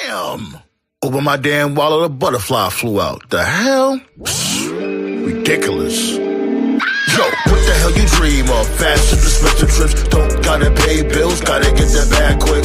Bam! Over my damn wallet, a butterfly flew out. The hell? Ridiculous. Yo, what the hell you dream of? Fast trips, expensive trips, don't gotta pay bills, gotta get that bag quick.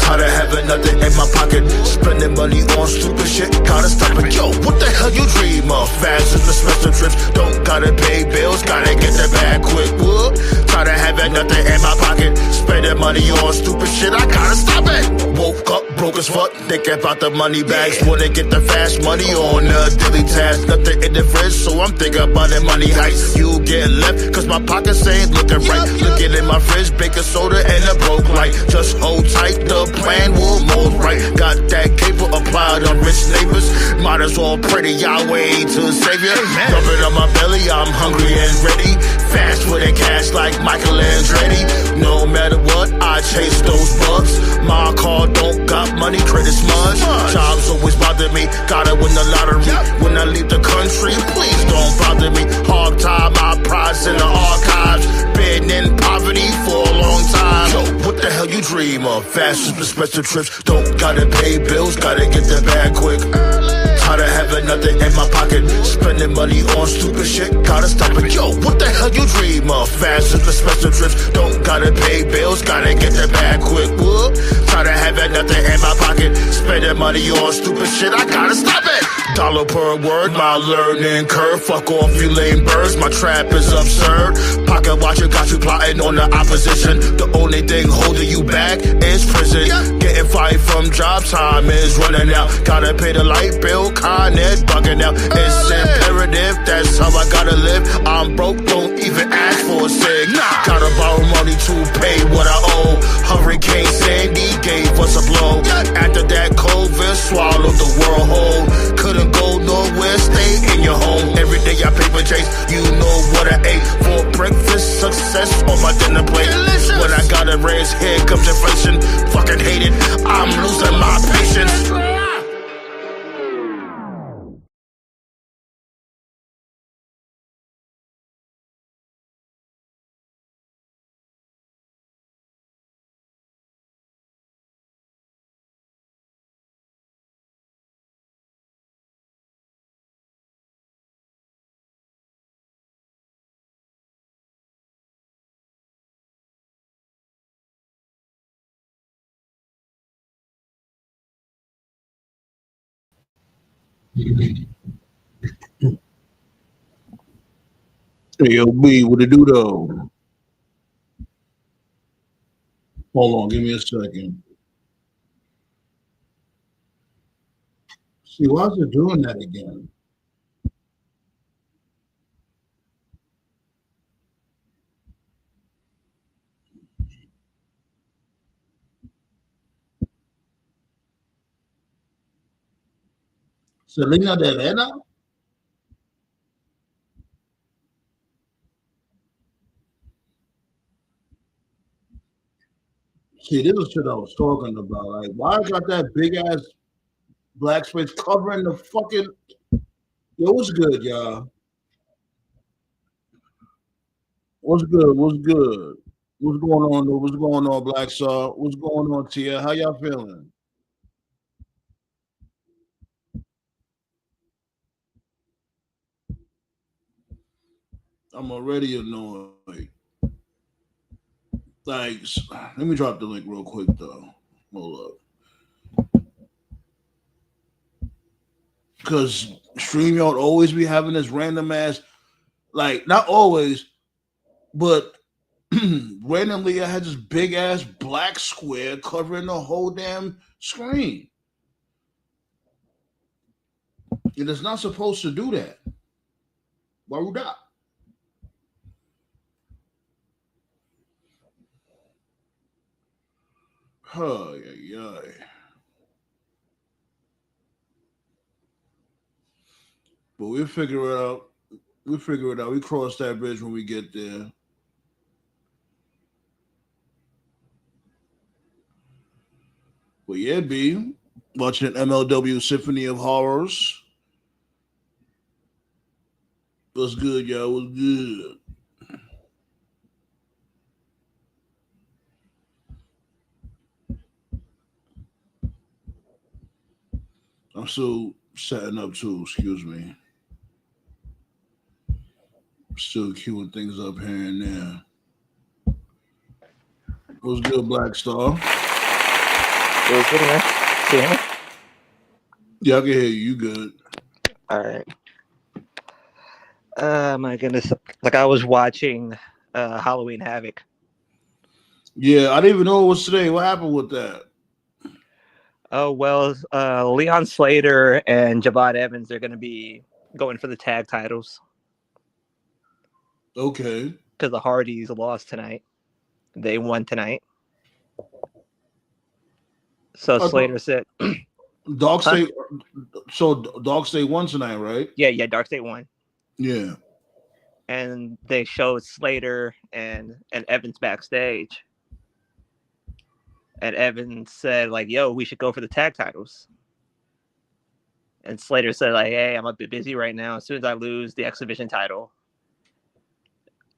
Tired of having nothing in my pocket, spending money on stupid shit, gotta stop it. Yo, what the hell you dream of? Fast trips, expensive trips, don't gotta pay bills, gotta get that bag quick. What? Tired of having nothing in my pocket, spending money on stupid shit, I gotta stop it. Woke up broke as fuck, thinking about the money bags, wanna get the fast money on the daily task. Nothing in the fridge, so I'm thinking about the money heist. You get left, cause my pockets ain't looking right. Looking in my fridge, baking soda and a broke light. Just hold tight, the plan will mold right. Got that caper applied on rich neighbors. Might as well pray to Yahweh to Savior. Dumping on my belly, I'm hungry and ready. Fast for the cash like Michael Andretti. No matter what, I chase those bucks. My car don't got money, credit smudge. Jobs always bother me, gotta win the lottery. When I leave the country, please don't bother me. Hard time, my prize in the archives. Been in poverty for a long time. Yo, what the hell you dream of? Fast trips, expensive trips, don't gotta pay bills, gotta get the bag quick. Tired of having nothing in my pocket, spending money on stupid shit, gotta stop it. Yo, what the hell you dream of? Fast trips, expensive trips, don't gotta pay bills, gotta get the bag quick. Whoop. Tired of having nothing in my pocket, spending money on stupid shit, I gotta stop it. Dollar per word, my learning curve. Fuck off, you lame birds, my trap is absurd. Pocket watcher got you plotting on the opposition. The only thing holding you back is prison. Getting fired from job, time is running out. Gotta pay the light bill, Con Ed bugging out. It's imperative, that's how I gotta live. I'm broke, don't even ask for a cig. Gotta borrow money to pay what I owe. Hurricane Sandy gave us a blow. After that, COVID swallowed the world whole. Couldn't go nowhere, stay in your home. Every day I paper chase, you know what I ate. For breakfast, success on my dinner plate. Delicious. When I gotta raise, here comes inflation. Fucking hate it, I'm losing my patience. Hey, yo, B, what it do though? Hold on, give me a second. See, why is it doing that again? Selena de Vera? See, this is shit I was talking about. Like, why I got that big ass black space covering the fucking. Yo, what's good, y'all? What's good? What's good? What's going on, though? What's going on, Black Saw? What's going on, Tia? How y'all feeling? I'm already annoyed. Thanks. Let me drop the link real quick, though. Hold up. Because StreamYard always be having this random ass, like, not always, but randomly I had this big ass black square covering the whole damn screen. It is not supposed to do that. Why would that? Oh, yeah, yeah. But we'll figure it out. We'll figure it out. We cross that bridge when we get there. But yeah, B, watching MLW Symphony of Horrors. What's good, y'all? What's good? I'm still setting up too. Excuse me. Still queuing things up here and there. What's good, Black Star? It was good, man. Can you hear me? Yeah, I can hear you. You good? All right. My goodness. Like I was watching Halloween Havoc. Yeah, I didn't even know it was today. What happened with that? Oh well, Leon Slater and Javad Evans are going to be going for the tag titles Okay. because the Hardys lost tonight. They won tonight. So I Slater thought said, Dog "Huh? State. So Dog State won tonight, right? Yeah, Dark State won." Yeah. And they showed Slater and Evans backstage. And Evans said, like, "Yo, we should go for the tag titles." And Slater said, like, "Hey, I'm a bit busy right now. As soon as I lose the exhibition title,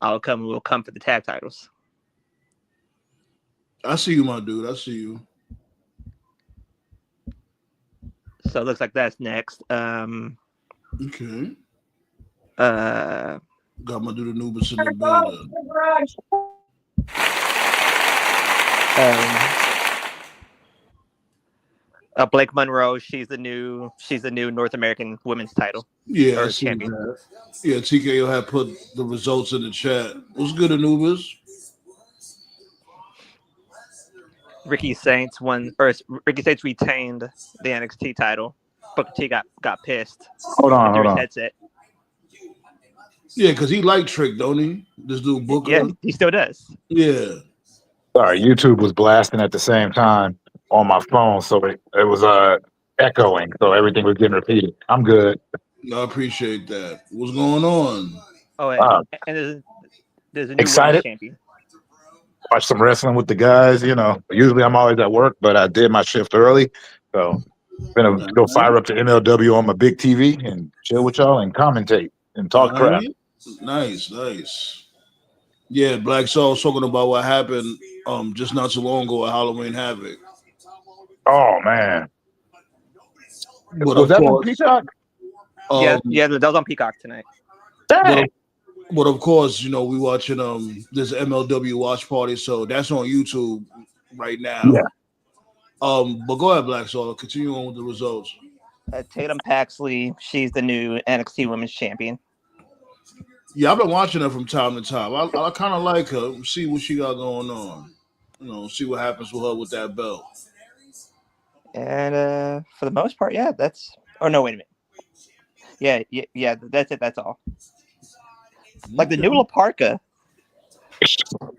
we'll come for the tag titles." I see you, my dude. I see you. So it looks like that's next. Okay. Uh, Got my dude Anubis in the building. um, Blake Monroe, she's the new North American women's title Yeah, I or see champion. that. Yeah, TKO had put the results in the chat. What's good, Anubis? Ricky Saints retained the NXT title. Booker T got pissed Hold and on, threw hold his on. headset. Yeah, because he liked Trick, don't he? This dude Yeah, Booker. he still does. Yeah. Sorry, YouTube was blasting at the same time on my phone, so it was echoing, so everything was getting repeated. I'm good. I appreciate that. What's going on? Oh, Uh, and there's a new women's Excited. champion. Watch some wrestling with the guys. Usually I'm always at work, but I did my shift early, so gonna All go right. fire up to MLW on my big TV and chill with y'all and commentate and talk All crap. right. Nice, nice. Yeah, Black Soul was talking about what happened just not too long ago at Halloween Havoc. Oh man, But was of that on course, Peacock? um Yeah, that was on Peacock tonight. but Dang. of, but of course, we watching this MLW watch party, so that's on YouTube right now. Yeah. But go ahead, Black Soul. Continue on with the results. Tatum Paxley, she's the new NXT Women's Champion. Yeah, I've been watching her from time to time. I kind of like her. See what she got going on. See what happens with her with that belt. And for the most part, yeah, that's. Oh no, wait a minute. Yeah, that's it. That's all. Like the Okay. new Laparca,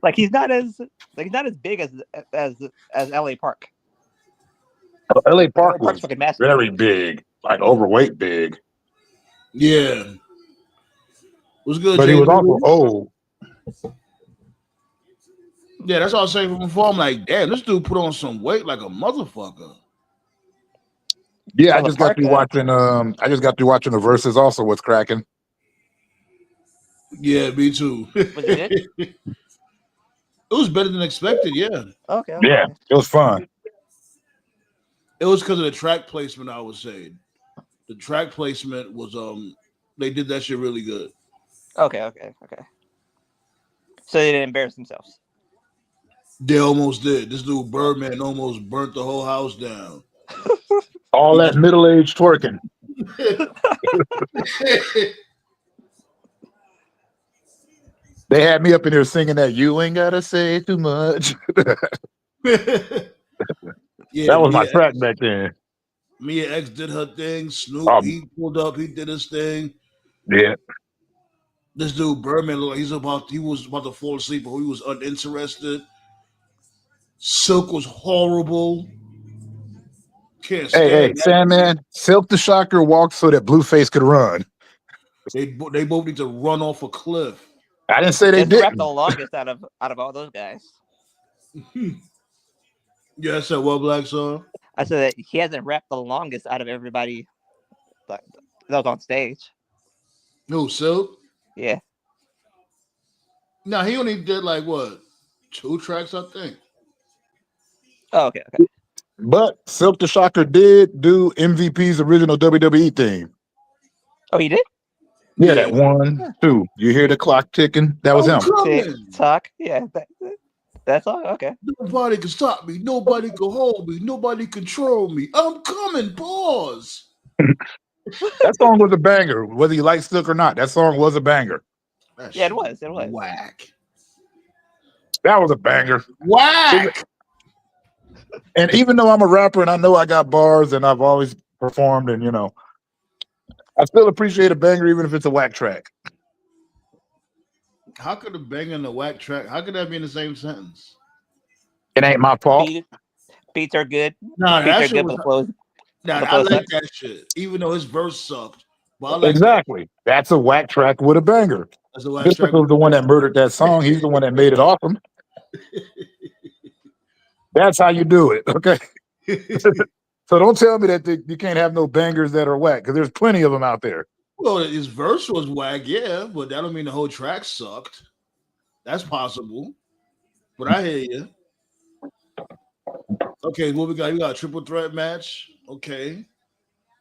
like he's not as big as LA Park. LA Like Park LA Park's was fucking massive. very big, like overweight big, Yeah. What's good, but he Jay? was also old. Yeah, that's all I was saying from before. I'm like, damn, this dude put on some weight like a motherfucker. Yeah, So I just got through Laparca, watching. I just got through watching the verses. Also, what's cracking? Yeah, me too. was it good? It was better than expected. Yeah, Okay. Yeah, it was fun. it was because of the track placement. I would say the track placement was they did that shit really good. Okay. So they didn't embarrass themselves. They almost did. This dude Birdman almost burnt the whole house down. All that middle-aged twerking. They had me up in here singing that "You Ain't Gotta Say Too Much." Yeah, That was my track back then. Mia X did her thing. Snoop, he pulled up, he did his thing. Yeah. This dude Birdman looked like he was about to fall asleep, or he was uninterested. Silk was horrible. Can't Hey, stand that. Sandman, Silk the Shocker walked so that Blueface could run. They both need to run off a cliff. I didn't say they It's rapped didn't. the longest out of all those guys. Yeah, I said what, Black Song? I said that he hasn't rapped the longest out of everybody that was on stage. Who, Silk? Yeah. No, he only did like what, 2 tracks, I think. Oh, okay. But Silk the Shocker did do MVP's original WWE theme. Oh, he did? Yeah, that Yeah. 1, 2. You hear the clock ticking? That was I'm him. Tick coming. tock. Yeah, that's all. Okay. Nobody can stop me. Nobody can hold me. Nobody control me. I'm coming. Pause. That song was a banger, whether you like Silk or not. That song was a banger. That Yeah, it shit was. It was. whack. That was a banger. Whack. And even though I'm a rapper and I know I got bars and I've always performed and I still appreciate a banger even if it's a whack track. How could a bang and a whack track? How could that be in the same sentence? It ain't my fault. Beats are good. Nah, Beats that are shit good, was. but the flows. Nah, The I flow like sucks. that shit. Even though his verse sucked, but I like Exactly. That's a whack track with a banger. that. That's a whack Bishop track. was the one that murdered that song. He's the one that made it awesome. That's how you do it. Okay. So don't tell me that you can't have no bangers that are whack because there's plenty of them out there. Well, his verse was whack, yeah, but that don't mean the whole track sucked. That's possible. But I hear you. Okay, what we got? We got a triple threat match. Okay.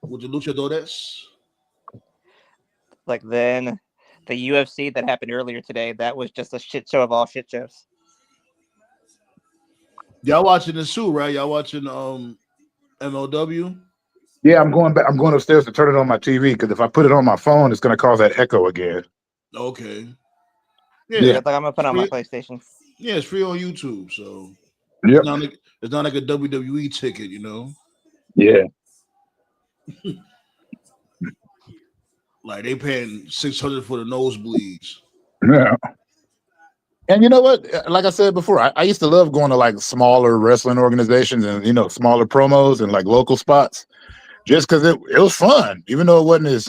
With the luchadores. Like then the UFC that happened earlier today, that was just a shit show of all shit shows. Y'all watching this too, right? Y'all watching MLW? Yeah, I'm going back. I'm going upstairs to turn it on my TV because if I put it on my phone, it's going to cause that echo again. Okay. Yeah, Yeah. like I'm gonna put it on my PlayStation. Yeah, it's free on YouTube, so Yep. it's not like a WWE ticket, you know. Yeah. Like they paying $600 for the nosebleeds. Yeah. And you know what? Like I said before, I used to love going to like smaller wrestling organizations and smaller promos and like local spots, just because it was fun. Even though it wasn't as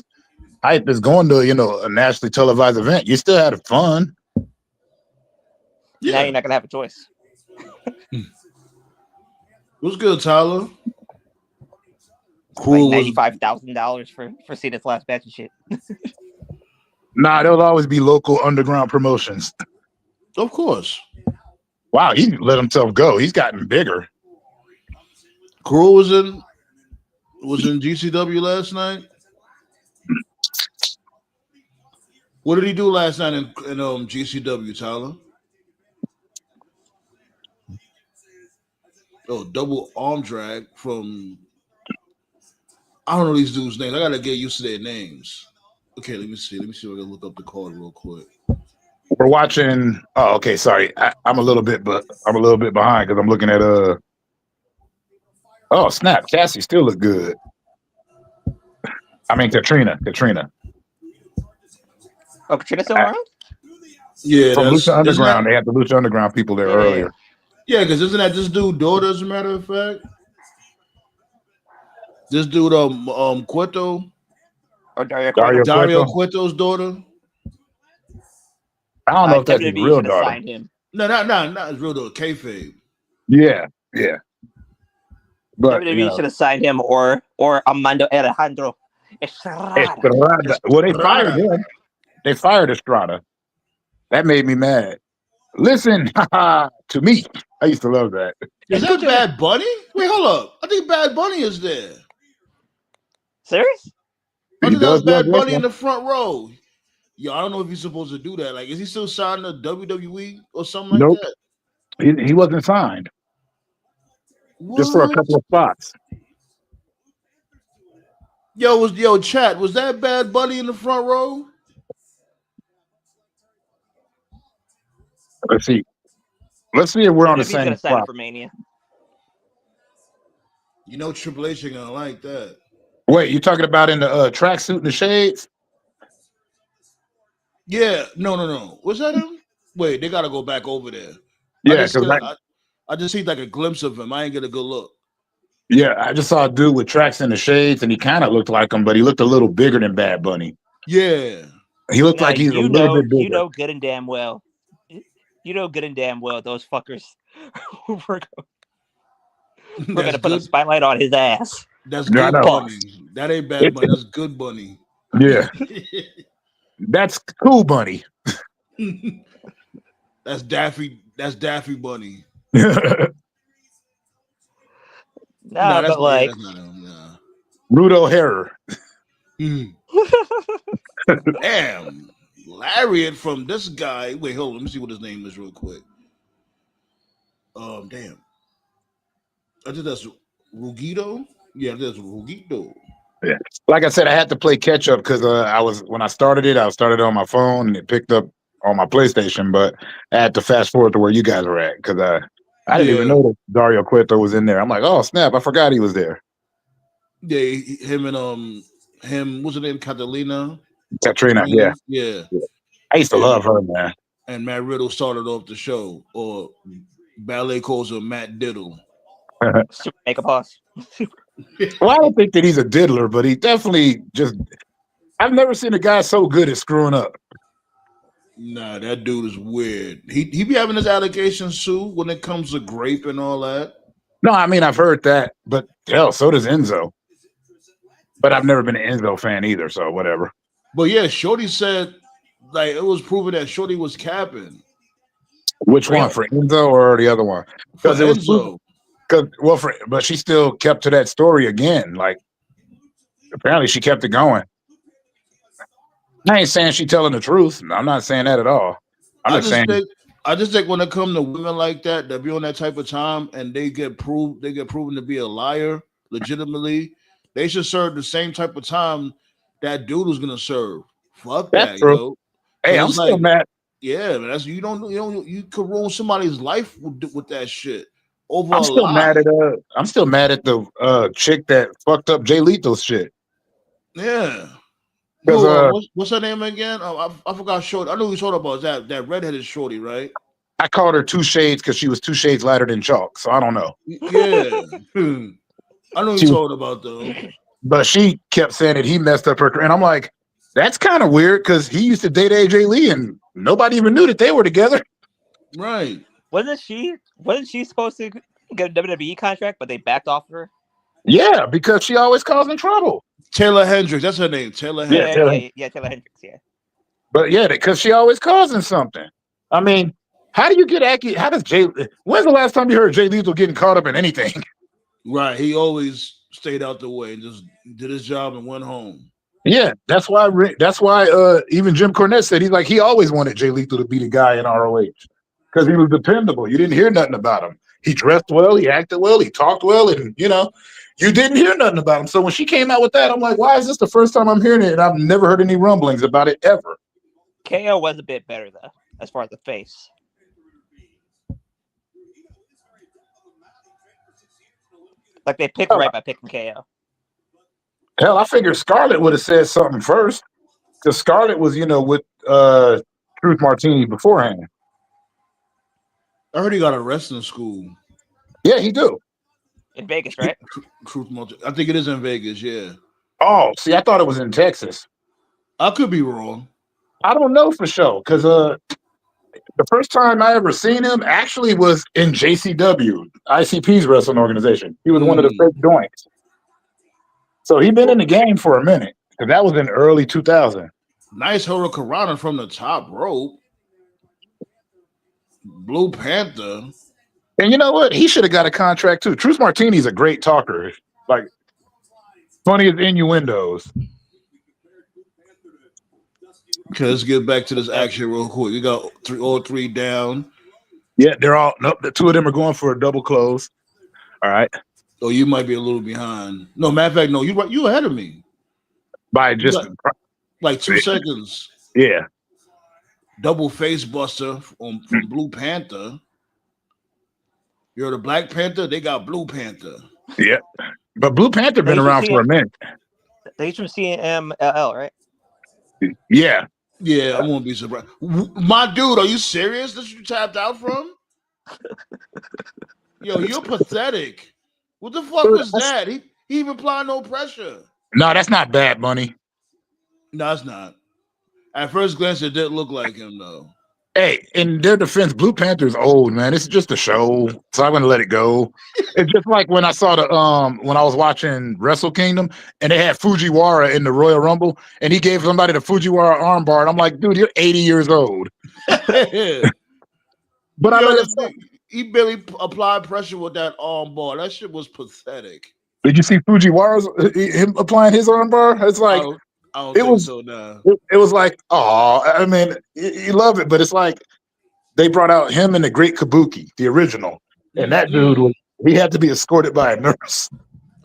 hype as going to a nationally televised event, you still had fun. Yeah. Now you're not gonna have a choice. What's good, Tyler? Cool. Like $95,000 for seeing this last batch of shit. Nah, there'll always be local underground promotions. Of course. Wow, he let himself go. He's gotten bigger. Cruel was in GCW last night. What did he do last night in GCW, Tyler? Oh, double arm drag from I don't know these dudes' names. I gotta get used to their names. Okay, let me see. Let me see if I can look up the card real quick. We're watching. Oh, okay. Sorry, I'm a little bit behind because I'm looking at Oh snap! Cassie still look good. I mean Katrina. Oh, Katrina's still around? Yeah, from Lucha Underground. They had the Lucha Underground people there earlier. Yeah, because isn't that this dude daughter? As a matter of fact, this dude Cueto Or Dario Cueto's daughter. I don't know if that's his real daughter. Signed him. No, not his real daughter. Kayfabe. Yeah. But WWE should have signed him or Armando Alejandro Estrada. Well, they fired him. They fired Estrada. That made me mad. Listen to me. I used to love that. Is that Bad Bunny? Wait, hold up. I think Bad Bunny is there. Serious? I think that's Bad Bunny in the front row. Yo, I don't know if he's supposed to do that. Like, is he still signed to WWE or something like that? He wasn't signed. What? Just for a couple of spots. Yo, chat, was that Bad Bunny in the front row? Let's see if we're on the same gonna sign spot. for Mania. You know Triple H ain't gonna like that. Wait, you talking about in the tracksuit and the shades? Yeah, no. Was that him? Wait, they gotta go back over there. Yeah, I just see like a glimpse of him. I ain't get a good look. Yeah, I just saw a dude with tracks in the shades, and he kind of looked like him, but he looked a little bigger than Bad Bunny. Yeah, he looked like he's a little bit bigger. You know good and damn well. Those fuckers we're gonna put a spotlight on his ass. That's good Bunny. That ain't Bad Bunny. That's good Bunny. Yeah, that's cool Bunny. That's Daffy. That's Daffy Bunny. Nah, that's but like, that's not him. Nah. Rudo Herrer. Hmm. Damn, lariat from this guy. Wait, hold on. Let me see what his name is real quick. Damn. I think that's Rugito. Yeah, that's Rugito. Yeah. Like I said, I had to play catch up because when I started it, I started on my phone and it picked up on my PlayStation, but I had to fast forward to where you guys were at because I didn't even Yeah, know that Dario Cueto was in there. I'm like, oh snap, I forgot he was there. yeah. Him and him. What's her name? Catalina. Or Katrina, yeah. Yeah. I used to And love her, man. and Matt Riddle started off the show, or ballet calls him Matt Diddle. super makeup boss. Well, I don't think that he's a diddler, but he definitely just. I've never seen a guy so good at screwing up. Nah, that dude is weird. He be having his allegations too when it comes to grape and all that. No, I mean I've heard that, but hell, so does Enzo. But I've never been an Enzo fan either, so whatever. But yeah, Shorty said like it was proven that Shorty was capping Which one, Really? for Enzo or the other one? for Because it was Enzo. but she still kept to that story again. Like apparently she kept it going. I ain't saying she telling the truth. I'm not saying that at all. I'm I just just saying, think I just think when it comes to women like that be on that type of time and they get proven to be a liar legitimately, they should serve the same type of time that dude was gonna serve. Fuck that's that, true. yo. Hey, Cause I'm it's still like, mad. yeah, man, that's you could ruin somebody's life with that shit over a I'm still lie. mad at I'm still mad at the chick that fucked up Jay Lethal's shit. Yeah. Because Who? What's her name again? I forgot. Shorty. I know you talking about that redheaded shorty, right? I called her two shades because she was two shades lighter than chalk. So I don't know. Yeah. I know you She was, talking about though. but she kept saying that he messed up her career. And I'm like, that's kind of weird because he used to date AJ Lee and nobody even knew that they were together. Right. Wasn't she supposed to get a WWE contract, but they backed off of her? Yeah, because she always causing trouble. Taylor Hendricks. That's her name. Taylor Yeah, Hendricks. Taylor Hendricks, yeah. but yeah, because she always causing something. I mean, how do you get accurate? How does Jay? When's the last time you heard Jay Lethal getting caught up in anything? Right. He always stayed out the way and just did his job and went home. Yeah, that's why. Even Jim Cornette said he always wanted Jay Lethal to be the guy in ROH because he was dependable. You didn't hear nothing about him. He dressed well, he acted well, he talked well, and you didn't hear nothing about him. So when she came out with that, I'm like, why is this the first time I'm hearing it? And I've never heard any rumblings about it ever. KO was a bit better though, as far as the face. Like they picked right by picking KO. Hell, I figured Scarlett would have said something first because Scarlett was, with Truth Martini beforehand. I heard he got a wrestling school. Yeah, he do. In Vegas, right? Truth I think it is in Vegas. Yeah. Oh, see, I thought it was in Texas. I could be wrong. I don't know for sure because the first time I ever seen him actually was in JCW, ICP's wrestling organization. He was one of the first joints. So he'd been in the game for a minute because that was in early 2000. Nice Hurricanrana from the top rope. Blue Panther. And you know what? He should have got a contract too. Truth Martini's a great talker. Like, funny as innuendos. Okay, let's get back to this action real quick. We got all three down. Yeah, the two of them are going for a double close. All right. Oh, you might be a little behind. No, matter of fact, no, you ahead of me. By just like 2 seconds. Yeah. Double face buster from Blue Panther. You're the Black Panther, they got Blue Panther. Yeah. But Blue Panther been around for a minute. He's from CMLL, right? Yeah. Yeah, I won't be surprised. My dude, are you serious? This you tapped out from? Yo, you're pathetic. What the fuck was that? He even applied no pressure. No, that's not Bad Bunny. No, it's not. At first glance, it didn't look like him, though. Hey, in their defense, Blue Panther's old, man. It's just a show, so I'm gonna let it go. It's just like when I saw when I was watching Wrestle Kingdom and they had Fujiwara in the Royal Rumble, and he gave somebody the Fujiwara armbar, and I'm like, dude, you're 80 years old. But I let it. he barely applied pressure with that arm bar. That shit was pathetic. Did you see Fujiwara's him applying his armbar? It's I like don't, I don't it think was. so now. It was like, oh, I mean, you love it, but it's like they brought out him and the Great Kabuki, the original, and that dude Mm-mm. was. He had to be escorted by a nurse.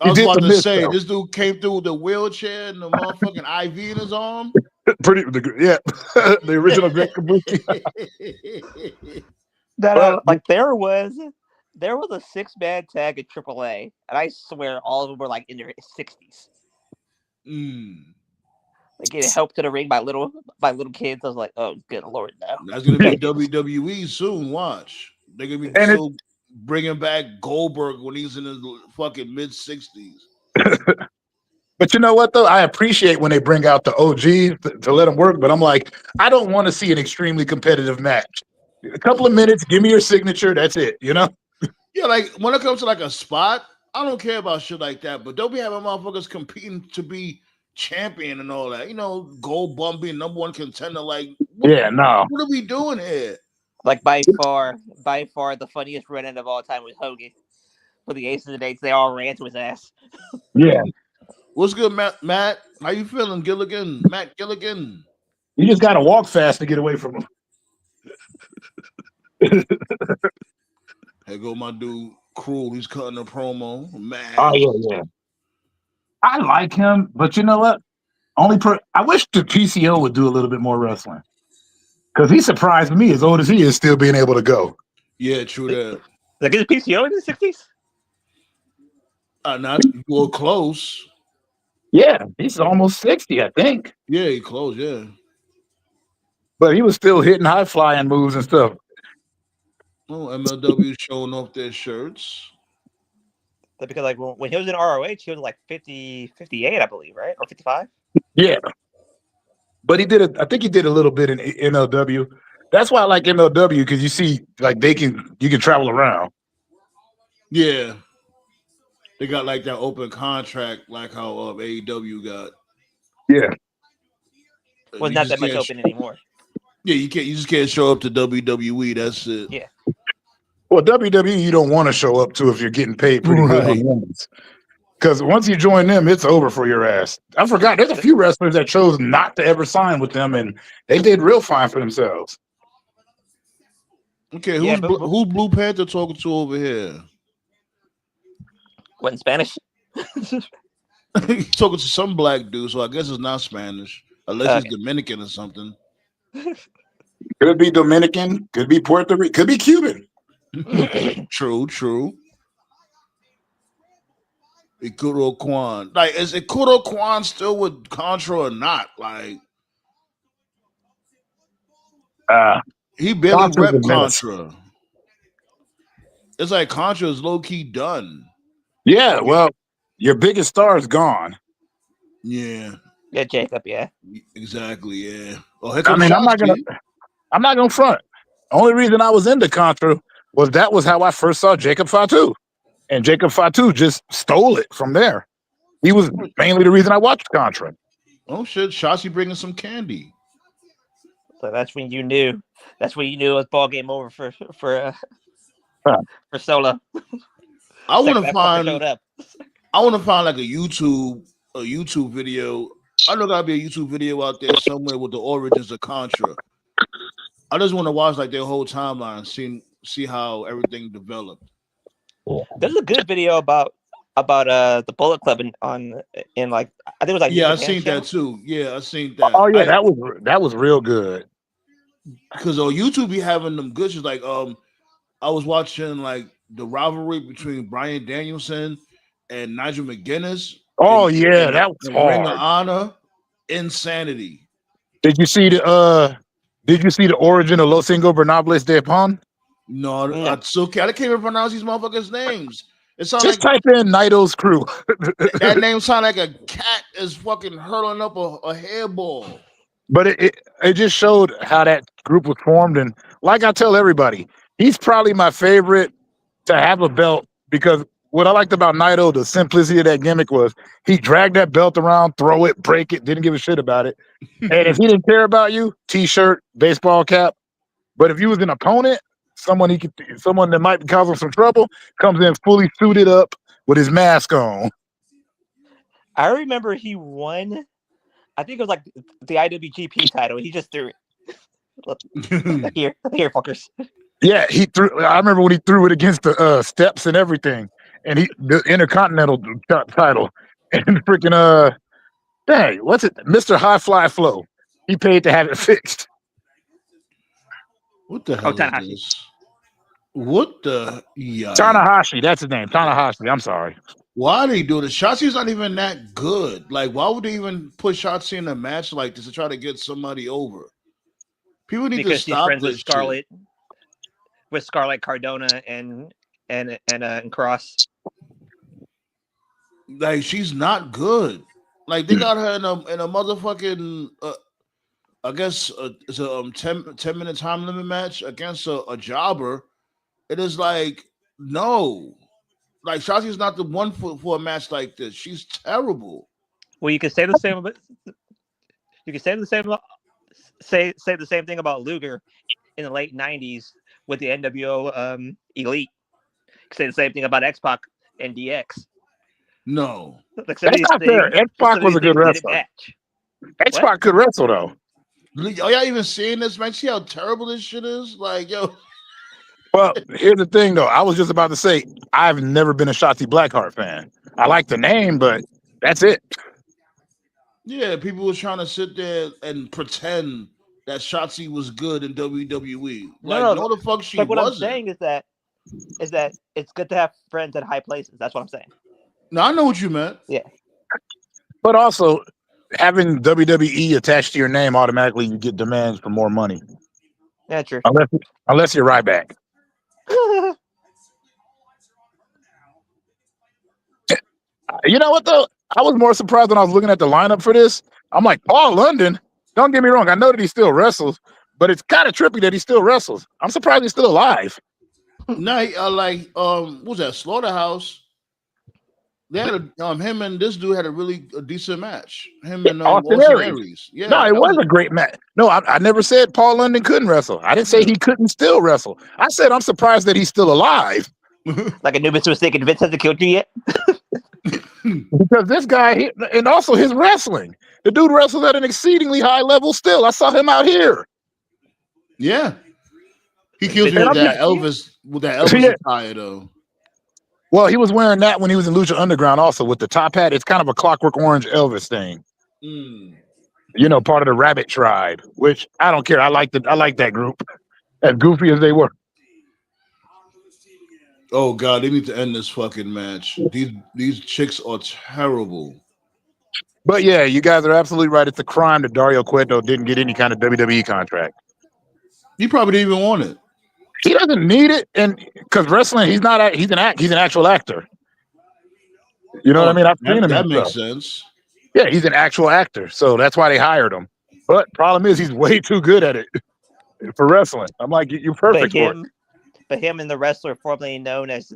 I He was did about the to miss say though. this dude came through with the wheelchair and the motherfucking IV in his arm. Yeah, the original Great Kabuki. That But like there was a 6-man tag at AAA, and I swear all of them were like in their 60s. Like getting helped to the ring by little kids. I was like, oh good lord, no. That's gonna be WWE soon. Watch, they're gonna be and it, so bringing back Goldberg when he's in his fucking mid-60s. but you know what though? I appreciate when they bring out the OG to let them work, but I'm like, I don't want to see an extremely competitive match. A couple of minutes, give me your signature. That's it. You know. Yeah, like when it comes to like a spot, I don't care about shit like that. But don't be having motherfuckers competing to be champion and all that. You know, gold bumping, number one contender. Like, Yeah, no. what are we doing here? Like by far the funniest run-in of all time was Hogan. For the Aces and Eights, they all ran to his ass. Yeah, What's good, Matt? Matt, how you feeling, Gilligan? Matt Gilligan. you just got to walk fast to get away from them. Here go my dude, Cruel. He's cutting a promo. Man, Oh yeah. I like him, but you know what? I wish the PCO would do a little bit more wrestling because he surprised me, as old as he is, still being able to go. Yeah, true that. Like is PCO in the 60s? Not well, close. Yeah, he's almost 60, I think. Yeah, he close. Yeah. But he was still hitting high flying moves and stuff. Oh, MLW showing off their shirts. Because like when he was in ROH, he was like 50, 58, I believe, right? Or 55? Yeah. But I think he did a little bit in MLW. That's why I like MLW, because you see, like you can travel around. Yeah. They got like that open contract, like how AEW got. Yeah. Was not that much open anymore. Yeah, you just can't show up to WWE. That's it. Yeah. Well, WWE you don't want to show up to if you're getting paid pretty good with women's. Because once you join them, it's over for your ass. I forgot there's a few wrestlers that chose not to ever sign with them, and they did real fine for themselves. Okay, who's Blue Panther talking to over here? What, in Spanish? He's talking to some black dude, so I guess it's not Spanish, unless he's Dominican or something. Could be Dominican, could be Puerto Rican, could be Cuban. True. Ikuro Kwan. Like, is Ikuro Kwan still with Contra or not? Like, he barely rep Contra. It's like Contra is low key done. Yeah, well, your biggest star is gone. Yeah. Yeah, Jacob. Yeah. Exactly. Yeah. Oh, I mean, I'm not gonna front. Only reason I was into Contra was that was how I first saw Jacob Fatu, and Jacob Fatu just stole it from there. He was mainly the reason I watched Contra. Oh shit! Shotzi bringing some candy. So that's when you knew. That's when you knew it was ball game over for Solo. I want to find like a YouTube video. I know gotta be a YouTube video out there somewhere with the origins of Contra. I just want to watch like their whole timeline, see how everything developed. There's a good video about the Bullet Club in like I think it was like I seen that too. Yeah, I seen that. Oh yeah, that was real good. Because on YouTube be having them good shit. Like I was watching like the rivalry between Bryan Danielson and Nigel McGuinness. Oh yeah, that was hard. Ring of Honor, insanity. Did you see the origin of Los Ingobernables de Pan? No, it's okay. I can't even pronounce these motherfuckers' names. It sounds just type in Naito's crew. That name sounds like a cat is fucking hurling up a hairball. But it just showed how that group was formed, and like I tell everybody, he's probably my favorite to have a belt, because what I liked about Naito, the simplicity of that gimmick was he dragged that belt around, throw it, break it, didn't give a shit about it. And if he didn't care about you, t-shirt, baseball cap. But if you was an opponent, someone that might be causing some trouble, comes in fully suited up with his mask on. I remember he won. I think it was like the IWGP title. He just threw it. Here, fuckers. Yeah, he threw. I remember when he threw it against the steps and everything, and the Intercontinental title, and freaking dang, what's it, Mr. High Fly Flow? He paid to have it fixed. What the hell is Tanahashi. this? What the? Yikes. Tanahashi, that's his name. Tanahashi. I'm sorry. Why are they doing this? Shotzi's not even that good. Like, why would they even put Shotzi in a match like this to try to get somebody over? People need to stop friends this with Scarlett, shit. with Scarlett Cardona and Cross. Like, she's not good. Like, they got her in a motherfucking I guess it's a 10-minute time limit match against a jobber. It is like, no. Like, Shotzi's not the one for a match like this. She's terrible. Well, you can say the same about say the same thing about Luger in the late '90s with the NWO Elite. You can say the same thing about X-Pac and DX. No, Like That's not fair. X-Pac was a good wrestler. X-Pac could wrestle though. Are y'all even seeing this, man? See how terrible this shit is? Like, yo. Well, here's the thing though. I was just about to say I've never been a Shotzi Blackheart fan. I like the name, but that's it. Yeah, people were trying to sit there and pretend that Shotzi was good in WWE. Like, no, the fuck she wasn't. What I'm saying is that it's good to have friends at high places. That's what I'm saying. No, I know what you meant. Yeah. But also, having WWE attached to your name, automatically you get demands for more money. Yeah, true. Unless you're Ryback. You know what though? I was more surprised when I was looking at the lineup for this. I'm like, Paul London. Don't get me wrong. I know that he still wrestles, but it's kind of trippy that he still wrestles. I'm surprised he's still alive. No, what was that, Slaughterhouse? They had him and this dude had a decent match. Him and Austin Aries. Yeah, no, it was a great match. No, I never said Paul London couldn't wrestle. I didn't say he couldn't still wrestle. I said I'm surprised that he's still alive. Like Anubis was thinking, Vince hasn't killed you yet. Because this guy, and also his wrestling, the dude wrestles at an exceedingly high level still. I saw him out here. Yeah, he kills me with that Elvis attire though. Well, he was wearing that when he was in Lucha Underground also with the top hat. It's kind of a Clockwork Orange Elvis thing. You know, part of the Rabbit Tribe, which I don't care. I like that group, as goofy as they were. Oh God, they need to end this fucking match. These chicks are terrible. But yeah, you guys are absolutely right. It's a crime that Dario Cueto didn't get any kind of WWE contract. He probably didn't even want it. He doesn't need it, and because wrestling, he's an actual actor. You know what I mean? I've seen him. That makes sense. Yeah, he's an actual actor, so that's why they hired him. But problem is, he's way too good at it for wrestling. I'm like, you're perfect for it. But him and the wrestler formerly known as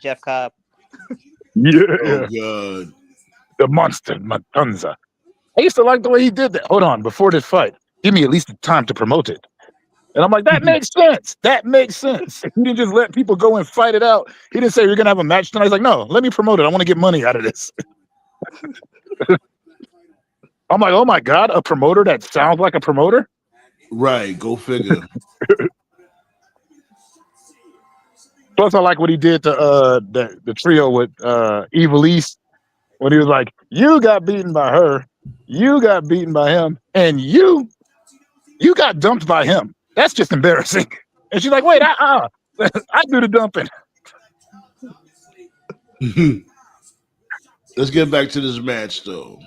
Jeff Cobb. Yeah. Oh God. The Monster Matanza. I used to like the way he did that. Hold on, before this fight, give me at least the time to promote it. And I'm like, that makes sense. That makes sense. He didn't just let people go and fight it out. He didn't say, you're going to have a match tonight. He's like, no, let me promote it. I want to get money out of this. I'm like, oh my God, a promoter that sounds like a promoter? Right, go figure. Plus, I like what he did to the trio with Evil East when he was like, you got beaten by her, you got beaten by him, and you got dumped by him. That's just embarrassing. And she's like, wait, I do the dumping. Let's get back to this match, though.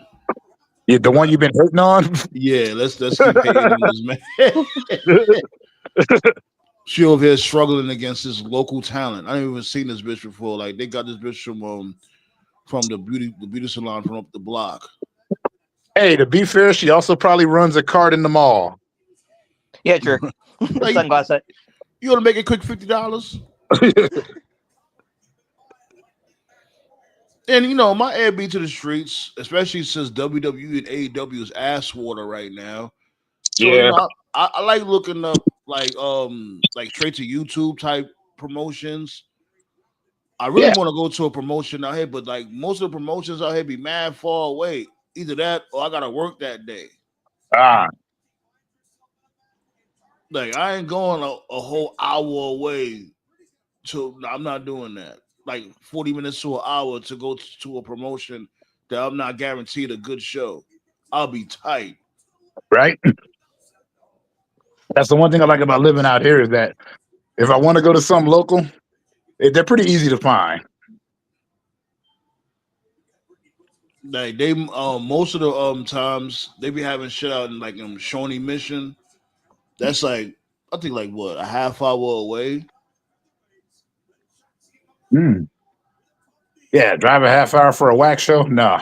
Yeah, the one you've been hitting on? Yeah, let's keep hitting on this match. She over here struggling against this local talent. I ain't even seen this bitch before. Like, they got this bitch from the beauty salon from up the block. Hey, to be fair, she also probably runs a cart in the mall. Yeah, true. Like, sunglass set. You want to make it quick $50? And you know, my air be to the streets, especially since WWE and AEW is ass water right now. So, yeah, you know, I like looking up like straight to YouTube type promotions. I really Yeah. want to go to a promotion out here, but like most of the promotions out here be mad far away. Either that or I gotta work that day. Ah, Like I ain't going a whole hour away. I'm not doing that. Like 40 minutes to an hour to go to a promotion that I'm not guaranteed a good show. I'll be tight. right. That's the one thing I like about living out here is that if I want to go to some local, they're pretty easy to find. Like they most of the times they be having shit out in like Shawnee Mission. That's like I think like what a half hour away. Mm. Yeah, drive a half hour for a wax show? Nah.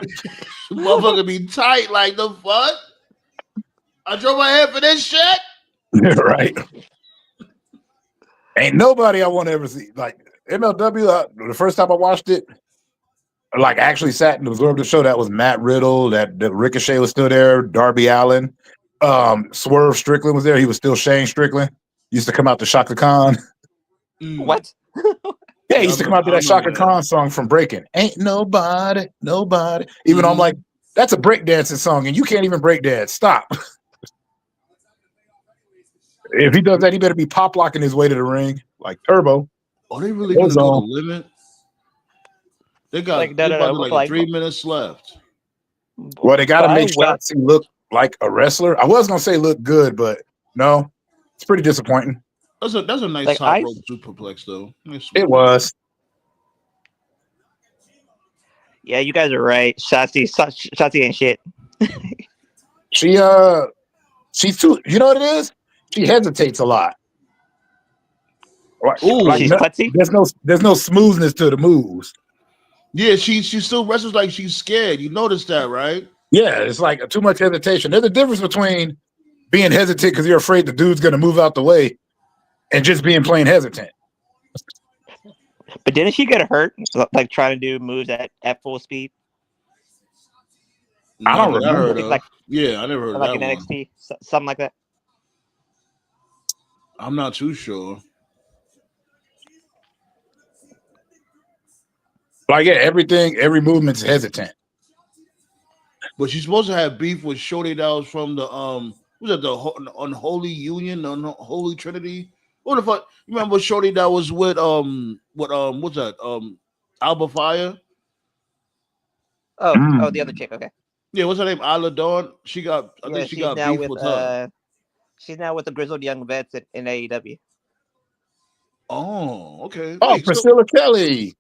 Motherfucker be tight like the fuck. I drove my head for this shit. Right. Ain't nobody I want to ever see. Like MLW, the first time I watched it, like actually sat and absorbed the show, that was Matt Riddle, that Ricochet was still there, Darby Allin, Swerve Strickland was there. He was still Shane Strickland. Used to come out to Shaka Khan. What? Yeah, he used to come out to that Shaka Khan song from Breaking. Ain't nobody. Even though I'm like, that's a breakdancing song, and you can't even breakdance. Stop. If he does that, he better be pop locking his way to the ring, like Turbo. Are they really gonna go to limit? They got Like, they no, about to no, like 3 minutes left. Well, they got to make Wait. Shotzi look like a wrestler. I was gonna say look good, but no, it's pretty disappointing. That's a nice Like, top rope superplex though. It was. Yeah, you guys are right. Shotzi ain't shit. She's too. You know what it is? She hesitates a lot. Ooh. Like, She's klutzy? there's no smoothness to the moves. Yeah, she still wrestles like she's scared. You noticed that, right? Yeah, it's like too much hesitation. There's a difference between being hesitant because you're afraid the dude's gonna move out the way, and just being plain hesitant. But didn't she get hurt, like trying to do moves at full speed? I don't remember. Heard of. Yeah, I never heard of like that in NXT, something like that. I'm not too sure. Like, yeah, every movement's hesitant. But she's supposed to have beef with Shorty that was from the was that the Unholy Union, the Unholy Trinity? What the fuck? You remember Shorty that was with what's that? Alba Fire? Oh, the other chick. Okay. Yeah, what's her name? Isla Dawn. I think she got beef with her. She's now with the Grizzled Young Vets in AEW. Oh, okay. Oh, Priscilla Kelly.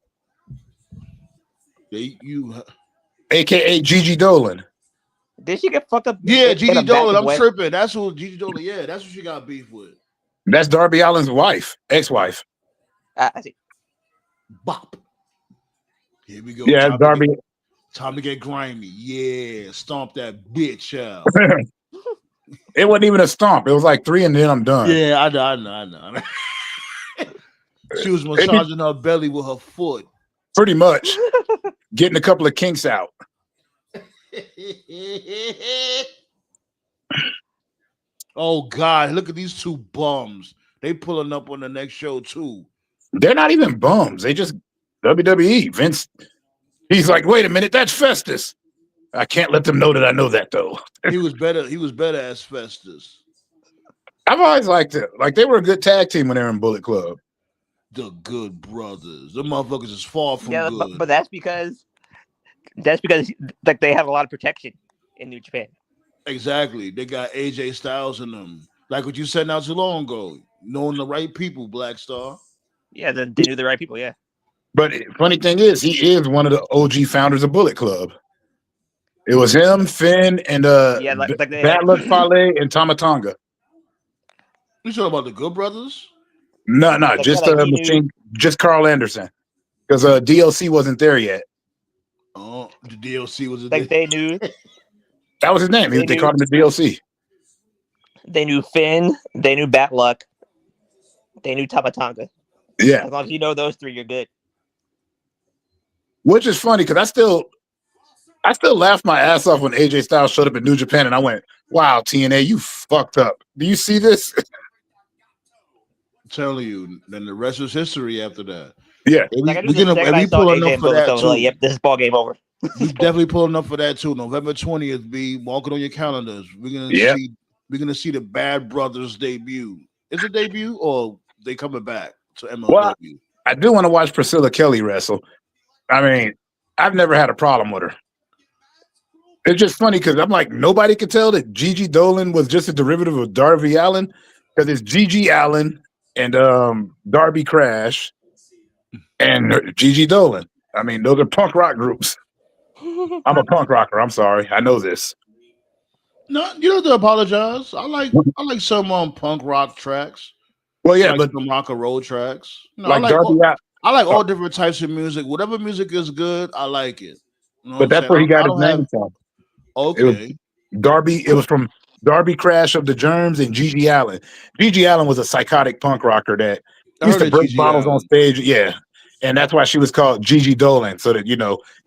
You AKA Gigi Dolan. Did she get fucked up? Yeah, Gigi Dolan. I'm tripping. That's who Gigi Dolan. Yeah, that's who she got beef with. That's Darby Allin's wife, ex-wife. I see. Bop. Here we go. Yeah, Darby. Time to get grimy. Yeah, stomp that bitch out. It wasn't even a stomp. It was like 3 and then I'm done. Yeah, I know. She was massaging her belly with her foot. Pretty much. Getting a couple of kinks out. Oh God, look at these two bums. They pulling up on the next show too. They're not even bums. They just WWE. Vince, he's like, wait a minute, that's Festus. I can't let them know that I know that though. He was better as Festus. I've always liked it. Like, they were a good tag team when they were in Bullet Club. The Good Brothers. The motherfuckers is far from good. But that's because like they have a lot of protection in New Japan. Exactly. They got AJ Styles in them. Like what you said not too long ago. Knowing the right people, Black Star. Yeah, they knew the right people, yeah. But funny thing is, he is one of the OG founders of Bullet Club. It was him, Finn, and Bad Luck Fale and Tama Tonga. You talking about the Good Brothers? No, just just Carl Anderson. Because DLC wasn't there yet. Oh, the DLC wasn't like there. They knew. That was his name. They called him the DLC. They knew Finn. They knew Bad Luck. They knew Tama Tonga. Yeah. As long as you know those three, you're good. Which is funny because I still laughed my ass off when AJ Styles showed up in New Japan and I went, wow, TNA, you fucked up. Do you see this? telling you, then the rest is history after that. Yeah. And Like I we just gonna second and I we saw pulling AJ up and for Boba that Fett, like, too. yep, this is ball game over. We definitely pulling up for that too. November 20th, be mark it on your calendars. Yeah. We're gonna see the Bad Brothers debut. Is it debut or they coming back to Well, MLW? I do want to watch Priscilla Kelly wrestle. I mean, I've never had a problem with her. It's just funny because I'm like, nobody could tell that Gigi Dolan was just a derivative of Darby Allin because it's Gigi Allen and Darby Crash and Gigi Dolan. I mean, those are punk rock groups. I'm a punk rocker. I'm sorry. I know this. No, you don't have to apologize. I like some punk rock tracks. Well, I yeah, like but some rock and roll tracks. like Darby, I like all different types of music. Whatever music is good, I like it. You know what but I'm that's saying? where he got I his don't have name from. It was okay. Darby. It was from Darby Crash of the Germs and Gigi Allen. Gigi Allen was a psychotic punk rocker that I used heard to of break Gigi bottles on Allen. stage. Yeah, and that's why she was called Gigi Dolan, so that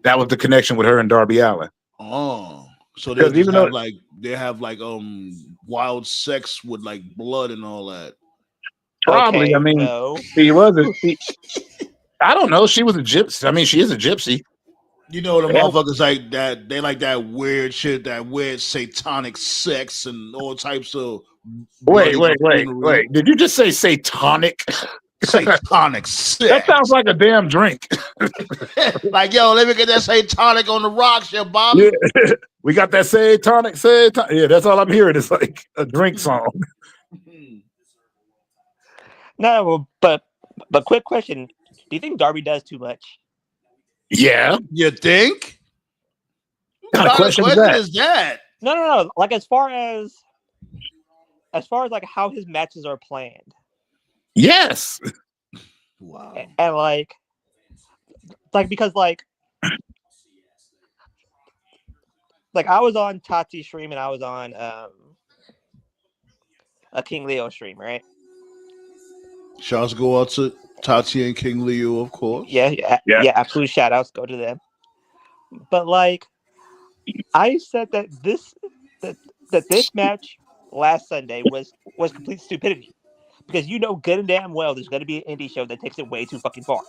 that was the connection with her and Darby Allen. Oh, so Because even though they have like wild sex with like blood and all that. probably, Okay, I mean, no. she wasn't. I don't know. She was a gypsy. I mean, she is a gypsy. You know the Yeah. motherfuckers like that. They like that weird shit, that weird satanic sex and all types of Wait. bloody buffoonery. Did you just say satanic? Satanic That sex. sounds like a damn drink. Like, yo, let me get that satanic on the rocks, yeah, Bobby. Yeah. We got that satanic. Yeah, that's all I'm hearing. It's like a drink song. No, but quick question: do you think Darby does too much? Yeah. You think? What kind of question is that? No. Like as far as like how his matches are planned, Yes. Wow. and like because like I was on Tati's stream and I was on a King Leo stream, right? Shouts go out to Tati and King Leo, of course. Yeah, absolute shout outs go to them. But like I said that this match last Sunday was complete stupidity. Because you know good and damn well there's gonna be an indie show that takes it way too fucking far.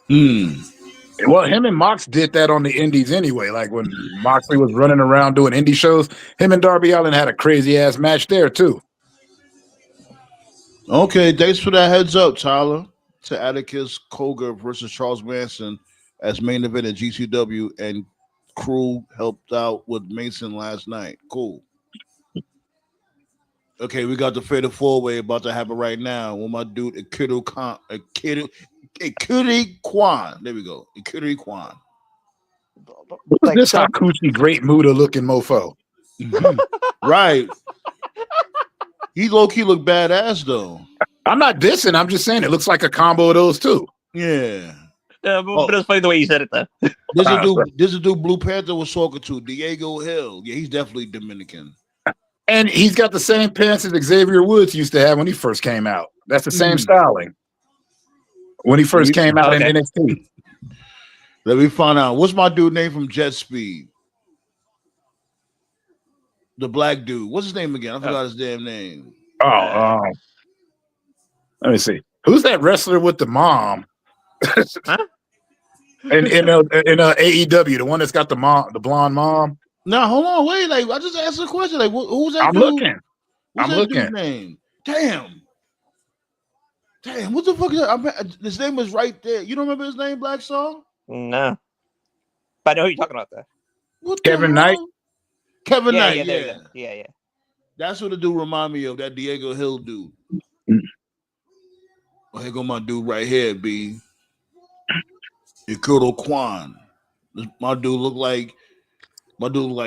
Well, him and Mox did that on the indies anyway. Like when Moxley was running around doing indie shows, him and Darby Allin had a crazy ass match there too. Okay, thanks for that heads up, Tyler. To Atticus Koger versus Charles Manson as main event at GCW, and crew helped out with Mason last night. Cool. Okay, we got the fatal four-way about to happen right now with my dude Ikiri Kwan. There we go. Ikiri Kwan. Who's this Hakushi Great Muda looking mofo? Right. He low-key look badass though. I'm not dissing. I'm just saying it looks like a combo of those two. Yeah. But it's funny the way you said it though. This is a dude Blue Panther was talking to, Diego Hill. Yeah, he's definitely Dominican. And he's got the same pants as Xavier Woods used to have when he first came out. That's the same styling. When he first came out in NXT. Let me find out. What's my dude name from Jet Speed? The black dude. What's his name again? I forgot his damn name. Let me see. Who's that wrestler with the mom? Huh? in AEW, the one that's got the blonde mom. No, hold on, wait. Like, I just asked a question. Like, who's that? I'm dude? looking. What's I'm that looking. dude's name? Damn. What the fuck is that? His name was right there. You don't remember his name, Black Song? No. But I know who you're talking about though. What Kevin Knight? Kevin Knight, yeah. That's what the dude remind me of, that Diego Hill dude. Oh, here go my dude right here, B. Ikuro Kwan. My dude look like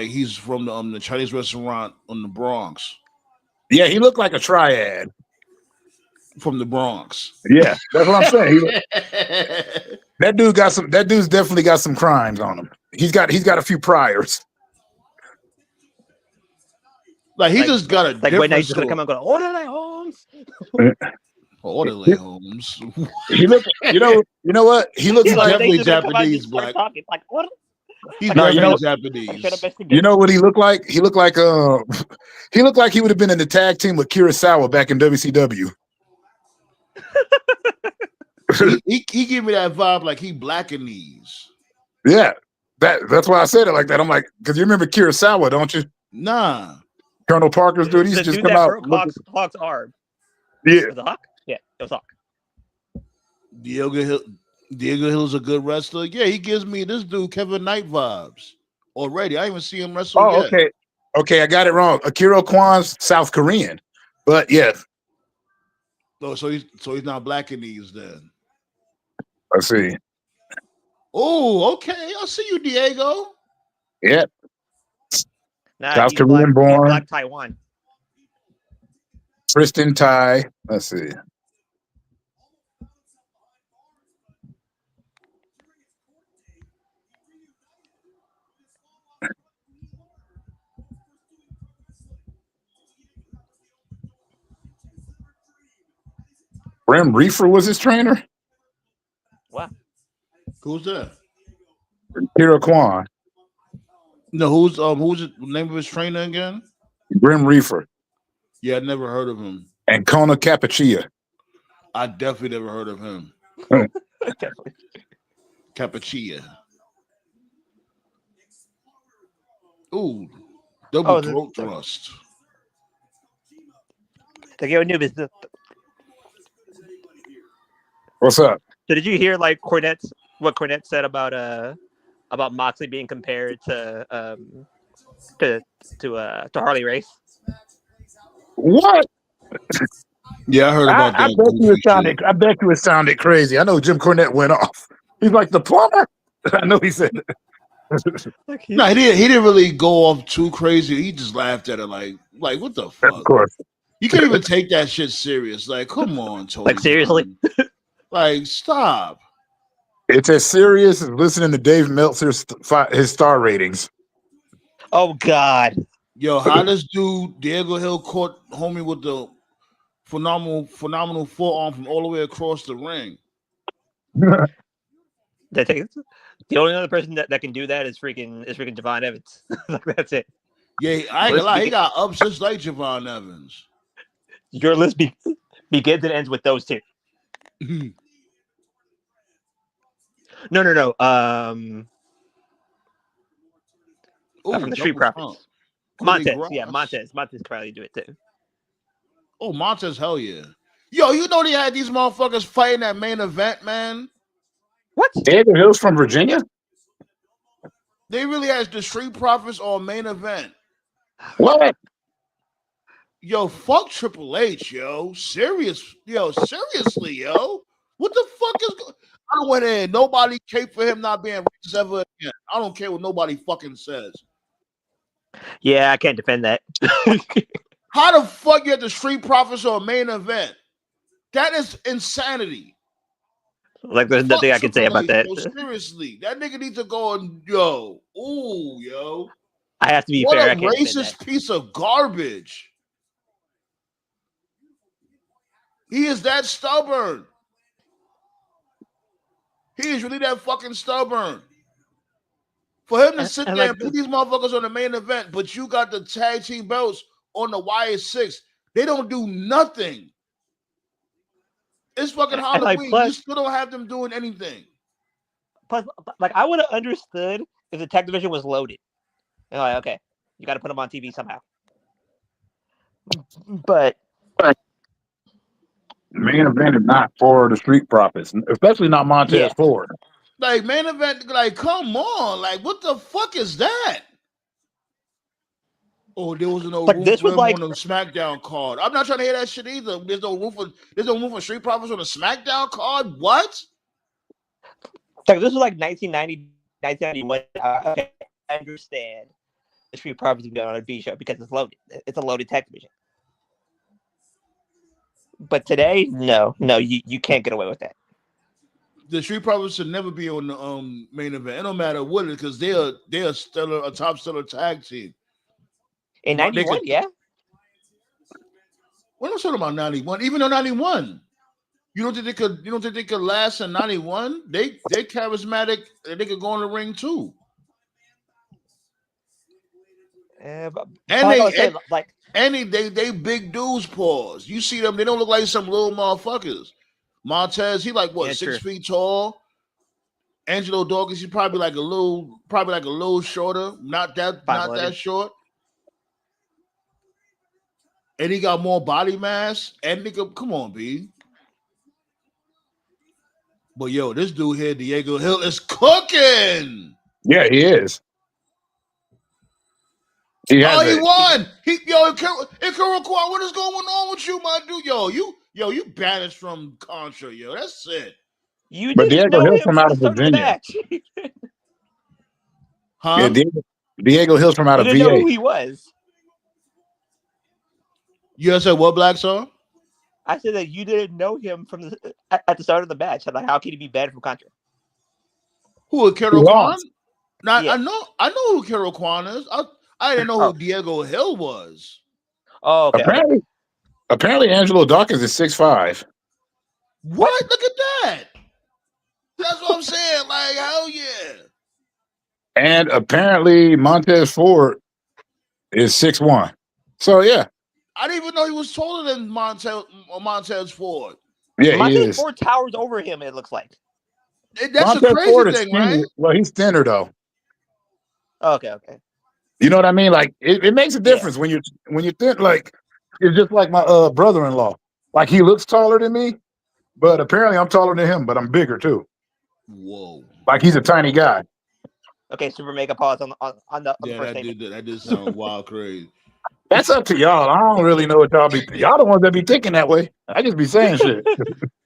he's from the Chinese restaurant in the Bronx. Yeah, he looked like a triad. From the Bronx. Yeah, that's what I'm saying. That dude's definitely got some crimes on him. He's got a few priors. Like he just got a like different when he's just gonna story. come and go, Orderly Holmes. Orderly Holmes. He look, you know what? He looks like definitely Japanese, Black. Talking, like what? He's Like, definitely Japanese. Japanese. You know what he looked like? He looked like he would have been in the tag team with Kurosawa back in WCW. he give me that vibe like he blacking these. Yeah, that's why I said it like that. I'm like, because you remember Kurosawa, don't you? Nah. Colonel Parker's dude. He's The just dude come that out. broke Hawk's arm. Yeah. Was it Hawk? Yeah, it was Hawk. Diego Hill's a good wrestler. Yeah, he gives me this dude Kevin Knight vibes already. I even see him wrestle Oh, yet. okay. Okay, I got it wrong. Akira Kwan's South Korean, but yes. Oh, so he's not blacking these then. I see. Oh, okay. I see you, Diego. Yeah. Nah, South he's Korean black. He's born. black Taiwan. Tristan Tai. Let's see. Brim Reefer was his trainer. Wow. Who's that? Akira Kwan. No, who's the name of his trainer again? Grim Reefer. Yeah, I never heard of him. And Kona Cappuccia. I definitely never heard of him. Definitely. Cappuccino. Ooh, double throat thrust. Like, yo, new business. What's up? So did you hear like what Cornette said about Moxley being compared to Harley Race? What? Yeah, I heard about that. I bet you it sounded crazy. I know Jim Cornette went off. He's like the plumber. I know he said that. No, he didn't really go off too crazy. He just laughed at it like what the fuck? Of course. You can't even take that shit serious. Like, come on, Tony. Like, seriously? Like, stop. It's as serious as listening to Dave Meltzer's his star ratings. Oh God. Yo, how this dude Diego Hill caught homie with the phenomenal forearm from all the way across the ring? The only other person that can do that is freaking Javon Evans. Like, that's it. Yeah, I ain't gonna lie, he got ups just like Javon Evans. Your list begins and ends with those two. No. From the Street Profits. Montez. Yeah, Montez could probably do it too. Oh, Montez, hell yeah. Yo, you know they had these motherfuckers fighting that main event, man? What? Diego Hill's from Virginia? They really had the Street Profits on main event. What? Yo, fuck Triple H, yo. Seriously, yo. What the fuck is I don't want to hear nobody cape for him not being racist ever again. I don't care what nobody fucking says. Yeah, I can't defend that. How the fuck you have the Street Profits on main event? That is insanity. Like, there's nothing I can say about that. Yo, seriously, that nigga needs to go and yo. I have to be what fair. What a racist piece of garbage. He is that stubborn. He is really that fucking stubborn. For him to sit there and put these motherfuckers on the main event, but you got the tag team belts on the YS6. They don't do nothing. It's fucking Halloween. You still don't have them doing anything. Plus, like, I would have understood if the tag division was loaded. And like, okay, you got to put them on TV somehow. But main event is not for the Street Profits, especially not Montez Ford. Like, main event, like, come on. Like, what the fuck is that? Oh, there was no room for him on the SmackDown card. I'm not trying to hear that shit either. There's no room for Street Profits on the SmackDown card? What? Like, this was like 1990, 1991. Okay, I understand the Street Profits is going on a B show because it's loaded. It's a loaded tag division. But today, no, you can't get away with that. The Street Profits should never be on the main event. It don't matter what it is, because they're a top stellar tag team. In 91, yeah. We're not talking about 91. Even in 91, you don't think they could last in 91? They're charismatic. They could go in the ring too. And they big dudes. Pause. You see them? They don't look like some little motherfuckers. Montez, he like what, Yeah, 6 true. feet tall. Angelo Dawkins, he's probably like a little shorter, not that 5'11". short. And he got more body mass. And nigga, come on, B. But yo, this dude here, Diego Hill, is cooking. Yeah, he is. He has Oh, he it. won. Ikaro Kwan, what is going on with you, my dude? You banished from Contra, yo. That's it. You But didn't Diego know Hill's him from from out the of start of the Virginia. match. Yeah, Huh? Diego Hill's from out You of didn't know who VA. he was. You said what, Black Star? I said that you didn't know him from at the start of the match. I'm like, how can he be banned from Contra? Who, He Ikaro Kwan? lost. Now, Yeah. I know who Ikaro Kwan is. I didn't know who Diego Hill was. Oh, okay. Apparently Angelo Dawkins is 6'5". What? Look at that. That's what I'm saying. Like, hell yeah. And apparently Montez Ford is 6'1". So yeah. I didn't even know he was taller than Montez Ford. Yeah, he Montez is. Ford towers over him, it looks like. That's the Montez crazy Ford is thing, skinny. right? Well, he's thinner though. Okay. You know what I mean? Like it makes a difference when you're thin. Like it's just like my brother-in-law. Like he looks taller than me, but apparently I'm taller than him, but I'm bigger too. Whoa. Like he's a tiny guy. Okay, super mega pause on the Yeah, first statement. that did sound wild crazy. That's up to y'all. I don't really know what y'all be. Y'all the ones that be thinking that way. I just be saying shit.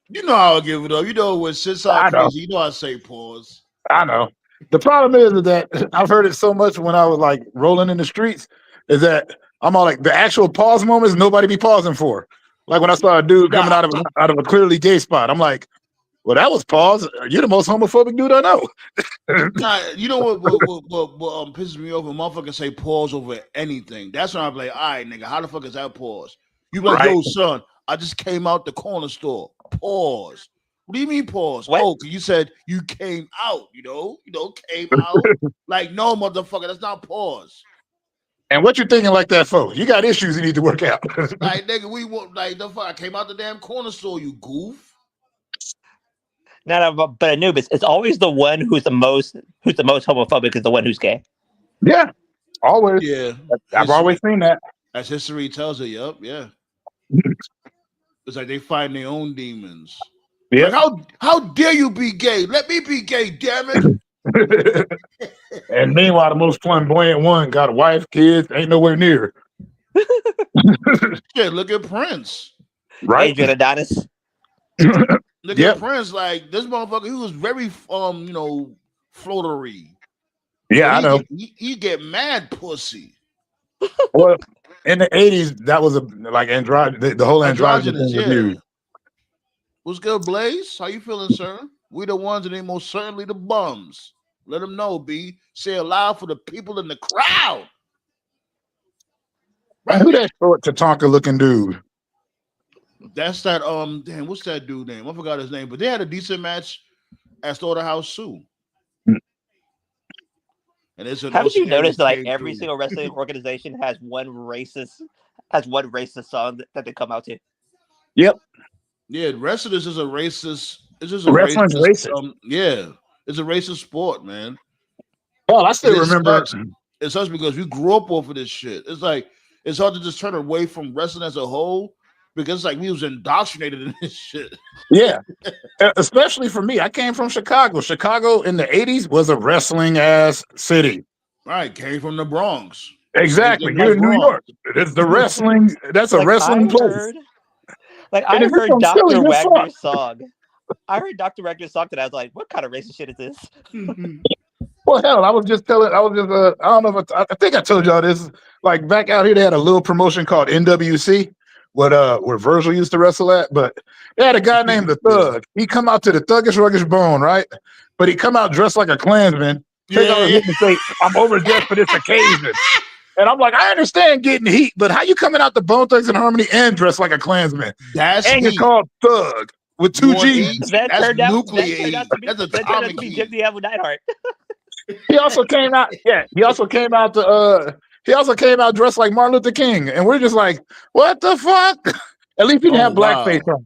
You know how I give it up. You know when shit sound I know. crazy, you know I say pause. I know. The problem is that I've heard it so much when I was like rolling in the streets, is that I'm all like the actual pause moments nobody be pausing for. Like when I saw a dude coming out of a clearly gay spot, I'm like, well, that was pause. You're the most homophobic dude I know. Nah, you know what pisses me off? When motherfuckers say pause over anything. That's when I'm like, all right, nigga, how the fuck is that pause? You be like, Right. yo, son, I just came out the corner store. Pause. What do you mean pause? What? Oh, cause you said you came out, came out. Like, no, motherfucker, that's not pause. And what you thinking like that for? You got issues you need to work out. Like, nigga, we want like the fuck. I came out the damn corner store, you goof. No, but Anubis, it's always the one who's the most homophobic is the one who's gay. Yeah, always. Yeah, I've always seen that. As history tells it. Yup, yeah. It's like they find their own demons. Yeah. Like, how dare you be gay? Let me be gay, damn it. And meanwhile, the most flamboyant one got a wife, kids, ain't nowhere near. Yeah, look at Prince. Right? Adrian Adonis. Look at Prince. Like this motherfucker, he was very floatery. Yeah, I know. He get mad pussy. Well, in the 80s, that was the whole androgynous thing was huge. What's good, Blaze? How you feeling, sir? We the ones and they most certainly the bums. Let them know, B. Say it loud for the people in the crowd. Right. Who that short Tatanka looking dude? That's that damn, what's that dude name? I forgot his name, but they had a decent match at Slaughterhouse too. And it's haven't you noticed that like every single wrestling organization has one racist song that they come out to? Yep. Yeah, wrestling is a racist. It's just wrestling's racist. Yeah, it's a racist sport, man. Well, I still remember. It sucks because we grew up off of this shit. It's like it's hard to just turn away from wrestling as a whole because it's like we was indoctrinated in this shit. Yeah, especially for me. I came from Chicago. Chicago in the 80s was a wrestling ass city. Right, came from the Bronx. Exactly. You're in New York. It's the wrestling. That's a wrestling place. I heard Dr. Wagner's song. I heard Dr. Wagner's song and I was like, what kind of racist shit is this? Well, hell, I don't know if I think I told y'all this. Like back out here, they had a little promotion called NWC, where Virgil used to wrestle at. But they had a guy named the Thug. He come out to the Thuggish Ruggish Bone, right? But he come out dressed like a Klansman. Take out his heat and say, "I'm overdressed for this occasion." And I'm like, I understand getting heat, but how you coming out the Bone Thugs and Harmony and dressed like a Klansman? And you're called Thug with two G's. That turned out to be Jim the Apple Neidhart. He also came out. Yeah, he also came out dressed like Martin Luther King, and we're just like, what the fuck? At least he didn't have blackface on.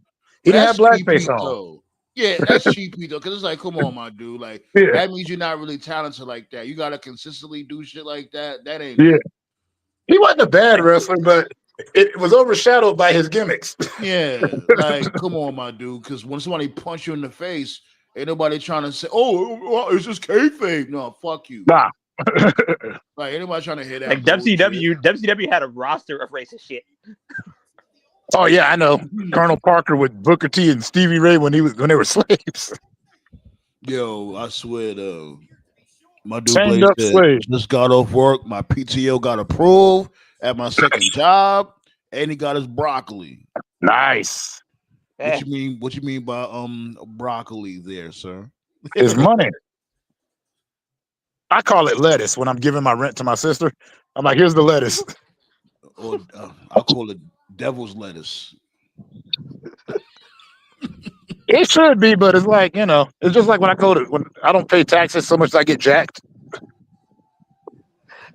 He didn't have That's cheap blackface heat on. though. Yeah, that's cheap heat though. Cause it's like, come on, my dude. Like Yeah, that means you're not really talented like that. You gotta consistently do shit like that. That ain't yeah. it. He wasn't a bad wrestler, but it was overshadowed by his gimmicks. Yeah, like come on, my dude. Cause when somebody punch you in the face, ain't nobody trying to say, "Oh, it's just kayfabe." No, fuck you. Nah. Like anybody trying to hear that Like bullshit. WCW had a roster of racist shit. Oh yeah, I know. Colonel Parker with Booker T and Stevie Ray when they were slaves. Yo, I swear though, my dude Chained Blaze up said, slave. just got off work. My PTO got approved at my second job, and he got his broccoli. Nice. Eh, What you mean by broccoli there, sir? It's money. I call it lettuce when I'm giving my rent to my sister. I'm like, here's the lettuce. Or I'll call it devil's lettuce. It should be, but it's like, it's just like when I don't pay taxes so much as I get jacked.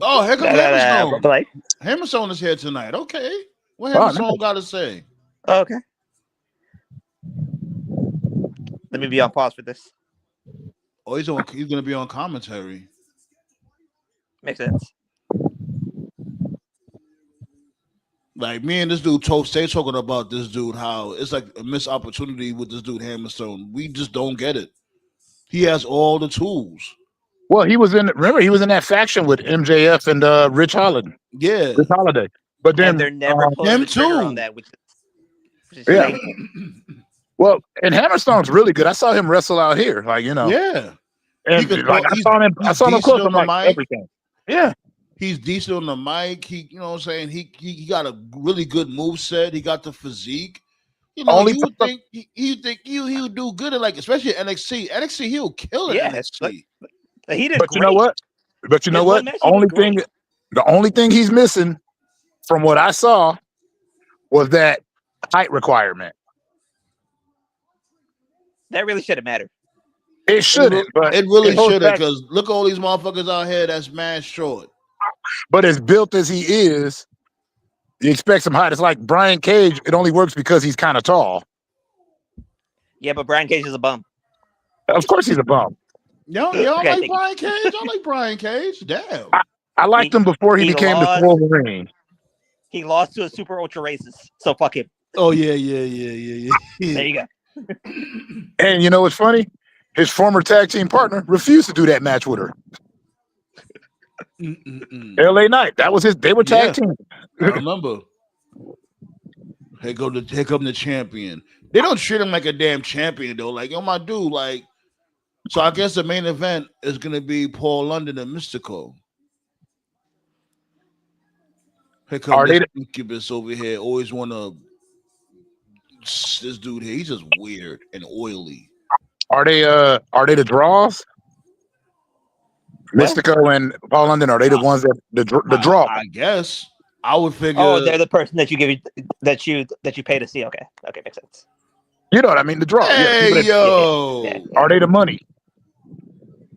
Oh, here comes but Hammerstone. like, Hammerstone is here tonight. Okay. What Oh, Hammerstone nice. got to say? okay. Let me be on pause for this. Oh, he's gonna be on commentary. Makes sense. Like me and this dude stay talking about this dude, how it's like a missed opportunity with this dude Hammerstone. We just don't get it. He has all the tools. Well, he was in that faction with MJF and Rich Holiday. Yeah. Rich Holiday. But then And they're never pulling him the trigger too. on that, which is Yeah. shameful. Well, and Hammerstone's really good. I saw him wrestle out here, Yeah. And He could like, talk. I saw him He's close. decent I'm on the like, mic. everything. Yeah. He's decent on the mic. He, you know what I'm saying? He got a really good move set. He got the physique. You know, Only you would think he would do good at especially NXT. NXT, he'll kill it. Yeah, NXT. He did But great. you know what? His one match, he did The only thing he's missing from what I saw was that height requirement. That really shouldn't matter. It shouldn't, but it really goes shouldn't, back- because look at all these motherfuckers out here that's mad short. But as built as he is, you expect some height. It's like Brian Cage. It only works because he's kind of tall. Yeah, but Brian Cage is a bum. Of course, he's a bum. Y'all Okay, like thank you. Brian Cage? I like Brian Cage. Damn. I liked him before he became the lost. Wolverine. He lost to a super ultra racist, so fuck him. Oh yeah. There you go. And you know what's funny? His former tag team partner refused to do that match with her. LA Knight. That was his. They were tag team. I remember. Here come the champion. They don't treat him like a damn champion though. Like, yo, my dude, like. So I guess the main event is gonna be Paul London and Mystico. Here comes this incubus over here. Always wanna. This dude here, he's just weird and oily. Are they the draws? Mystico and Paul London, are they the ones that the draw? I guess. I would figure. Oh, they're the person that you pay to see. Okay, makes sense. You know what I mean? The draw. Hey, yo. Yeah. Are they the money?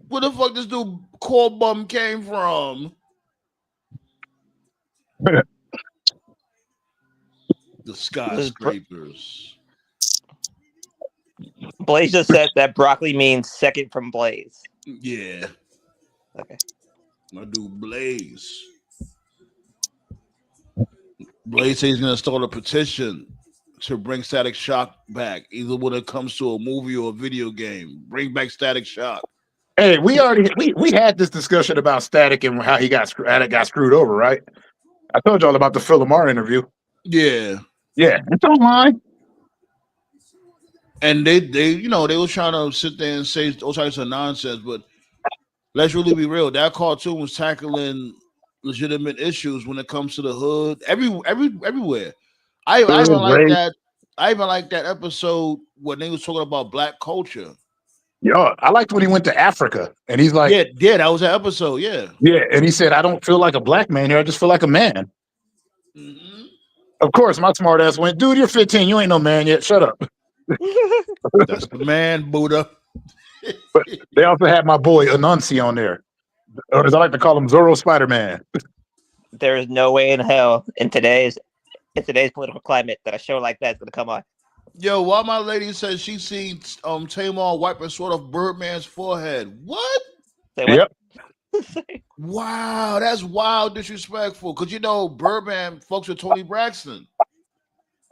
Where the fuck this dude Core Bum came from? The skyscrapers. Blaze just said that broccoli means second from Blaze. Yeah. Okay. My dude Blaze. Blaze says he's gonna start a petition to bring Static Shock back, either when it comes to a movie or a video game. Bring back Static Shock. Hey, we had this discussion about Static and how he got screwed over, right? I told y'all about the Phil Lamar interview. Yeah. Yeah, it's online. And they were trying to sit there and say all types of nonsense, but let's really be real. That cartoon was tackling legitimate issues when it comes to the hood, everywhere. I even like that episode when they was talking about black culture. Yo, I liked when he went to Africa and he's like, yeah, that was an episode, yeah. Yeah, and he said, I don't feel like a black man here. I just feel like a man. Mm-hmm. Of course, my smart ass went, dude, you're 15. You ain't no man yet. Shut up. That's the man, Buddha. But they also had my boy Anansi on there, or as I like to call him, Zorro Spider-Man. There is no way in hell in today's political climate that a show like that is going to come on. Yo, why my lady says she seen Tamar wipe a sort of Birdman's forehead. What? Say what? Yep. Wow, that's wild disrespectful. Cause you know Birdman fucks with Tony Braxton.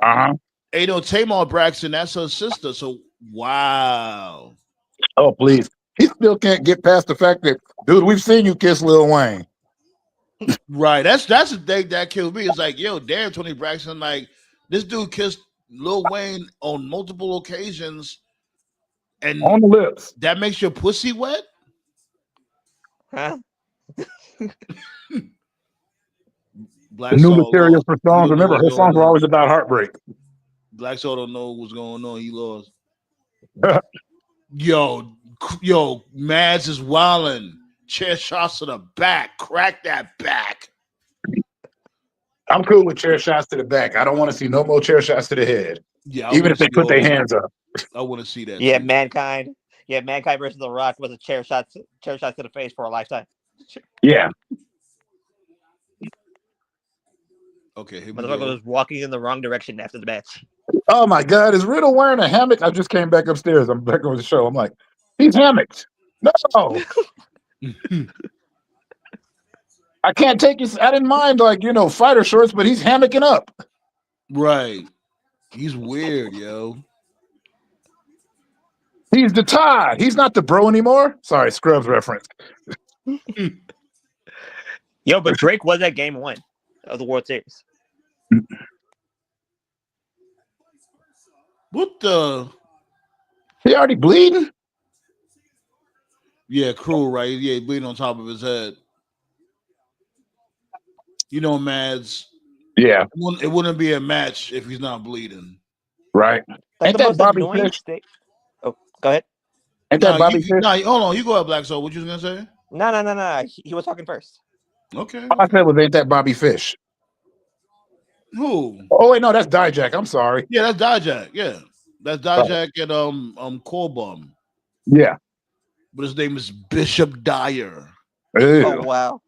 Uh-huh. And you know Tamar Braxton, that's her sister. So wow. Oh, please. He still can't get past the fact that, dude, we've seen you kiss Lil Wayne. Right. That's the thing that killed me. It's like, yo, damn, Tony Braxton, like this dude kissed Lil Wayne on multiple occasions, and On the lips. that makes your pussy wet. Huh? Black The new Star material lost. for He songs. don't know Remember, what's her going songs were on. always about heartbreak. Black Star don't know what's going on. He lost. Yo, Mads is wilding. Chair shots to the back. Crack that back. I'm cool with chair shots to the back. I don't want to see no more chair shots to the head, Yeah, I even want if to they see put all their that. hands up. I want to see that. Yeah, too. Mankind. Yeah, Mankind versus The Rock was a chair shot to the face for a lifetime. Yeah. Okay, here we Motherfucker go. was walking in the wrong direction after the match. Oh my God, is Riddle wearing a hammock? I just came back upstairs. I'm back on the show. I'm like, he's hammocked. No, I can't take his. I didn't mind fighter shorts, but he's hammocking up. Right. He's weird, yo. He's the Todd. He's not the bro anymore. Sorry, Scrubs reference. Yo, but Drake was at game 1 of the World Series. What the? He already bleeding. Yeah, cruel, right? Yeah, bleeding on top of his head. You know, Mads. Yeah, It wouldn't be a match if he's not bleeding. right. Like Ain't the that most Bobby annoying Fish? state. Oh, go ahead. Ain't that Bobby Fish? Hold on. You go ahead, Black Soul. What you was gonna say? No. He was talking first. Okay. All I said was, ain't that Bobby Fish? Who? Oh wait, no, that's Dijak. I'm sorry. Yeah, that's Dijak. Yeah, that's Dijak and Corbum. Yeah. But his name is Bishop Dyer. Ew. Oh wow.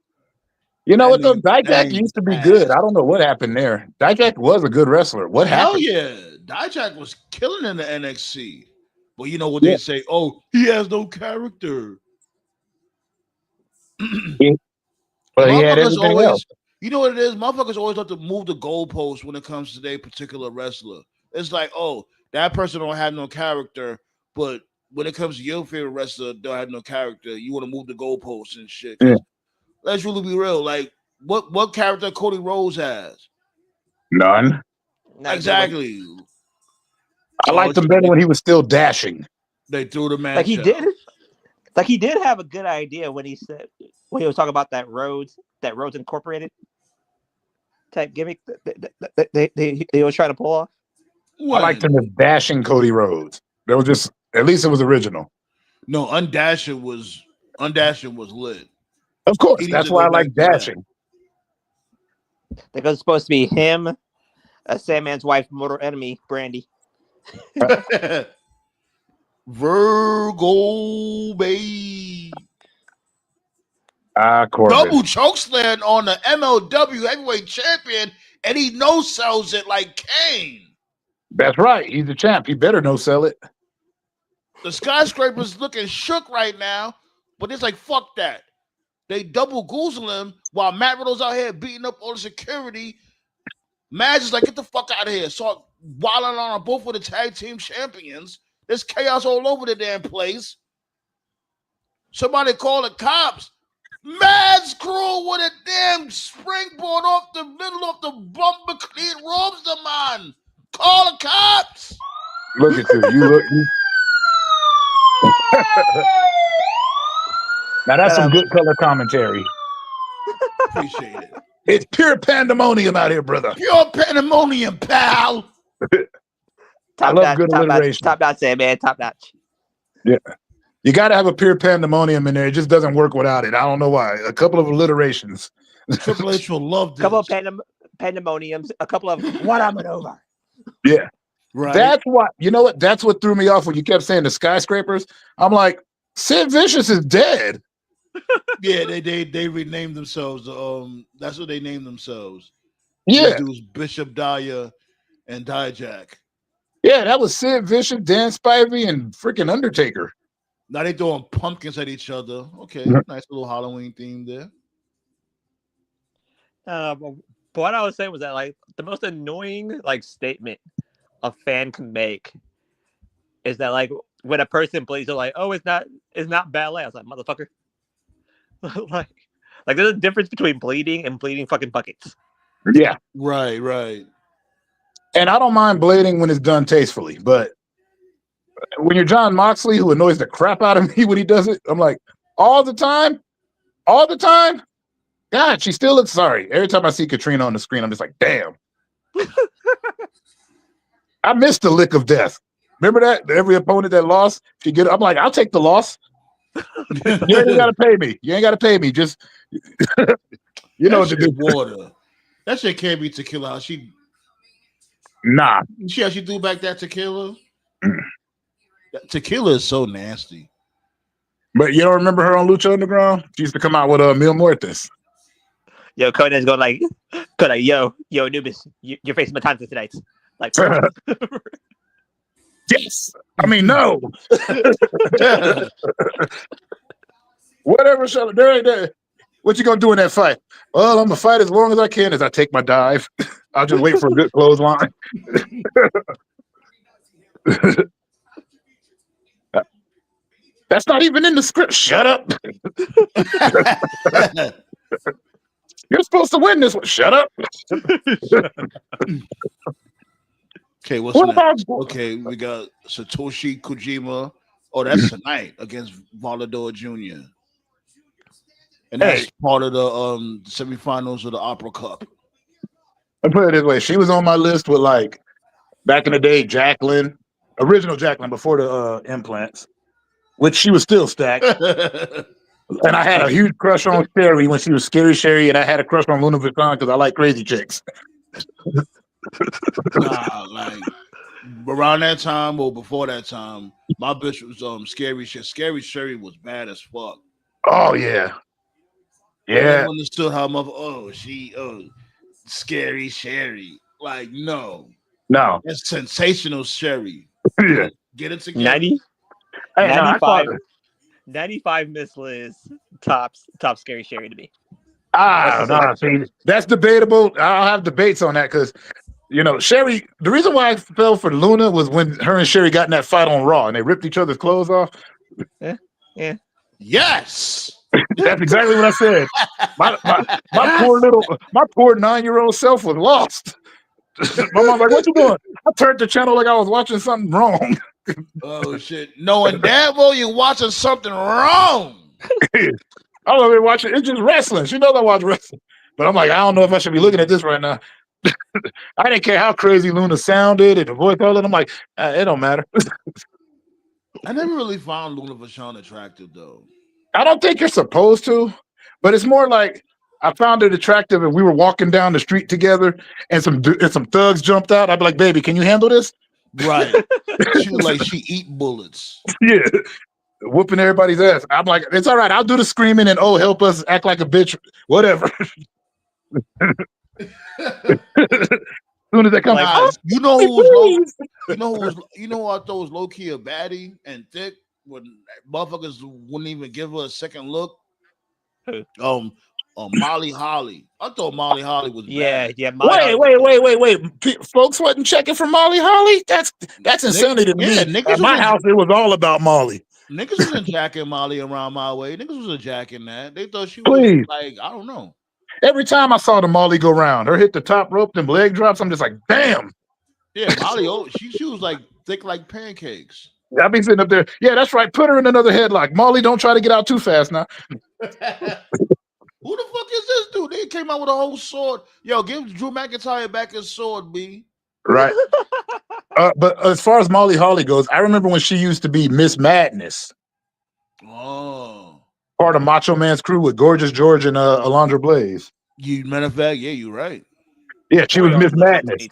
You know That what though? name- that Dijak name used to be ass. good. I don't know what happened there. Dijak was a good wrestler. What Hell happened? yeah, Dijak was killing in the NXT. But you know what Yeah. they say? Oh, he has no character. But he had Motherfuckers everything always, else. you know what it is? Motherfuckers always have to move the goalpost when it comes to their particular wrestler. It's like, oh, that person don't have no character, but when it comes to your favorite wrestler, don't have no character. You want to move the goalposts and shit. 'Cause Yeah. let's really be real. Like, what character Cody Rhodes has? None. Not Exactly. I liked him better when he was still dashing. They threw the match. Like he out. did. Like he did have a good idea when he was talking about that Rhodes Incorporated type gimmick that they was trying to pull off. I liked him as dashing Cody Rhodes. That was just, at least it was original. No, Undashing was lit. Of course, He needs that's to why go I like back to that. dashing. That was supposed to be him, Sandman's wife, mortal enemy, Brandy. Virgo, babe. Corbin. Double chokeslam on the MLW heavyweight champion, and he no sells it like Kane. That's right. He's the champ. He better no sell it. The skyscraper's looking shook right now, but it's like, fuck that. They double goozle him while Matt Riddle's out here beating up all the security. Madge is like, get the fuck out of here. So wilding on both of the tag team champions. There's chaos all over the damn place. Somebody call the cops. Mad's crew with a damn springboard off the middle of the bumper clean robes the man. Call the cops. Look at you. Now that's some good color commentary. Appreciate it. It's pure pandemonium out here, brother. Pure pandemonium, pal. I love good alliteration. Top notch, man. Top notch. Yeah. You got to have a pure pandemonium in there. It just doesn't work without it. I don't know why. A couple of alliterations. Triple H will love this. A couple of pandemoniums. A couple of what I'm an over. Yeah. Right. That's what, you know what? That's what threw me off when you kept saying the skyscrapers. I'm like, Sid Vicious is dead. Yeah, they renamed themselves. That's what they named themselves. Yeah. These dudes, Bishop Dyer and Dijak. Yeah, that was Sid Vicious, Dan Spivey, and freaking Undertaker. Now they throwing pumpkins at each other. Okay, nice little Halloween theme there. But what I was saying was that like the most annoying like statement a fan can make is that like when a person bleeds, they're like, "Oh, it's not ballet." I was like, "Motherfucker!" like there's a difference between bleeding and bleeding fucking buckets. Yeah, right. And I don't mind blading when it's done tastefully, but when you're John Moxley, who annoys the crap out of me when he does it, I'm like, all the time. God, she still looks sorry. Every time I see Katrina on the screen, I'm just like, damn. I missed the lick of death. Remember that? Every opponent that lost, I'm like, I'll take the loss. You ain't gotta pay me. You ain't gotta pay me. Just you know what to do. Water. That shit can't be tequila. Nah. See how she threw back that tequila? That tequila is so nasty. But you don't remember her on Lucha Underground? She used to come out with Mil Muertes. Yo, Conan's going like, yo, Anubis, you're facing Matanza tonight. Like, yes. I mean, no. Whatever, there. What you gonna do in that fight? Well, I'm gonna fight as long as I can as I take my dive. I'll just wait for a good clothesline. That's not even in the script. Shut up. You're supposed to win this one. Shut up. Okay, what's next? Okay, we got Satoshi Kojima. Oh, that's tonight against Volador Jr. And that's part of the semifinals of the Opera Cup. I put it this way: she was on my list with like back in the day, Jacqueline, original Jacqueline before the implants, which she was still stacked. And I had a huge crush on Sherry when she was Scary Sherry, and I had a crush on Luna Vachon because I like crazy chicks. Nah, like around that time or before that time, my bitch was Scary Sherry. Scary Sherry was bad as fuck. Oh yeah. Yeah. I understood how Scary Sherry. Like, no. That's sensational Sherry. Yeah. Get it together. 95 Miss Liz tops Scary Sherry to me. See, that's debatable. I'll have debates on that because Sherry, the reason why I fell for Luna was when her and Sherry got in that fight on Raw and they ripped each other's clothes off. Yeah. Yes. That's exactly what I said. My poor 9-year-old self was lost. My mom's like, "What you doing?" I turned the channel like I was watching something wrong. Oh shit! Knowing damn well you're watching something wrong. I don't know. Watching it's just wrestling. She knows I watch wrestling, but I'm like, I don't know if I should be looking at this right now. I didn't care how crazy Luna sounded and the voice all that. I'm like, it don't matter. I never really found Luna Vachon attractive though. I don't think you're supposed to, but it's more like I found it attractive if we were walking down the street together and some thugs jumped out. I'd be like, "Baby, can you handle this?" Right. She eat bullets. Yeah. Whooping everybody's ass. I'm like, it's all right. I'll do the screaming and help us act like a bitch. Whatever. As soon as they come out, you know who I thought was low key a baddie and thick when motherfuckers wouldn't even give her a second look. Molly Holly. I thought Molly Holly was bad. Yeah. Wait. Folks wasn't checking for Molly Holly? That's insanity to me. At my house, it was all about Molly. Niggas wasn't jacking Molly around my way. Niggas wasn't jacking that. They thought she was like, I don't know. Every time I saw the Molly go round, her hit the top rope, them leg drops, I'm just like, damn. Yeah, Molly, she was like thick like pancakes. I'll be sitting up there. Yeah, that's right. Put her in another headlock. Molly, don't try to get out too fast now. Who the fuck is this dude? They came out with a whole sword. Yo, give Drew McIntyre back his sword, B. Right. But as far as Molly Holly goes, I remember when she used to be Miss Madness. Oh. Part of Macho Man's crew with Gorgeous George and Alondra Blaze. Matter of fact, yeah, you're right. Yeah, she was Miss Madness.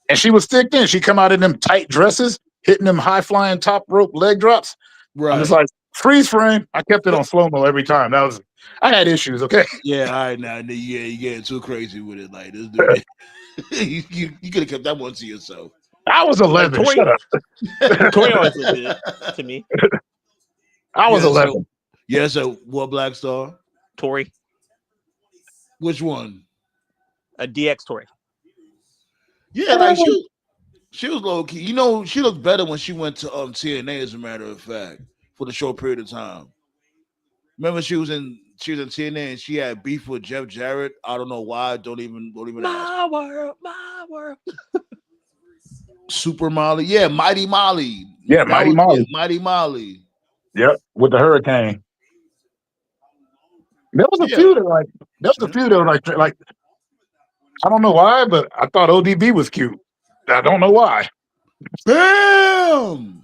And she was thick then. She come out in them tight dresses, hitting them high-flying top rope leg drops. Right. I'm just like, freeze frame. I kept it on slow-mo every time. I had issues, okay? Yeah, all right, now, you're getting too crazy with it. Like, this dude, you could have kept that one to yourself. I was Like 11. Tori, Shut up. Tori always looked good to me. I was 11. So what Black Star? Tori, Which one? a DX Tori. Yeah, like she was low key. You know, she looked better when she went to TNA. As a matter of fact, for the short period of time. Remember, she was in TNA and she had beef with Jeff Jarrett. I don't know why. Don't even ask. My world. Super Molly, yeah, Mighty Molly. Yeah, That Mighty was Molly. Mighty Molly. Yep, with the hurricane. There was a Yeah. few that like I don't know why, but I thought ODB was cute. I don't know why. Bam.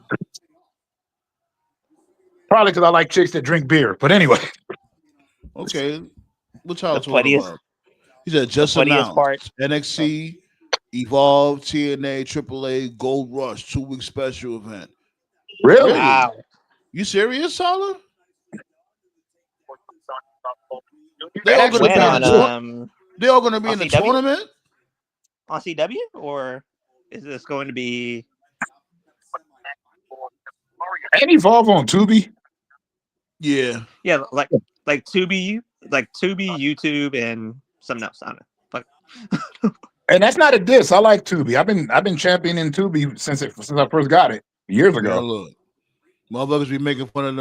Probably because I like chicks that drink beer. But anyway, Okay, what y'all The talking funniest, about? He said just the funniest announced part. NXT, Evolve, TNA, AAA, Gold Rush 2-week special event. really, Wow. You serious, Sala? They That all actually gonna When be in the sounds good. they all gonna be on in the CW? tournament. On CW, or is this going to be? And Evolve on Tubi. Yeah, Yeah, like Tubi, YouTube, and something else. I don't know. Fuck. And that's not a diss. I like Tubi. I've been championing Tubi since I first got it years man. ago. Look, motherfuckers be making fun of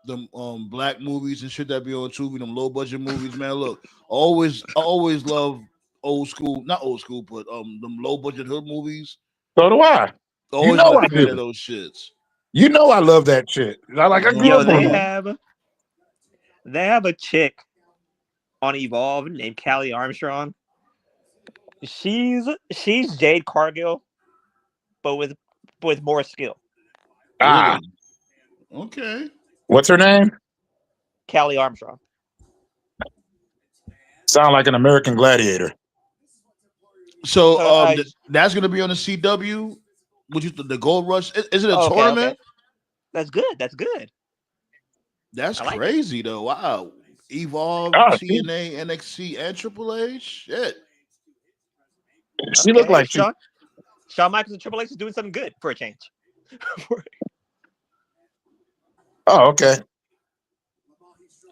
them black movies and shit that be on Tubi, them low budget movies, man. Look, I always love old school, not old school, but them low budget hood movies. So do I. You Always been know a I fan do. of those shits. You know I love that shit. I You know grew what Yo, up I'm on they that. saying? have a chick on Evolve named Callie Armstrong. She's Jade Cargill, but with more skill. Ah, Really? Okay. what's her name? Callie Armstrong. Sound like an American Gladiator. So Uh, uh, that's gonna be on the CW, which is the Gold Rush. Is it a okay, tournament? that's good. That's good. That's I like crazy though. Wow. Evolve, Oh, TNA, NXT, and AAA. Shit. she looked Okay, like she. Shawn Michaels and Triple H is doing something good for a change. Oh, okay.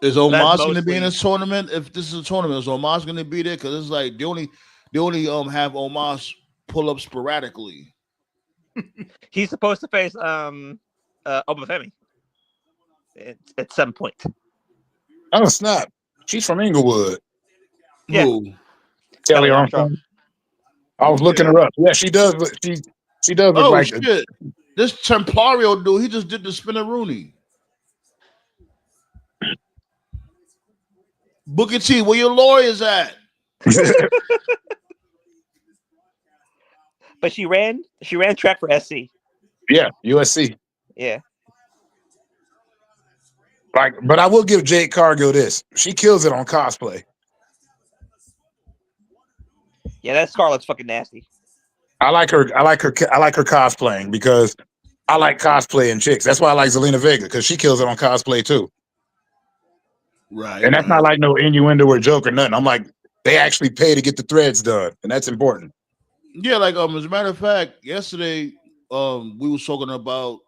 Is That's Omos going to be in mostly this tournament? If this is a tournament, is Omos going to be there? Because it's like they only have Omos pull up sporadically. he's supposed to face Obafemi at some point. Oh snap! She's from Inglewood. Yeah. Who? Kelly Kelly Armstrong. Armstrong. I was looking Okay. her up. Yeah, she does. She does look Oh like. shit! This Templario dude, he just did the Spinneroonie. Booker T, where your lawyers at? But she ran track for SC. Yeah, USC. Yeah. Like, but I will give Jade Cargill this. She kills it on cosplay. Yeah, that Scarlett's fucking nasty. I like her cosplaying because I like cosplaying chicks. That's why I like Zelina Vega because she kills it on cosplay too. Right. And that's not like no innuendo or joke or nothing. I'm like, they actually pay to get the threads done, and that's important. Yeah, like as a matter of fact, yesterday we was talking about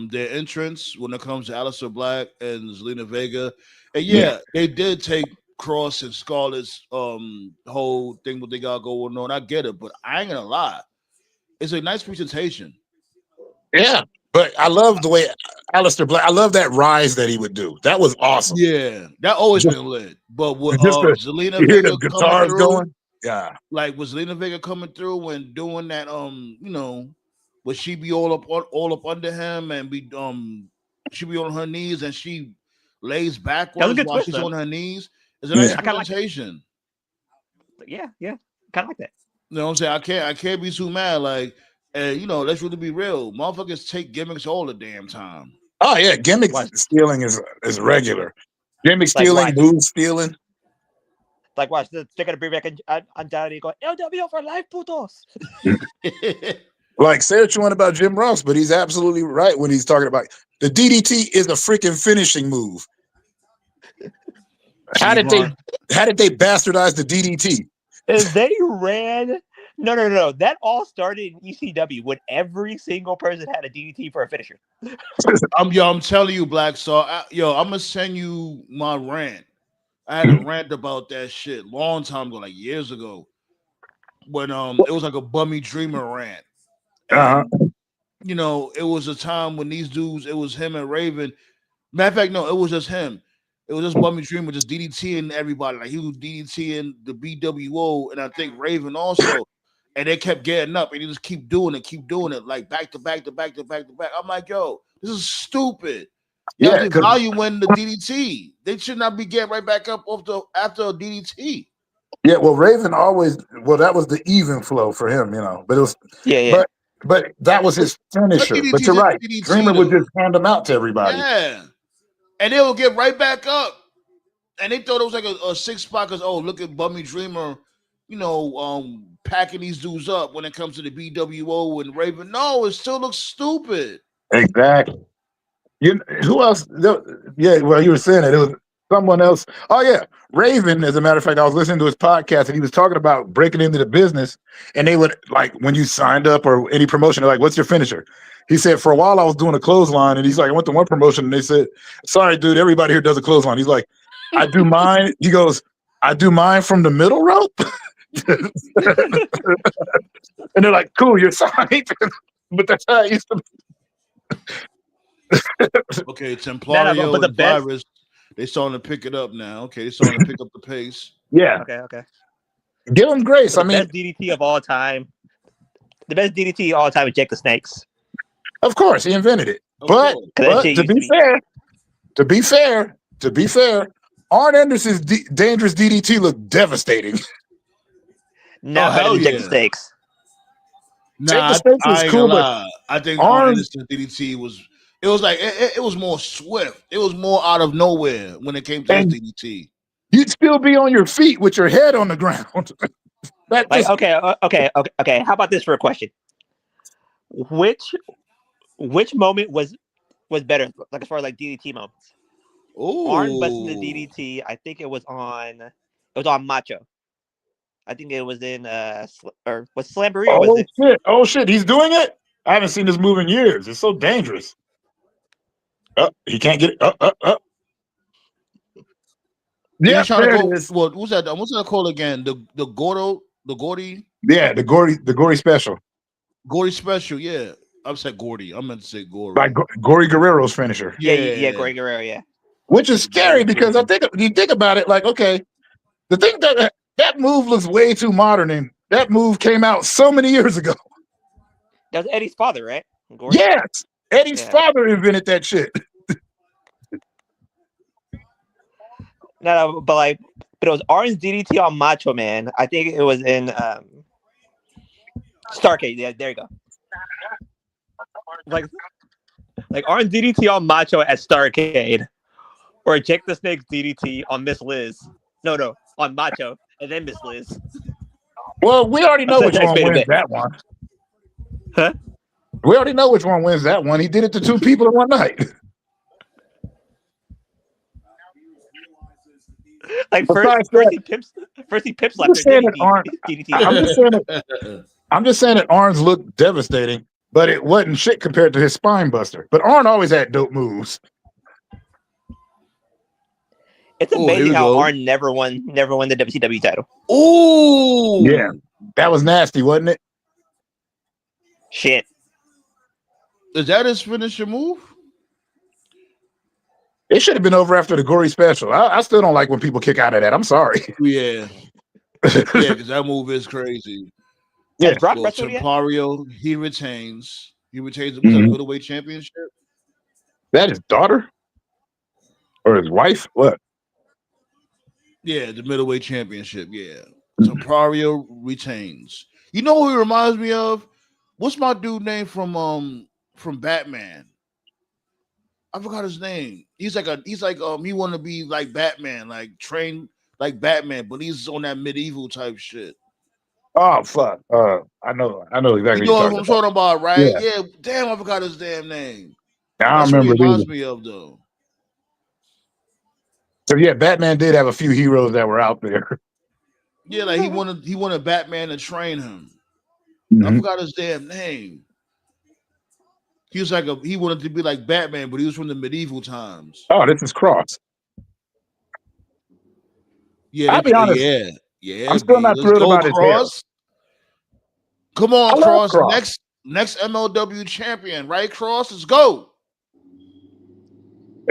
their entrance when it comes to Aleister Black and Zelina Vega. And yeah, they did take Cross and Scarlett's whole thing what they got going on. I get it, but I ain't gonna lie. It's a nice presentation. Yeah. But I love the way Aleister Black, I love that rise that he would do. That was awesome. Yeah, that always been lit. But with Just to Zelina hear Vega the coming guitars through, going. Yeah. like with Zelina Vega coming through and doing that, would she be all up under him and be she be on her knees and she lays That was a backwards good while twist, she's though. on her knees. It's a nice I kinda like it. presentation. Yeah, kind of like that. You know what I'm saying? I can't be too mad. Like, let's really be real. Motherfuckers take gimmicks all the damn time. Oh yeah, gimmick Watch. stealing is regular. Gimmick Like, stealing, watch. move stealing. Like, watch, they're gonna bring back on Daddy going LW for life, putos. Like, say what you want about Jim Ross, but he's absolutely right when he's talking about the DDT is a freaking finishing move. How did they bastardize the DDT? And they ran No. That all started in ECW when every single person had a DDT for a finisher. I'm telling you, Black Star. I'm gonna send you my rant. I had a rant about that shit long time ago, like years ago, when it was like a Bummy Dreamer rant, Uh-huh. and it was a time when these dudes, it was him and Raven. Matter of fact, no, it was just him. It was just Bummy Dreamer, just DDTing everybody. Like he was DDTing the BWO, and I think Raven also. And they kept getting up, and he just keep doing it, like back to back to back to back to back. I'm like, yo, this is stupid. Y'all Yeah, because devaluing the DDT. They should not be getting right back up after a DDT. Raven always that was the even flow for him, But it was Yeah. but that was his finisher. But DDT you're just right. DDT Dreamer would though. just hand them out to everybody. Yeah. And they will get right back up. And they thought it was like a six spot because look at Bummy Dreamer, packing these dudes up when it comes to the BWO and Raven. No, it still looks stupid. Exactly. Who else? Yeah, well, you were saying it. It was someone else. Oh yeah, Raven. As a matter of fact, I was listening to his podcast and he was talking about breaking into the business. And they would like when you signed up or any promotion, they're like, "What's your finisher?" He said, "For a while, I was doing a clothesline." And he's like, "I went to one promotion and they said, 'Sorry, dude, everybody here does a clothesline.'" He's like, "I do mine." He goes, "I do mine from the middle rope." And they're like, "Cool, you're signed." But that's how I used to. Okay, Templario but the and best. Virus, they starting to pick it up now. Okay, they starting to pick up the pace. Yeah. Okay. Give him grace. But the best DDT of all time. The best DDT of all time is Jake the Snakes. Of course, he invented it. Of But course. to be fair, Arn Anderson's dangerous DDT looked devastating. Not better hell than Jake the yeah. Snakes. Nah, Jake the Snakes I is ain't cool, gonna but lie. I think Arn- Arn Anderson's DDT was. It was like it was more swift. It was more out of nowhere when it came to his DDT. you'd still be on your feet with your head on the ground. Okay. How about this for a question? Which moment was better, like as far as like DDT moments? Oh, Arn busting the DDT. I think it was on Macho. I think it was in or was Slamboree or was it? Shit! Oh shit! He's doing it. I haven't seen this move in years. It's so dangerous. He can't get it. Yeah, trying to go. It is. What was that? What's that called again? The Gordy. Yeah, the Gory special. Gory special. Yeah, I said Gordy. I meant to say Gory. Like Gory Guerrero's finisher. Yeah, Gory Guerrero. Yeah. Which is scary because I think you think about it, like, okay, the thing that move looks way too modern, and that move came out so many years ago. That was Eddie's father, right? Gory? Yes, Eddie's father invented that shit. No, but it was Arn's DDT on Macho Man. I think it was in Starcade. Yeah, there you go. Like Arn's DDT on Macho at Starcade, or Jake the Snake's DDT on Miss Liz. No, on Macho and then Miss Liz. Well, we already know which one wins that one. Huh? We already know which one wins that one. He did it to two people in one night. Like first he pips like DDT. I'm just saying that Arn's looked devastating, but it wasn't shit compared to his spine buster. But Arn always had dope moves. It's amazing how Arn never won the WCW title. Oh, yeah, that was nasty, wasn't it? Shit. Is that his finisher move? It should have been over after the Gory special. I still don't like when people kick out of that. I'm sorry. Yeah, because that move is crazy. Yeah, Brock Templario, he retains. Was that a middleweight championship? That his daughter or his wife? What? Yeah, the middleweight championship. Yeah, Templario retains. You know who he reminds me of? What's my dude name from Batman? I forgot his name. He want to be like Batman, like trained like Batman, but he's on that medieval type shit. Oh fuck! I know exactly. You know what I'm talking about, right? Yeah. Damn, I forgot his damn name. I remember. What he reminds me of though. So yeah, Batman did have a few heroes that were out there. Yeah, like he wanted Batman to train him. I forgot his damn name. He was like he wanted to be like Batman, but he was from the medieval times. Oh, this is Cross. Yeah, I'll be honest. yeah. I'm still B, not let's thrilled go, about his hair. Cross. Come on, I love Cross. Cross. Next MLW champion, right? Cross, let's go.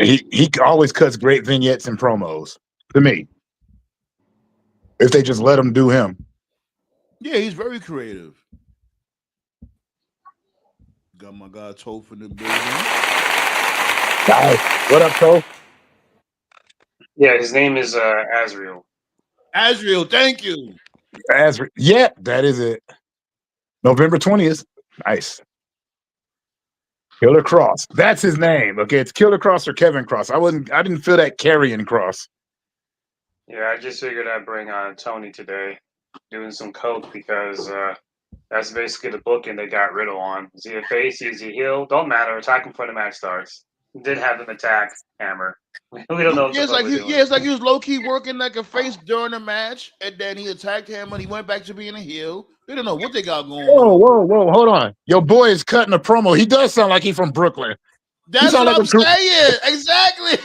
He always cuts great vignettes and promos. To me, if they just let him do him. Yeah, he's very creative. Got my guy Toph in the building. Nice. What up, Cole? Yeah, his name is Azriel. Azriel, thank you. Yeah, that is it. November 20th. Nice. Killer Cross. That's his name. Okay, it's Killer Cross or Kevin Cross. I didn't feel that carrying cross. Yeah, I just figured I'd bring on Tony today, doing some coke because that's basically the booking they got Riddle on. Is he a face? Is he a heel? Don't matter. Attack him before the match starts. Did have him attack Hammer. We don't know what Yeah, the fuck we're doing. it's like he was low key working like a face during the match, and then he attacked him, and he went back to being a heel. They don't know what they got going on. Whoa! Hold on. Your boy is cutting a promo. He does sound like he's from Brooklyn. That's what I'm saying. Exactly.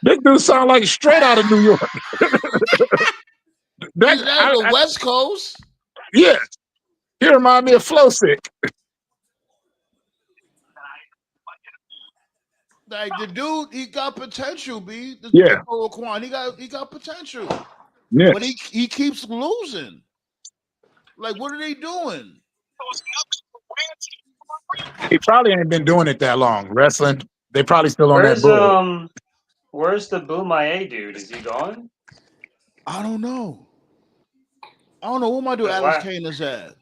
This dude sound like straight out of New York. He's out of the West Coast. Yeah. He remind me of Flow Sick. Like the dude, he got potential, B. Yeah. Quan, he got potential. Yeah. But he keeps losing. Like, what are they doing? He probably ain't been doing it that long. Wrestling. They probably still on that bull. Where's the Boomaye dude? Is he gone? I don't know. Where my dude Alex Kane is at.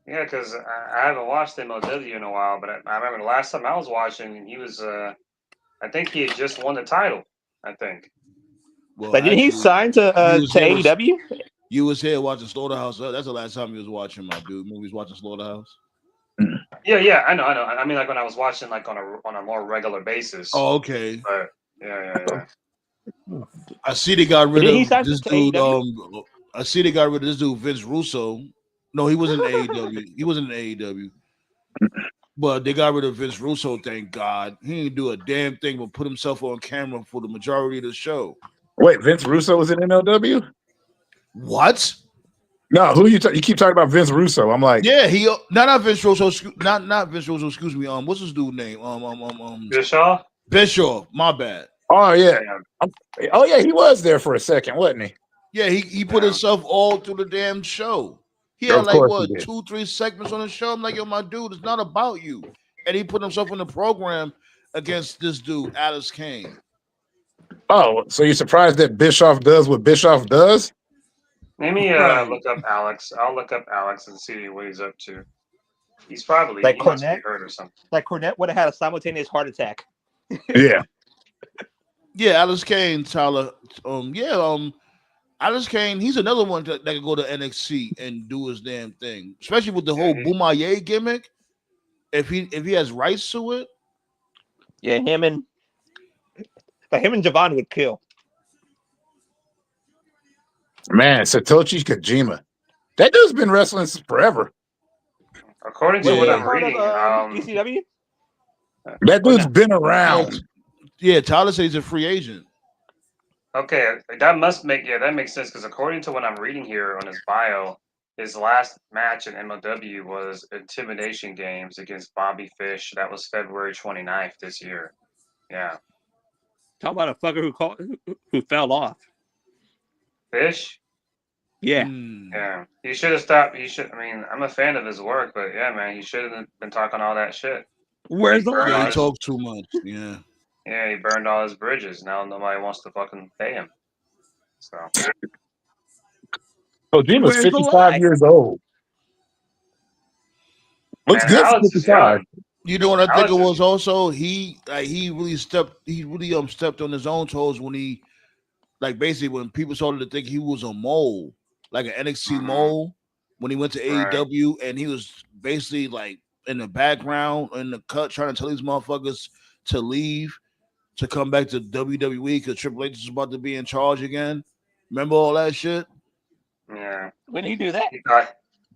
Yeah, because I haven't watched MLW in a while, but I remember the last time I was watching, he was I think he had just won the title. I think. Well, but didn't he sign to AEW? You was here watching Slaughterhouse. That's the last time you was watching, my dude. When we was watching Slaughterhouse. Yeah, I know. I mean, like when I was watching, like on a more regular basis. Oh, okay. But yeah. I see they got rid of this dude. I see they got rid of this dude, Vince Russo. No, he wasn't in AEW. He wasn't in AEW. But they got rid of Vince Russo, thank God. He didn't do a damn thing but put himself on camera for the majority of the show. Wait, Vince Russo was in MLW? What? No, who you keep talking about Vince Russo? I'm like, yeah, he not Vince Russo, not Vince Russo. Excuse me. What's his dude name? Bischoff. Bischoff. My bad. Oh yeah. Oh yeah, he was there for a second, wasn't he? Yeah, he put himself all through the damn show. He had like what 2-3 segments on the show. I'm like, yo, my dude, it's not about you. And he put himself in the program against this dude, Alex Kane. Oh, so you're surprised that Bischoff does what Bischoff does? Let me look up Alex. I'll look up Alex and see what he's up to. He's probably like he must be hurt or something. Like Cornette would have had a simultaneous heart attack. Yeah. Yeah, Alex Kane, Tyler. Alex Kane, he's another one that can go to NXT and do his damn thing, especially with the whole Boomaye gimmick. If he has rights to it, yeah, him and Javon would kill. Man, Satoshi Kojima, that dude's been wrestling forever. According to what I'm reading, ECW, that dude's been around. Yeah, Tyler says he's a free agent. Okay, that makes sense because according to what I'm reading here on his bio, his last match in MLW was Intimidation Games against Bobby Fish. That was February 29th this year. Yeah. Talk about a fucker who fell off. Fish? Yeah. Yeah. He should have stopped. I mean, I'm a fan of his work, but yeah, man, he should have been talking all that shit. Where's the line? He talked too much. Yeah. Yeah, he burned all his bridges. Now nobody wants to fucking pay him. So. Kojima's 55 years old. Looks good for 55. You know what I think it was also? He really stepped on his own toes when he basically when people started to think he was a mole, like an NXT mole, when he went to AEW, and he was basically like in the background in the cut trying to tell these motherfuckers to leave, to come back to WWE because Triple H is about to be in charge again. Remember all that shit? Yeah. When did he do that?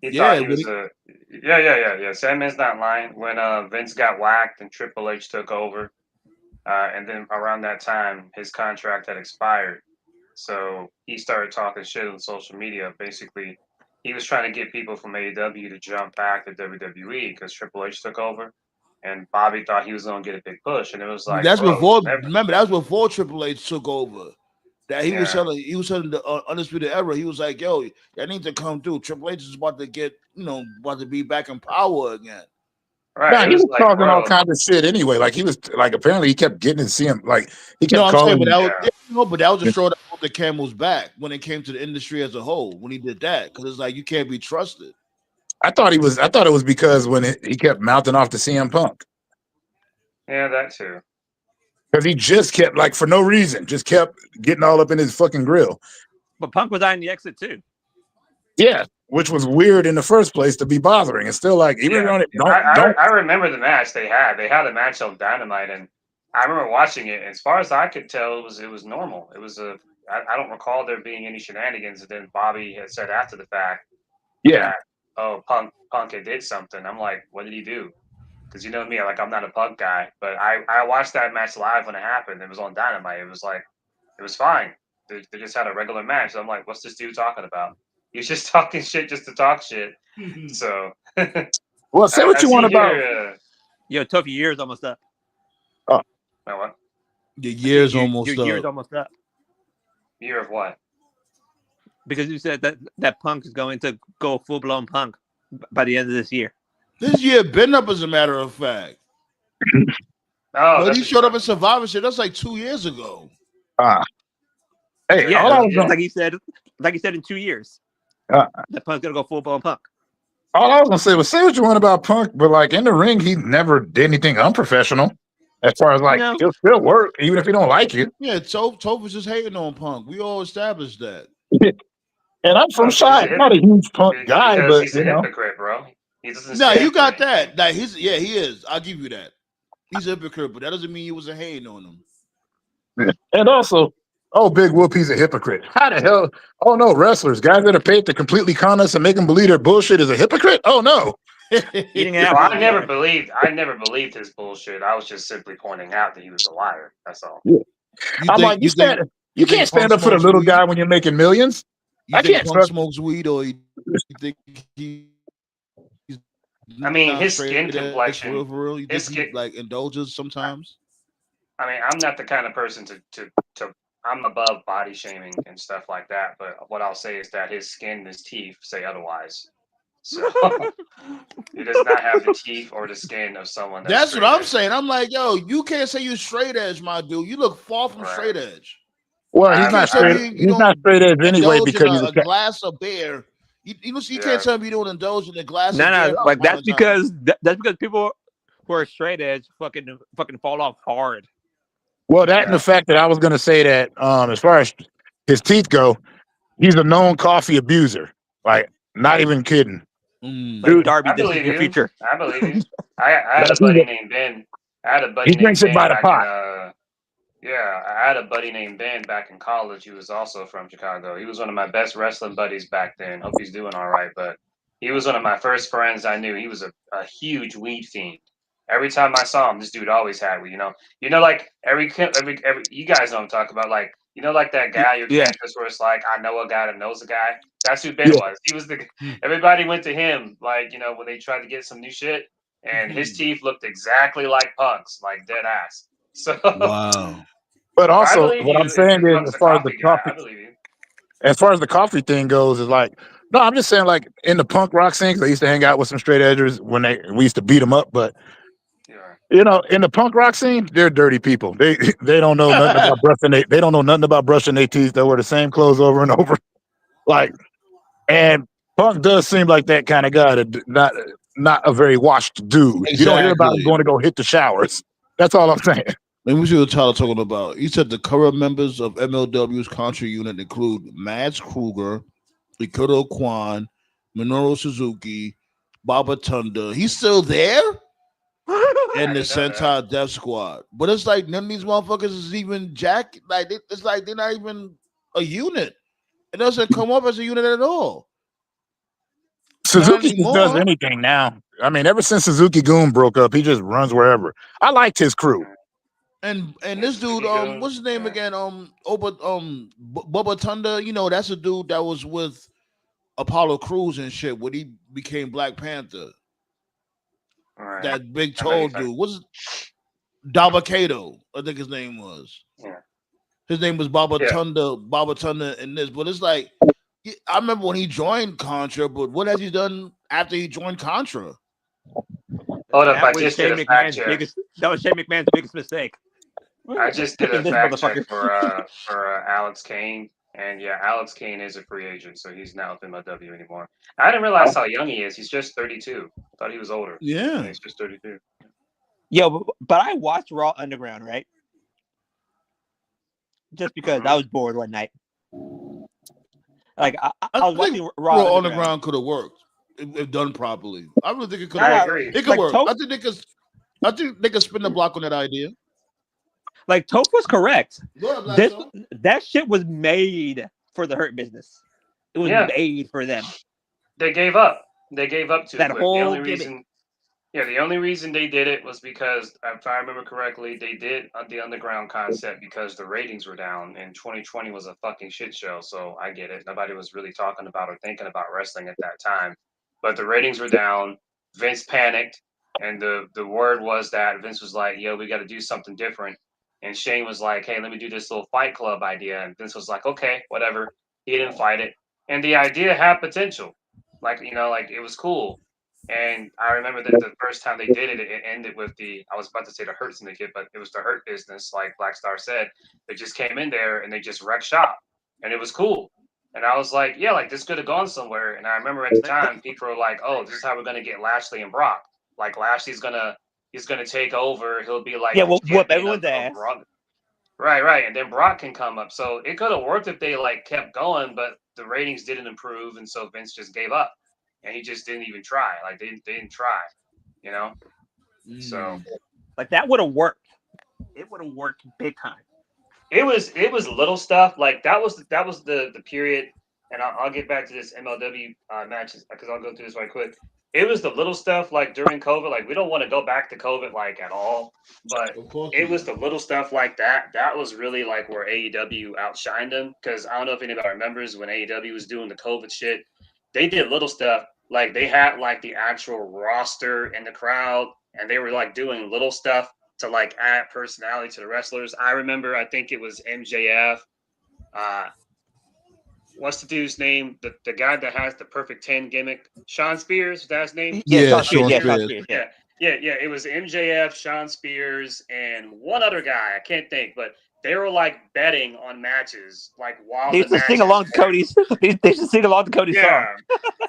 He thought Yeah, he was a yeah. Sandman's not lying. When Vince got whacked and Triple H took over, and then around that time his contract had expired, so he started talking shit on social media. Basically, he was trying to get people from AEW to jump back to WWE because Triple H took over, and Bobby thought he was going to get a big push, and it was like, that's bro, before. never, Remember, that's before Triple H took over. That he was yeah, telling, the Undisputed Era. He was like, "Yo, I need to come through." Triple H is about to get, about to be back in power again. right. Nah, It he was was like, talking all bro, kinds of shit anyway. Like he was like apparently he kept getting to see him. Like he No, kept I'm saying, but calling. that was, yeah, yeah, no, but that was a straw that broke the camel's back when it came to the industry as a whole. When he did that, because it's like you can't be trusted. I thought it was because when he kept mouthing off to CM Punk yeah, that too. because he just kept like for no reason just kept getting all up in his fucking grill. But Punk was on the exit too. Yeah, which was weird in the first place to be bothering. It's still like even if Yeah, you're on it, I don't. I remember the match they had. They had a match on Dynamite, and I remember watching it. As far as I could tell, it was normal. It was a I don't recall there being any shenanigans. And then Bobby had said after the fact Yeah, that Punk had did something. I'm like, what did he do? Because you know me, like I'm not a Punk guy, but I watched that match live when it happened. It was on Dynamite. It was like it was fine. They just had a regular match. I'm like, what's this dude talking about? He's just talking shit just to talk shit. So. well, say what I you want see about. here. Yo, tough year's almost up. Uh, What? The I said year's your almost year's up. almost up Year of what? because you said that Punk is going to go full blown Punk by the end of this year. This year been up, as a matter of fact. Oh, But that's he what showed you're up in talking Survivor Shit. That's like 2 years ago. Hey, about. Yeah, all I was Yeah, gonna, like he said in 2 years, uh, that Punk's gonna go full blown Punk. all I was gonna say was say what you want about Punk, but like in the ring, he never did anything unprofessional. As far as like No, he'll still work even if he don't like you. Yeah, Toph was just hating on Punk. We all established that. And I'm from oh, Shy. I'm not a huge Punk guy, because but he's a hypocrite, bro. He doesn't No, you stand for got anything. that. Like he is. I'll give you that. He's a hypocrite, but that doesn't mean you wasn't hating on him. and also, oh, Big Whoop, he's a hypocrite. How the hell? Oh no, wrestlers, guys that are paid to completely con us and make them believe their bullshit is a hypocrite. Oh no, eating Oh, apples. I never believed his bullshit. I was just simply pointing out that he was a liar. That's all. yeah. You I'm think like, you think you you can't think Punk stand up for the smokes little guy weed? when you're making millions. You I think can't Punk trust. smokes weed, or you think he's I mean, not his straight skin edge for complexion, real? For real? You his think he skin. like indulges sometimes? I mean, I'm not the kind of person to I'm above body shaming and stuff like that. But what I'll say is that his skin and his teeth say otherwise. So he does not have the teeth or the skin of someone that's That's what straight I'm edge. saying. I'm like, yo, you can't say you straight edge, my dude. You look far from Right. straight edge. Well, You I, can't tell I, me you he's not don't straight edge anyway indulge in because he's a glass of beer. You can't yeah. tell me you don't indulge in a glass No, of beer from like time that's to time. because people who are straight edge fucking fall off hard. well that and the Yeah. fact that I was going to say that as far as his teeth go, he's a known coffee abuser. Like, not even kidding, Like Mm. dude. Darby, I this is believe your you. future. I believe you. I had Like, a buddy named Ben. I had a he buddy named drinks it Ben by the back in pot. yeah, I had a buddy named Ben back in college who was also from Chicago. He was one of my best wrestling buddies back then. Hope he's doing all right, but he was one of my first friends I knew. He was a huge weed fiend. Every time I saw him, this dude always had weed. Like every you guys know what I'm talking about. Like like that guy your Yeah, campus where it's like I know a guy that knows a guy. That's who Ben Yeah. was. He was the everybody went to him like when they tried to get some new shit, and his teeth looked exactly like Punk's, like dead ass. So Wow. But I also, believe what I'm you if saying is, Punk's a coffee guy. I believe you. as far as the coffee thing goes, is like, no, I'm just saying, like in the punk rock scene, 'cause I used to hang out with some straight edgers when we used to beat them up. But Yeah. in the punk rock scene, they're dirty people. They don't know nothing about brushing. They don't know nothing about brushing their teeth. They wear the same clothes over and over. Like, and Punk does seem like that kind of guy, not a very washed dude. You don't hear about him Exactly. going to go hit the showers. That's all I'm saying. Let me see what Tyler talking about. He said the current members of MLW's country unit include Mads Kruger, Ikoto Kwan, Minoru Suzuki, Baba Tunda. He's still there? And I the didn't know that. Sentai Death Squad. But it's like none of these motherfuckers is even Jack. Like it's like they're not even a unit. It doesn't come up as a unit at all. Not Suzuki just does anymore. anything now. I mean, ever since Suzuki Goon broke up, he just runs wherever. I liked his crew. And Yeah, this dude, Suzuki Gun. what's his name Yeah. again? Bubba Thunder. You know, that's a dude that was with Apollo Crews and shit when he became Black Panther. All right. That big I know tall you think. dude. What's Dabakato? I think his name was. Yeah. His name was Baba Yeah. Tunda in this. But it's like, I remember when he joined Contra, but what has he done after he joined Contra? Hold up, I That was just did Shane a fact McMahon's check. biggest. That was Shane McMahon's biggest mistake. I just did a Picking this fact check motherfucker. for Alex Kane, and yeah, Alex Kane is a free agent, so he's not with MLW anymore. I didn't realize how young he is. He's just 32. I thought he was older. Yeah. He's just 32. Yo, but I watched Raw Underground, right? Just because I was bored one night. Like I was think watching Raw Raw Underground. Underground could have worked if done properly. I really think it could I have agree. worked. It could Like, work. Toph- I think they could spin the block on that idea. Like Toph was correct. Go ahead, Black This Soul. that shit was made for the Hurt Business. It was Yeah. made for them. They gave up. They gave up too That quick. whole The only gimmick. reason, yeah, the only reason they did it was because, if I remember correctly, they did the underground concept because the ratings were down, and 2020 was a fucking shit show. So I get it. Nobody was really talking about or thinking about wrestling at that time, but the ratings were down. Vince panicked, and the word was that Vince was like, "Yo, we got to do something different." And Shane was like, "Hey, let me do this little Fight Club idea." And Vince was like, "Okay, whatever." He didn't fight it, and the idea had potential. Like like it was cool. And I remember that the first time they did it, it ended with I was about to say the Hurt Syndicate, but it was the Hurt Business, like Black Star said. They just came in there and they just wrecked shop. And it was cool. And I was like, yeah, like this could have gone somewhere. And I remember at the time, people were like, oh, this is how we're going to get Lashley and Brock. Like Lashley's he's going to take over. He'll be like Yeah, the whoop champion everyone's ass. Raw. Right. And then Brock can come up. So it could have worked if they like kept going, but the ratings didn't improve. And so Vince just gave up. And he just didn't even try. Like they didn't try, you know. So like that would have worked. It would have worked big time. it was little stuff like that was the period. And I'll get back to this MLW matches because I'll go through this right quick. It was the little stuff like during COVID. Like we don't want to go back to COVID like at all, but it was the little stuff like that. That was really like where AEW outshined them. Because I don't know if anybody remembers when AEW was doing the COVID shit. They did little stuff like they had like the actual roster in the crowd, and they were like doing little stuff to like add personality to the wrestlers. I remember, I think it was MJF. What's the dude's name? The guy that has the perfect 10 gimmick, Sean Spears. Is that his name? Yeah, Sean Sean Spears. Spears. Yeah. It was MJF, Sean Spears, and one other guy. I can't think, but they were like betting on matches, like while They used to sing along to Cody's. They should sing along to Cody's song.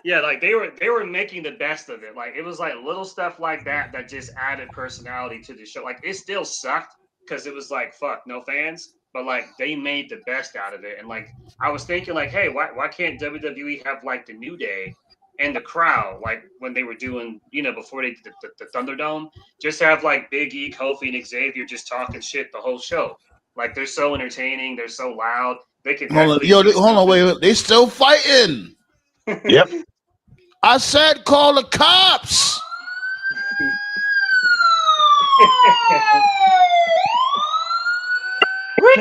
Yeah, like they were making the best of it. Like it was like little stuff like that just added personality to the show. Like it still sucked because it was like fuck, no fans, but like they made the best out of it. And like I was thinking, like, hey, why can't WWE have like the New Day and the crowd, like when they were doing, before they did the Thunderdome, just have like Big E, Kofi, and Xavier just talking shit the whole show. Like they're so entertaining, they're so loud. They could Hold on, wait. They still fighting. Yep. I said call the cops.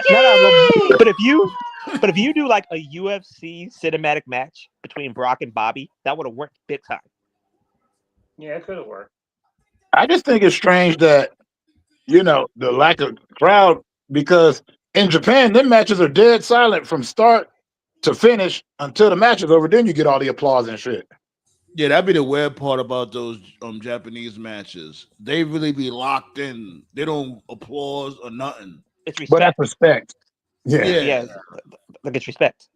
No, but if you do like a UFC cinematic match between Brock and Bobby, that would have worked big time. Yeah, it could have worked. I just think it's strange that, the lack of crowd, because in Japan, them matches are dead silent from start to finish until the match is over. Then you get all the applause and shit. Yeah, that'd be the weird part about those Japanese matches. They really be locked in. They don't applause or nothing. It's respect. But that's respect. Yeah. Like it's respect.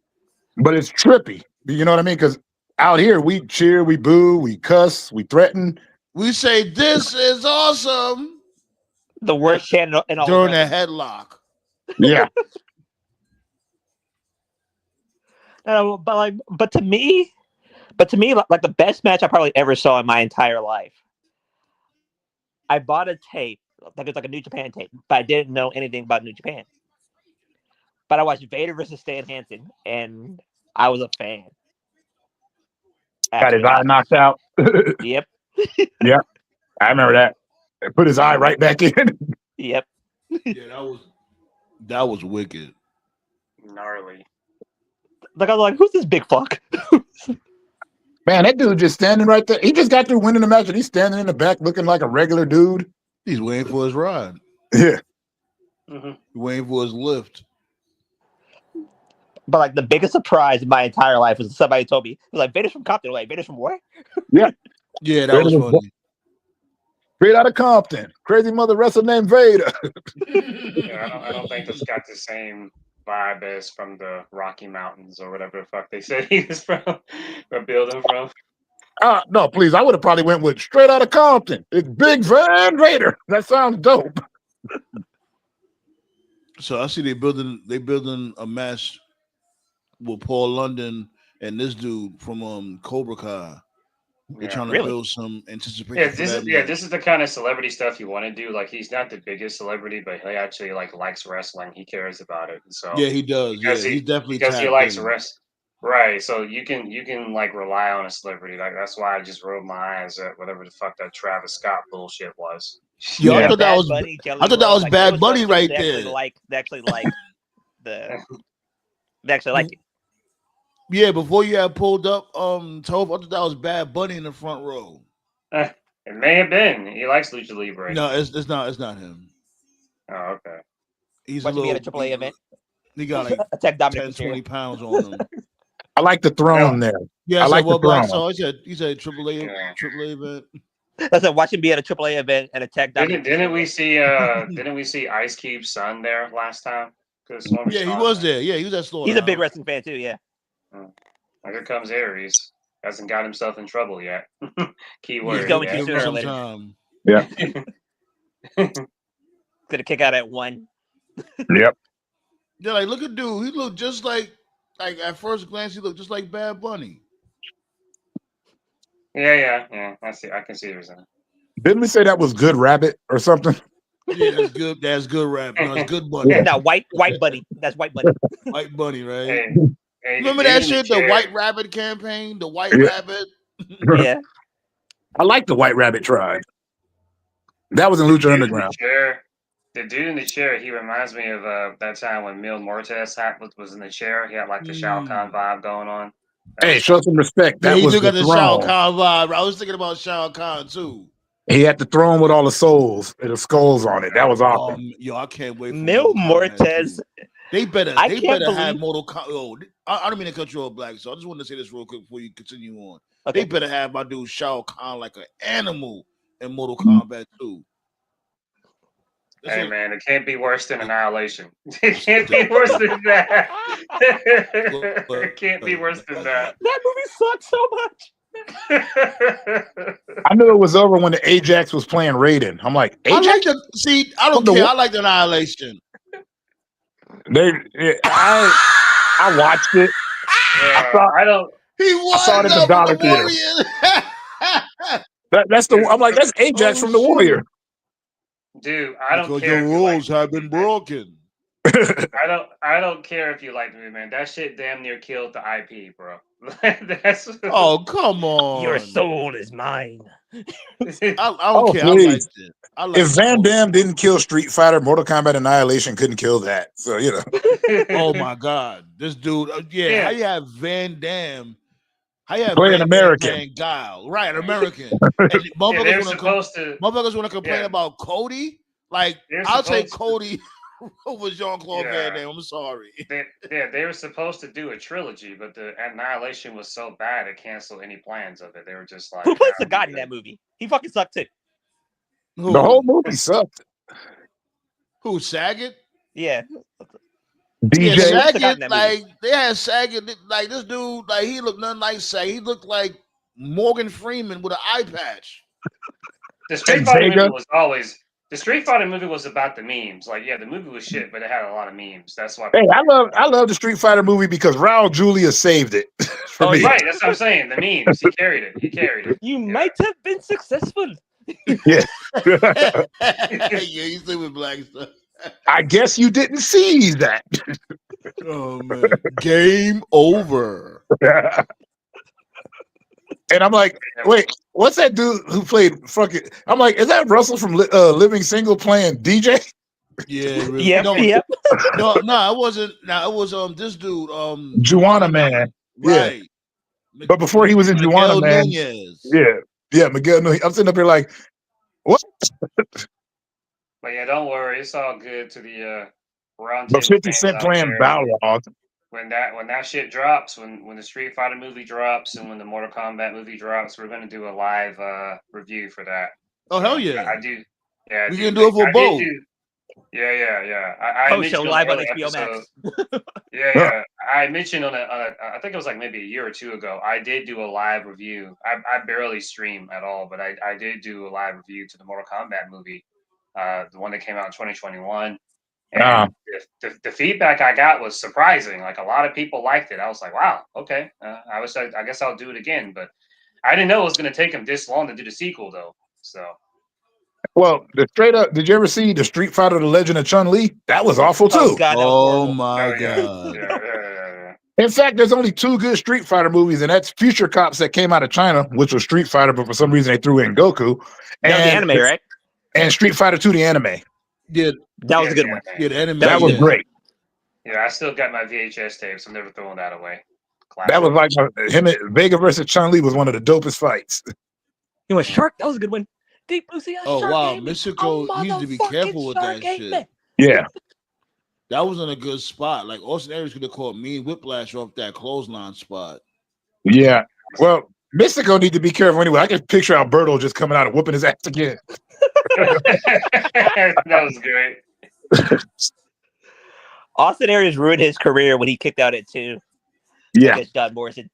But it's trippy. You know what I mean? Because out here, we cheer, we boo, we cuss, we threaten. We say, this is awesome. The worst chant in all during a headlock. Yeah. But to me, like the best match I probably ever saw in my entire life. I bought a tape, like it's like a New Japan tape, but I didn't know anything about New Japan. But I watched Vader versus Stan Hansen, and I was a fan. Got his eye knocked out. Yep. Yeah, I remember that. They put his eye right back in. Yep. Yeah, that was wicked. Gnarly. Like I'm like, who's this big fuck? Man, that dude just standing right there. He just got through winning the match, and he's standing in the back looking like a regular dude. He's waiting for his ride. Yeah. Waiting for his lift. But like the biggest surprise in my entire life was somebody told me, he was like, Vader's from Compton. Like, Vader's from where? Yeah. Yeah, that was funny. Straight out of Compton. Crazy mother wrestler named Vader. Yeah, I don't think it's got the same vibe as from the Rocky Mountains or whatever the fuck they said he was from or building from. No, please. I would have probably went with straight out of Compton. It's Big Van Vader. That sounds dope. So I see they building a match with Paul London and this dude from Cobra Kai. They're trying to build some anticipation. Yeah, this is the kind of celebrity stuff you want to do. Like, he's not the biggest celebrity, but he actually like likes wrestling. He cares about it. So yeah, he does. Yeah, he's definitely because he likes wrestling. Right. So you can like rely on a celebrity. Like, that's why I just rolled my eyes at whatever the fuck that Travis Scott bullshit was. Yeah, I thought that was Bad Bunny right there. They actually liked it. Yeah, before you had pulled up, Toph, I thought that was Bad Bunny in the front row. It may have been. He likes Lucha Libre. No, it's not him. Oh, okay. He's a little. At a AAA event. He got like Attack 10, 20 pounds on him. I like the throne there. Yeah, I like the throne. So he said AAA event. I said, watch him be at a AAA event and attack. Didn't we see Ice Cube's son there last time? Yeah, he was there. Yeah, he was at Slaughterhouse. He's a big wrestling fan too. Yeah. Here comes Aries. Hasn't got himself in trouble yet. Keyword. He's going to sooner or later. Yeah. Gonna kick out at 1. Yep. Yeah, like look at dude. He looked just like at first glance, he looked just like Bad Bunny. Yeah. I can see it. Didn't we say that was Good Rabbit or something? Yeah, that's good. That's good rap. No, it's Good Bunny. Yeah. No, White Bunny. That's White Bunny. White Bunny, right? Hey, remember that shit? The White Rabbit campaign. The White Rabbit. Yeah. I like the White Rabbit tribe. That was in Lucha Underground. The dude in the chair, he reminds me of that time when Mil Mortes was in the chair. He had like the Shao Kahn vibe going on. Hey, show some respect. That was got the Shao Kahn vibe. I was thinking about Shao Kahn too. He had the throne with all the souls and the skulls on it. That was awesome. Yo, I can't wait for Mil Mortes. They better have Mortal Kombat. Oh, I don't mean to cut you off, Black. So I just wanted to say this real quick before you continue on. Okay. They better have my dude Shao Kahn like an animal in Mortal Kombat 2. Hey man, it can't be worse than Annihilation. It can't be worse than that. It can't be worse than that. That movie sucks so much. I knew it was over when the Ajax was playing Raiden. I'm like, Ajax? I don't care. I like the Annihilation. I watched it. Yeah, I saw it at the Dollar Theater. I'm like, that's Ajax from the Warrior. Dude, I don't care. Your rules have been broken. I don't care if you like the movie, man. That shit damn near killed the IP, bro. Oh, come on. Your soul is mine. I don't care. Please. I liked it. If Van Damme didn't kill Street Fighter, Mortal Kombat Annihilation couldn't kill that. So, you know. Oh, my God. This dude. How you have Van Damme? How you have play an American Guile? Right, an American. And motherfuckers want to complain about Cody. Like, I'll take Cody over Jean-Claude Van Damme. I'm sorry. They were supposed to do a trilogy, but the Annihilation was so bad it canceled any plans of it. They were just like, who plays the God in that movie? He fucking sucked too. Who? The whole movie sucked. Who, Saget? Yeah. DJ. Yeah, Saget, like they had Saget, like this dude, like he looked nothing like Saget. He looked like Morgan Freeman with an eye patch. The Street Fighter movie was always. The Street Fighter movie was about the memes. Like, yeah, the movie was shit, but it had a lot of memes. That's why. Hey, I love the Street Fighter movie because Raul Julia saved it. For me. Right, that's what I'm saying. The memes. He carried it. You might have been successful. Yeah. Yeah, you see with Black stuff. I guess you didn't see that. Oh man. Game over. And I'm like, wait, what's that dude who played fucking? I'm like, is that Russell from Living Single playing DJ? Yeah, really. Yep, No, yep. no, it wasn't. No, it was this dude, Juana Man. Yeah. right? But before he was in Juana Miguel Man, Nunez. yeah, Miguel Nunez. I'm sitting up here like, what? But yeah, don't worry, it's all good to the But roundtable 50 fans Cent out playing there. Balrog. When that shit drops, when the Street Fighter movie drops, and when the Mortal Kombat movie drops, we're gonna do a live review for that. Oh, hell yeah. I do. Yeah, We can do it for both. Yeah. I Post show mentioned live on an earlier HBO Max. Yeah. I mentioned on I think it was like maybe a year or two ago. I did do a live review. I barely stream at all, but I did do a live review to the Mortal Kombat movie, the one that came out in 2021. And the feedback I got was surprising. Like a lot of people liked it. I was like, wow, okay. I guess I'll do it again. But I didn't know it was going to take him this long to do the sequel, though. So. Well, the straight up, did you ever see the Street Fighter: The Legend of Chun-Li? That was awful too. Oh God, that was horrible. My Oh, yeah. God. Yeah. In fact, there's only 2 good Street Fighter movies, and that's Future Cops that came out of China, which was Street Fighter, but for some reason they threw in Goku. That was the anime, right? And Street Fighter 2, the anime. Yeah, that was a good one. Yeah, the anime. That was great. Yeah, I still got my VHS tapes. I'm never throwing that away. Classic. That was like him Vega versus Chun-Li was one of the dopest fights. He went Shark. That was a good one. Deep Blue Sea. Oh wow, Mexico needs to be careful with that shit. Yeah, that wasn't a good spot. Like Austin Aries could have caught me whiplash off that clothesline spot. Yeah, well, Mystico need to be careful anyway. I can picture Alberto just coming out and whooping his ass again. That was great. Austin Aries ruined his career when he kicked out at 2. Yeah, John Morrison.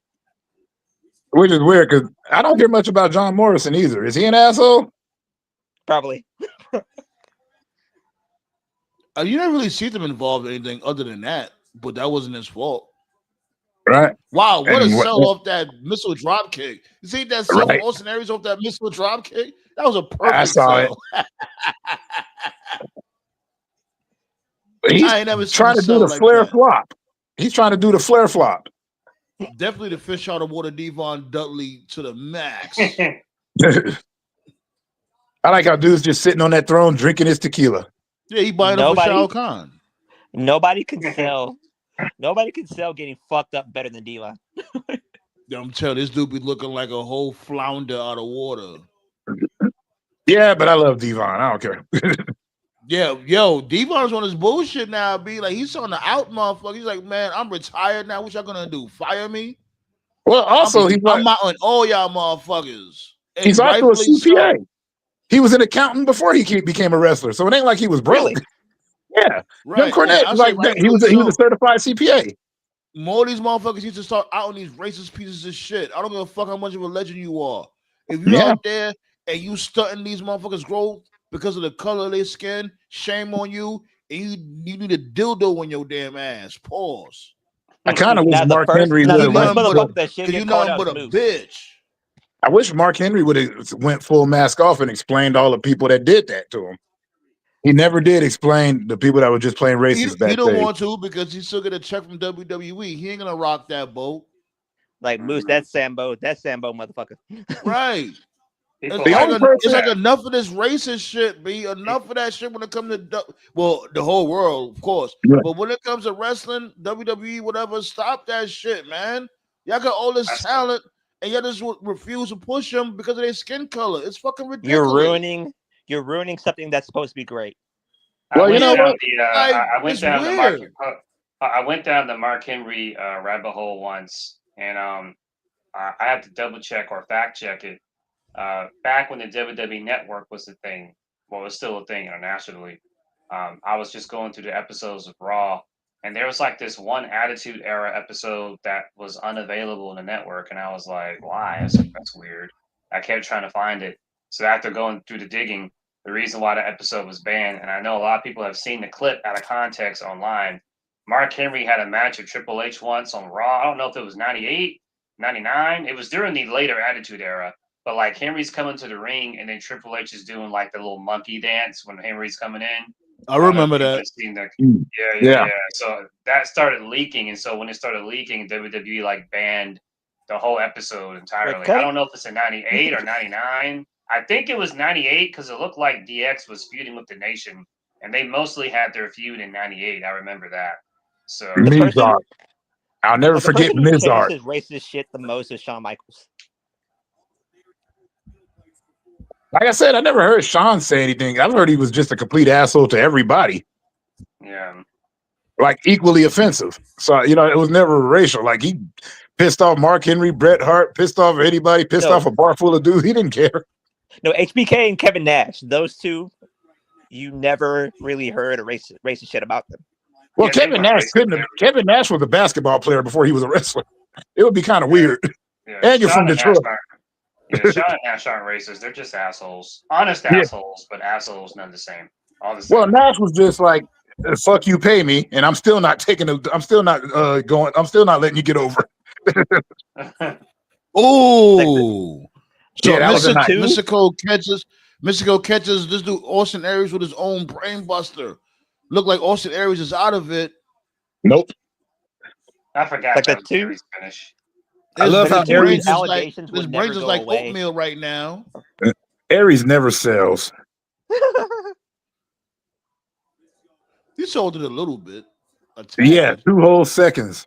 Which is weird because I don't hear much about John Morrison either. Is he an asshole? Probably. You never really see them involved in anything other than that, but that wasn't his fault. Right. Wow, what a sell off that missile drop kick. You see that sell from Austin Aries off that missile drop kick? That was a perfect sell. He's trying to do the flare flop. He's trying to do the flare flop. Definitely the fish out of water Devon Dudley to the max. I like how dude's just sitting on that throne drinking his tequila. Yeah, he buying up for Shao Kahn. Nobody can sell. Nobody can sell getting fucked up better than Devon. I'm telling you, this dude be looking like a whole flounder out of water. Yeah, but I love Devon. I don't care. Yeah, Devon's on his bullshit now. Be like, he's on the out, motherfucker. He's like, man, I'm retired now. What y'all gonna do? Fire me? Well, also, I'm out on all y'all motherfuckers. And he's also a CPA. So. He was an accountant before he became a wrestler, so it ain't like he was broke. Really? Yeah, right. Jim Cornette, he was a certified CPA. More of these motherfuckers need to start out on these racist pieces of shit. I don't give a fuck how much of a legend you are. If you're out there and you stunting these motherfuckers' growth because of the color of their skin, shame on you. And you need a dildo in your damn ass. Pause. I kind of wish Mark Henry would have went. You're nothing but a bitch. I wish Mark Henry would have went full mask off and explained all the people that did that to him. He never did explain the people that were just playing racist backstage. He don't want to because he's still get a check from WWE. He ain't gonna rock that boat. Like Moose, that's Sambo motherfucker. Right. It's like enough of this racist shit, B. Enough of that shit when it comes to the whole world, of course. Yeah. But when it comes to wrestling, WWE, whatever, stop that shit, man. Y'all got all this talent, and y'all just refuse to push them because of their skin color. It's fucking ridiculous. You're ruining something that's supposed to be great. Well, you know what? I went down the Mark Henry rabbit hole once, and I have to double check or fact check it. Back when the WWE Network was a thing, well, it's still a thing internationally. I was just going through the episodes of Raw, and there was like this one Attitude Era episode that was unavailable in the network, and I was like, why? That's weird. I kept trying to find it. So after going through the digging, the reason why the episode was banned, and I know a lot of people have seen the clip out of context online, Mark Henry had a match with Triple H once on Raw. I don't know if it was 98, 99. It was during the later Attitude Era. But like Henry's coming to the ring, and then Triple H is doing like the little monkey dance when Henry's coming in. I remember that. Yeah. So that started leaking, and so when it started leaking, WWE like banned the whole episode entirely. Wait, cut I it. don't know if it's in 98 or 99. I think it was 98 because it looked like DX was feuding with the Nation, and they mostly had their feud in 98. I remember that. So The person, Mizar. I'll never the forget person who Mizar. changes racist shit the most is Shawn Michaels. Like I said, I never heard Sean say anything. I've heard he was just a complete asshole to everybody, yeah, like equally offensive. So, you know, it was never racial. Like he pissed off Mark Henry, Bret Hart, pissed off anybody, pissed No. off a bar full of dudes. He didn't care. No, HBK and Kevin Nash. Those two, you never really heard a racist shit about them. Well, Yeah, they Kevin weren't Nash racist couldn't have. there. Kevin Nash was a basketball player before he was a wrestler. It would be kind of weird. Yeah, And you're from Shawn and Nash Detroit. Shawn and Nash aren't racist. They're just assholes. Honest Yeah. assholes, but assholes none the same. All the same. Well, Nash was just like, "Fuck you, pay me," and I'm still not taking. I'm still not going. I'm still not letting you get over. Oh, so Yeah, that was a night. Mystico catches this dude Austin Aries with his own brain buster. Look like Austin Aries is out of it. Nope. I forgot Like that the was two- Aries' finish. I love how His brain Aries is like, allegations his would brain never is go like away. oatmeal right now. Aries never sells. He sold it a little bit. A tad. Yeah, 2 whole seconds.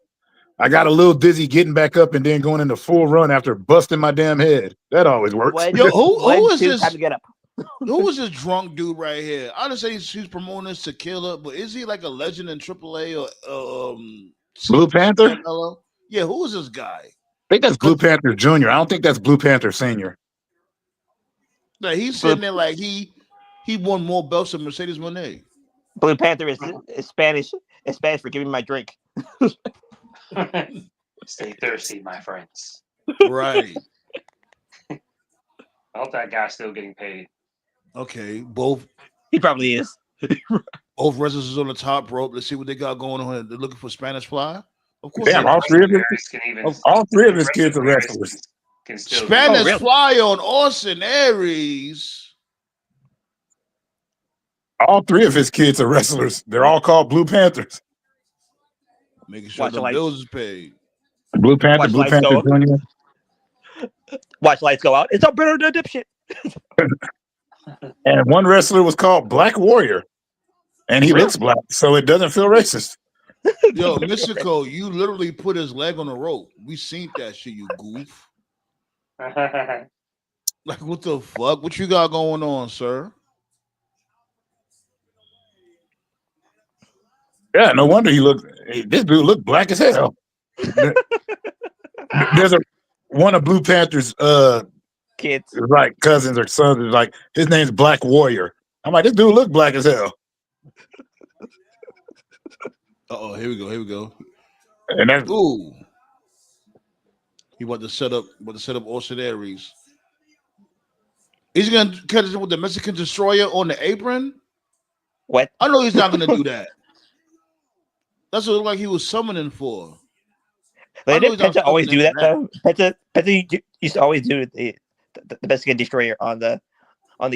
I got a little dizzy getting back up and then going into full run after busting my damn head. That always works. One, Yo, who one, is two, this? time to get up. Who was this drunk dude right here? I don't say he's promoting this tequila, but is he like a legend in AAA or Blue Panther? Hello? Yeah, who is this guy? I think that's Blue Panther Jr. I don't think that's Blue Panther Senior. Like he's sitting there like he won more belts than Mercedes Moné. Blue Panther is Spanish. It's Spanish for giving me my drink. Stay thirsty, my friends. Right. I hope that guy's still getting paid. Okay. Both He probably is. wrestlers is on the top rope. Let's see what they got going on. They're looking for Spanish Fly. Of course. Damn, they- all three of his, Aries can even, all three of his kids are Aries wrestlers. Can still Spanish really? Fly on Austin Aries. All 3 of his kids are wrestlers. They're all called Blue Panthers. Making sure Watch the the lights. bills is paid. Blue Panther, Watch Blue lights Panther go Jr. Watch lights go out. It's a better than dipshit. And one wrestler was called Black Warrior. And he Really? looks black, so it doesn't feel racist. Yo, Mystico, you literally put his leg on the rope. We seen that shit, you goof. Like, what the fuck? What you got going on, sir? Yeah, no wonder this dude looked black as hell. There's one of Blue Panther's Kids. like cousins or sons is like, his name's Black Warrior. I'm like, this dude look black as hell. Uh-oh, here we go. And that's Ooh. He want to set up Austin Aries. He's gonna catch him with the Mexican destroyer on the apron. What? I know he's not gonna do that. That's what it looked like he was summoning for. Like, know he's didn't not Penta always do that fucking though? Penta used to always do the Mexican destroyer on the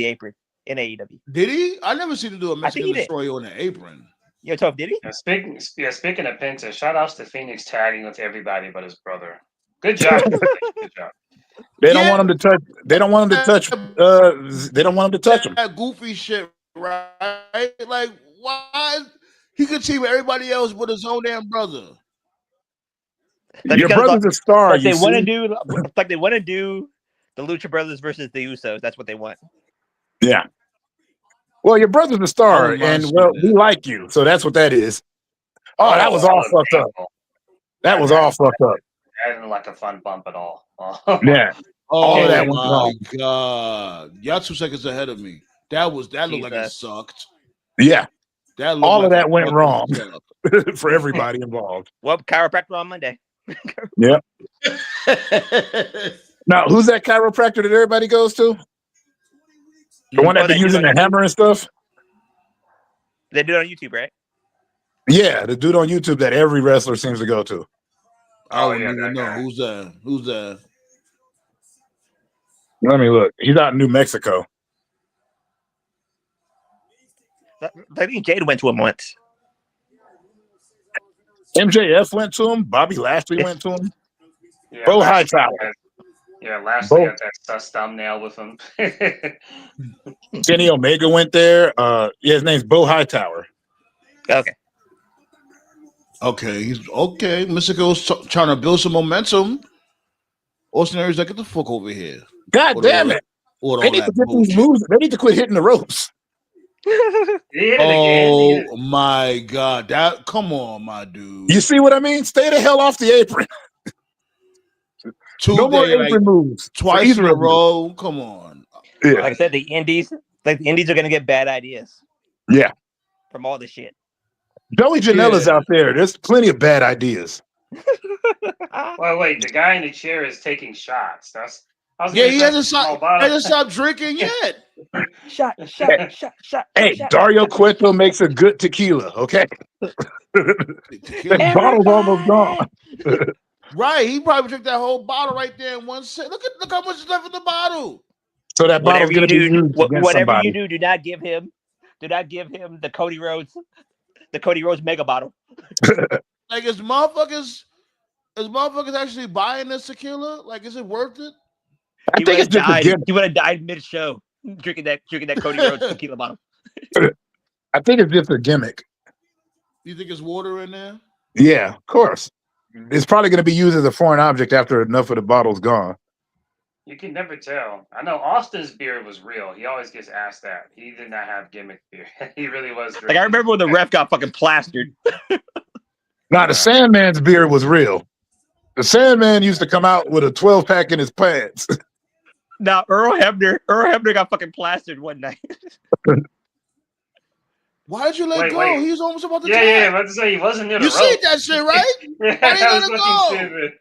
apron in AEW. Did he? I never seen him do a think Mexican he did. destroyer on the apron. Yo, Toph, did he? Speaking of Penta, shout outs to Phoenix tagging with everybody but his brother. Good job. Good job. they don't want him to touch. They don't want him to touch. They don't want him to touch him. That goofy shit, right? Like, why? He could team everybody else but his own damn brother. Like, Your because, brother's a star. Like You they want to see? do, like they want to do the Lucha Brothers versus the Usos. That's what they want. Yeah. Well, your brother's a I star, wouldn't mind and seeing well, that. we like you, so that's what that is. Oh, that was all fucked up. That was all fucked up. That didn't like a fun bump at all. Yeah. Oh that went my wrong. god! Y'all 2 seconds ahead of me. That looked like it Jesus. sucked. Yeah. That looked All like of that it went fucking wrong. sucked. For everybody involved. Well, chiropractor on Monday. Yeah. Now, who's that chiropractor that everybody goes to? The one that be they do using on the hammer and stuff? They do it on YouTube, right? Yeah, the dude on YouTube that every wrestler seems to go to. I Oh, don't yeah, even that know guy. who's that. Who's that? Let me look. He's out in New Mexico. I think Jade went to him once. MJF went to him. Bobby Lashley went to him. Yeah, Bo last year Hightower. he Lashley Bo had that sus thumbnail with him. Kenny Omega went there. Yeah, his name's Bo Hightower. Okay. Okay, he's okay. Mystico's trying to build some momentum. Austin Aries, like, get the fuck over here. God damn it! With They all need to that get these bullshit. moves. They need to quit hitting the ropes. He hit it again. Oh my god! That come on, my dude. You see what I mean? Stay the hell off the apron. No more Tuesday, like apron moves for twice either in a of you. row. Come on. Yeah, Like I said, the indies are gonna get bad ideas yeah. from all this shit. Joey Janela's Yeah. out there. There's plenty of bad ideas. Well, wait, the guy in the chair is taking shots. I was Yeah, gonna he say hasn't small stopped drinking yet. Shot. Hey, Dario Cueto makes a good tequila. Okay, that bottle's almost gone. Right, he probably drank that whole bottle right there in one sip. Look how much is left in the bottle. So that bottle's going to be used against whatever somebody. you do not give him the Cody Rhodes mega bottle. Like, is motherfuckers actually buying this tequila? Like, is it worth it? I think it's just a gimmick. He would have died mid-show drinking that Cody Rhodes tequila bottle. I think it's just a gimmick. You think it's water in there? Yeah, of course. It's probably going to be used as a foreign object after enough of the bottle's gone. You can never tell. I know Austin's beer was real. He always gets asked that. He did not have gimmick beer. He really was drinking. Like, I remember when the ref got fucking plastered. Now, the Sandman's beer was real. The Sandman used to come out with a 12-pack in his pants. Now, Earl Hebner got fucking plastered one night. Why did you let go? Wait. He was almost about to Yeah, tap. I was about to say he wasn't near the You rope. see that shit, right? Yeah, Why did I you was let it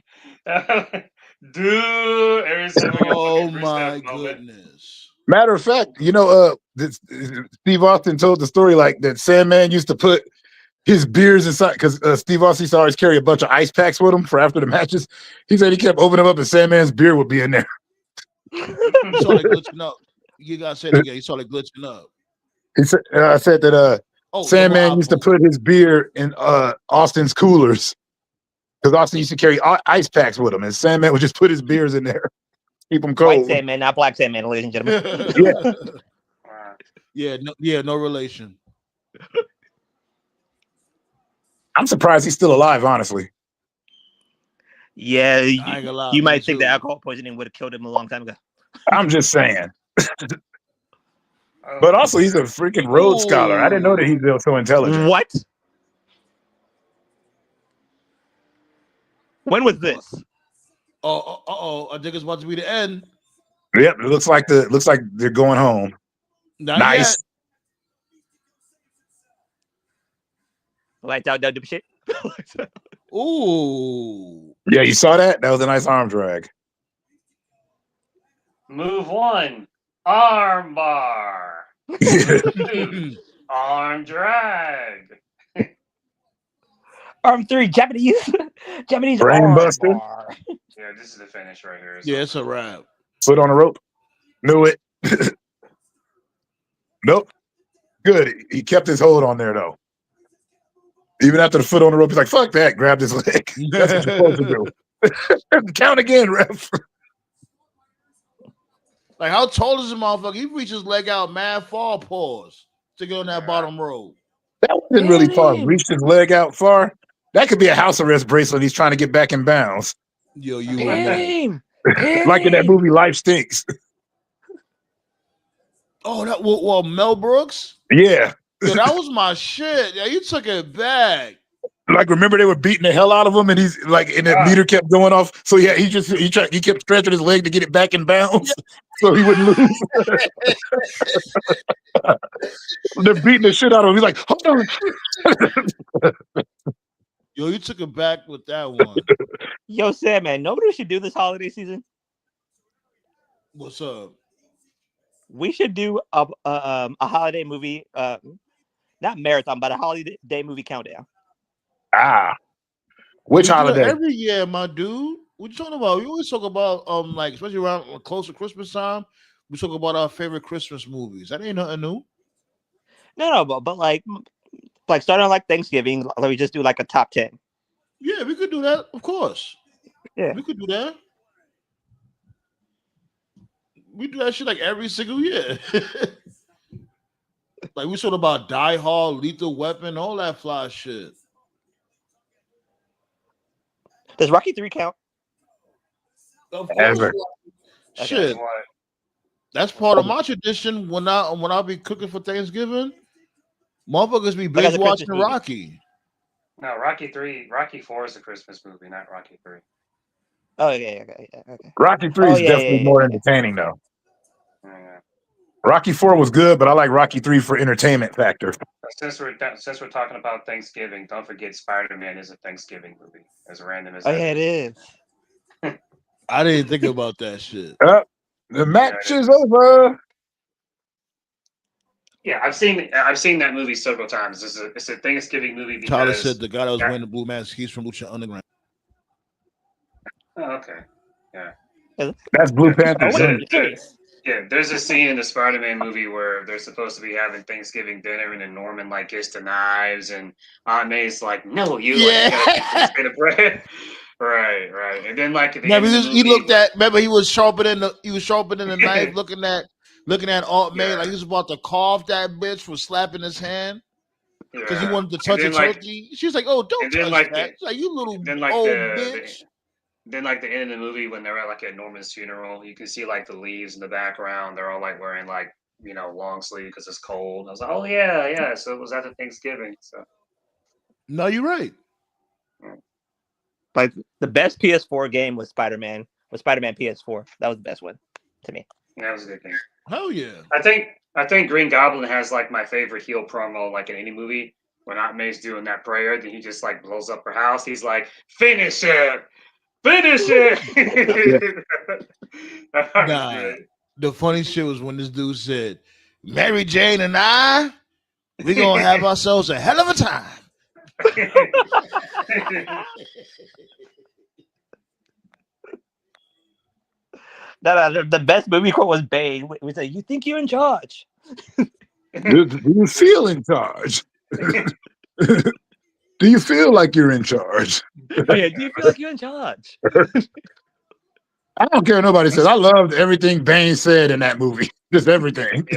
fucking stupid. Dude, Aries having a Oh fucking my Rusev moment. goodness. Matter of fact, Steve Austin told the story like that Sandman used to put his beers inside because Steve Austin used to always carry a bunch of ice packs with him for after the matches. He said he kept opening them up and Sandman's beer would be in there. You saw it glitching up. You gotta say it again. You saw it glitching up. He said, I said that Sandman used to put his beer in Austin's coolers because Austin used to carry ice packs with him, and Sandman would just put his beers in there, keep them cold. White Sandman, not Black Sandman, ladies and gentlemen. Yeah, no relation. I'm surprised he's still alive, honestly. Yeah, I ain't gonna lie, you me might think too. that alcohol poisoning would have killed him a long time ago. I'm just saying. But also, he's a freaking Rhodes Scholar. I didn't know that he's so intelligent. What? When was this? I think it's about to be the end. Yep, it looks like they're going home. Not Nice. Like that shit. Ooh. Yeah, you saw that? That was a nice arm drag. Move one, arm bar. Arm drag. Arm 3, Japanese Brain arm buster. bar. Yeah, this is the finish right here. Yeah, it's a wrap. Foot on the rope. Knew it. Nope. Good. He kept his hold on there, though. Even after the foot on the rope, he's like, fuck that. Grabbed his leg. That's what you're supposed to do. Count again, ref. Like, how tall is this motherfucker? He reached his leg out, mad fall pause to get on that bottom rope. That wasn't really far. Reached his leg out far. That could be a house arrest bracelet. He's trying to get back in bounds. Yo, you like in that movie Life Stinks. Oh, that well, Mel Brooks? Yeah. Yo, that was my shit. Yeah, you took it back. Like, remember they were beating the hell out of him, and he's like, and that meter kept going off. So yeah, he kept stretching his leg to get it back in bounds, so he wouldn't lose. They're beating the shit out of him. He's like, hold on. Yo, you took it back with that one. Yo, Sam, man, nobody should do this holiday season. What's up? We should do a holiday movie, not marathon, but a holiday movie countdown. Which holiday? Every year, my dude. What you talking about? We always talk about like, especially around close to Christmas time. We talk about our favorite Christmas movies. That ain't nothing new. No, but like starting on like Thanksgiving, let me just do like a top 10. Yeah, we could do that, of course. Yeah. We could do that. We do that shit like every single year. Like we talking about Die Hard, Lethal Weapon, all that fly shit. Does Rocky 3 count? Of course, Ever. shit. What? That's part of my tradition. When I be cooking for Thanksgiving, motherfuckers be Like as binge a Christmas watching movie. Rocky. No, Rocky 4 is a Christmas movie, not Rocky 3. Oh yeah, okay. Rocky 3 Oh is definitely more yeah. entertaining though. Yeah. Rocky 4 was good, but I like Rocky 3 for entertainment factor. Since we're talking about Thanksgiving, don't forget Spider-Man is a Thanksgiving movie. As random as Oh that yeah, it is. is. I didn't think about that shit. The match Yeah, is over. Yeah, I've seen that movie several times. It's a Thanksgiving movie Tyler because said the guy that was wearing the blue mask, he's from Lucha Underground. oh, okay. Yeah. That's Blue Panther Oh, what Jr. are you serious? There's a scene in the Spider-Man movie where they're supposed to be having Thanksgiving dinner, and then Norman like gets the knives, and Aunt May's like, "No, you Yeah. gotta get a bread." Right. And then like at the Yeah, end of the because he movie, looked at. Remember, he was sharpening the knife, looking at Aunt May like he was about to carve that bitch for slapping his hand because he yeah. wanted to And touch a then like turkey. She was like, "Oh, don't and then touch like that." the She's like, "You little then like old the bitch." then like the end of the movie when they're at like at Norman's funeral, you can see like the leaves in the background. They're all like wearing like long sleeve because it's cold. I was like, oh yeah. So it was after Thanksgiving. So No, you're right. Like the best PS4 game was Spider-Man. Was Spider-Man PS4? That was the best one to me. that was a good thing. Hell yeah. I think Green Goblin has like my favorite heel promo like in any movie. When Aunt May's doing that prayer, then he just like blows up her house. He's like, finish it. Finish it. That was Nah, great. the funny shit was when this dude said, "Mary Jane and I, we gonna have ourselves a hell of a time." No, the best movie quote was Bane. We say, "You think you're in charge?" Do you feel in charge? Do you feel like you're in charge? Oh, yeah, do you feel like you're in charge? I don't care what nobody says. I loved everything Bane said in that movie. Just everything.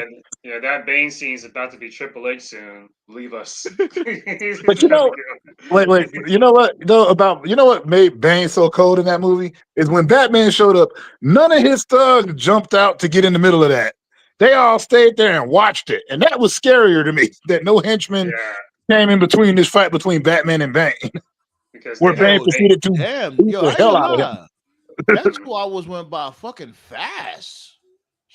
Yeah, that Bane scene is about to be Triple H soon. Leave us. But wait. You know what? You know what made Bane so cold in that movie is when Batman showed up. None of his thugs jumped out to get in the middle of that. They all stayed there and watched it, and that was scarier to me. That no henchman came in between this fight between Batman and Bane, because where Bane Yo, proceeded to damn, beat yo, the I ain't hell gonna out of him. lie. That 2 hours went by fucking fast.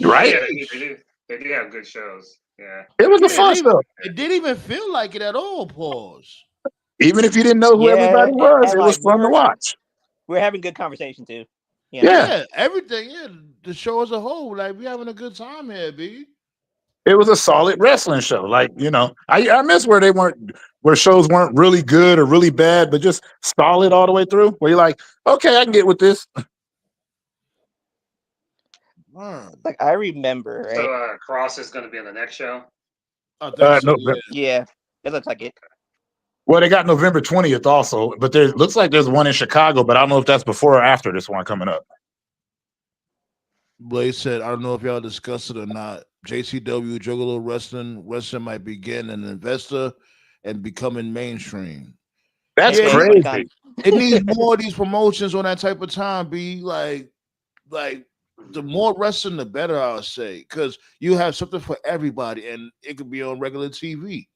Right? Sheesh. they do have good shows. Yeah. It was a Yeah, fun stuff. it didn't even feel like it at all. Pause. Even if you didn't know who Yeah, everybody was, and it was like fun to watch. we're having good conversation too. You know? Yeah. Yeah, everything. Yeah, the show as a whole, like we having a good time here, B. It was a solid wrestling show. Like, I miss where shows weren't really good or really bad, but just solid all the way through. Where you're like, okay, I can get with this. Like I remember, right? So Cross is going to be on the next show. I think so. No, Yeah, it looks like it. well, they got November 20th also, but there looks like there's one in Chicago, but I don't know if that's before or after this one coming up. Blaze said, I don't know if y'all discussed it or not. JCW Juggalo Wrestling might be getting an investor and becoming mainstream. That's Yeah, crazy. It needs more of these promotions on that type of time. Be like the more wrestling, the better. I'll say, because you have something for everybody, and it could be on regular TV.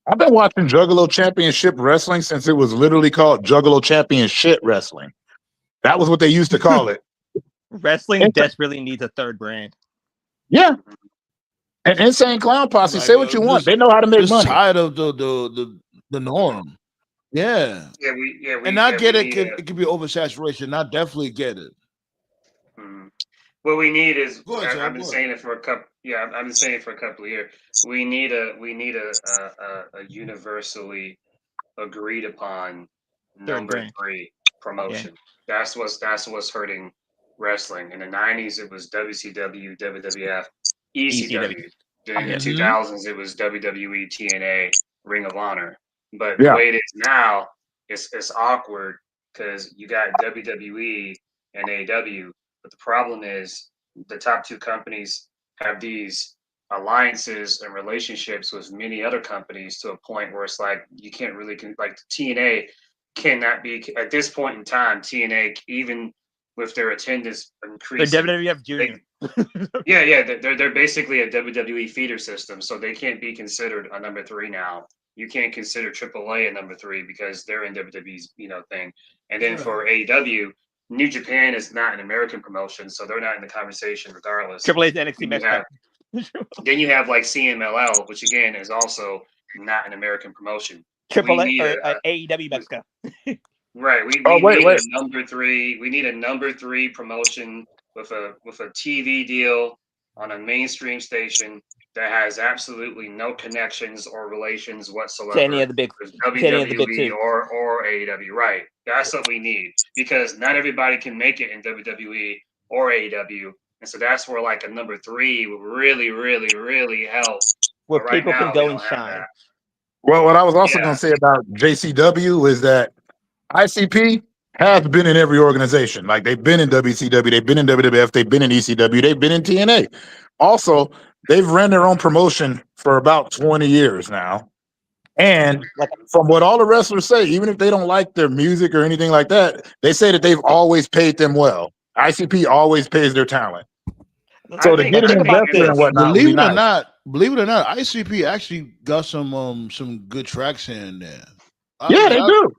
I've been watching Juggalo Championship Wrestling since it was literally called Juggalo Championship Wrestling. That was what they used to call it. Wrestling desperately needs a third brand. Yeah. And Insane Clown Posse, say what you want. They know how to make money. Tired of the norm. Yeah. And I get it. It could be oversaturation. I definitely get it. What we need is I've been saying it for a couple. Yeah, I've been saying it for a couple of years. We need a universally agreed upon number 3 promotion. Yeah. That's what's hurting wrestling. In the 90s, it was WCW, WWF, ECW. Then in the 2000s, it was WWE, TNA, Ring of Honor. But the way it is now, it's awkward because you got WWE and AEW, but the problem is the top two companies have these alliances and relationships with many other companies to a point where it's like you can't really like TNA cannot be at this point in time. TNA, even with their attendance The increasing, WWF Junior. they're basically a WWE feeder system, so they can't be considered a number three now. You can't consider AAA a number three because they're in WWE's thing. And then for AEW, New Japan is not an American promotion, so they're not in the conversation regardless. Triple A's NXT Then you have, then you have like CMLL, which again is also not an American promotion. Triple A or AEW Mexico. Right. We wait. need a number three. We need a number three promotion with a TV deal on a mainstream station that has absolutely no connections or relations whatsoever To any of the big, with to any of the big WWE two. or AEW. Right. That's what we need because not everybody can make it in WWE or AEW. And so that's where like a number three would really, really, really help. Where But right people now, can we go don't and have shine. that. Well, what I was also Yeah. going to say about JCW is that ICP has been in every organization. Like they've been in WCW, they've been in WWF, they've been in ECW, they've been in TNA. Also, they've ran their own promotion for about 20 years now. And from what all the wrestlers say, even if they don't like their music or anything like that, they say that they've always paid them well. ICP always pays their talent. So to get an investor and whatnot, believe it or not, ICP actually got some good tracks here and there. Yeah, they do.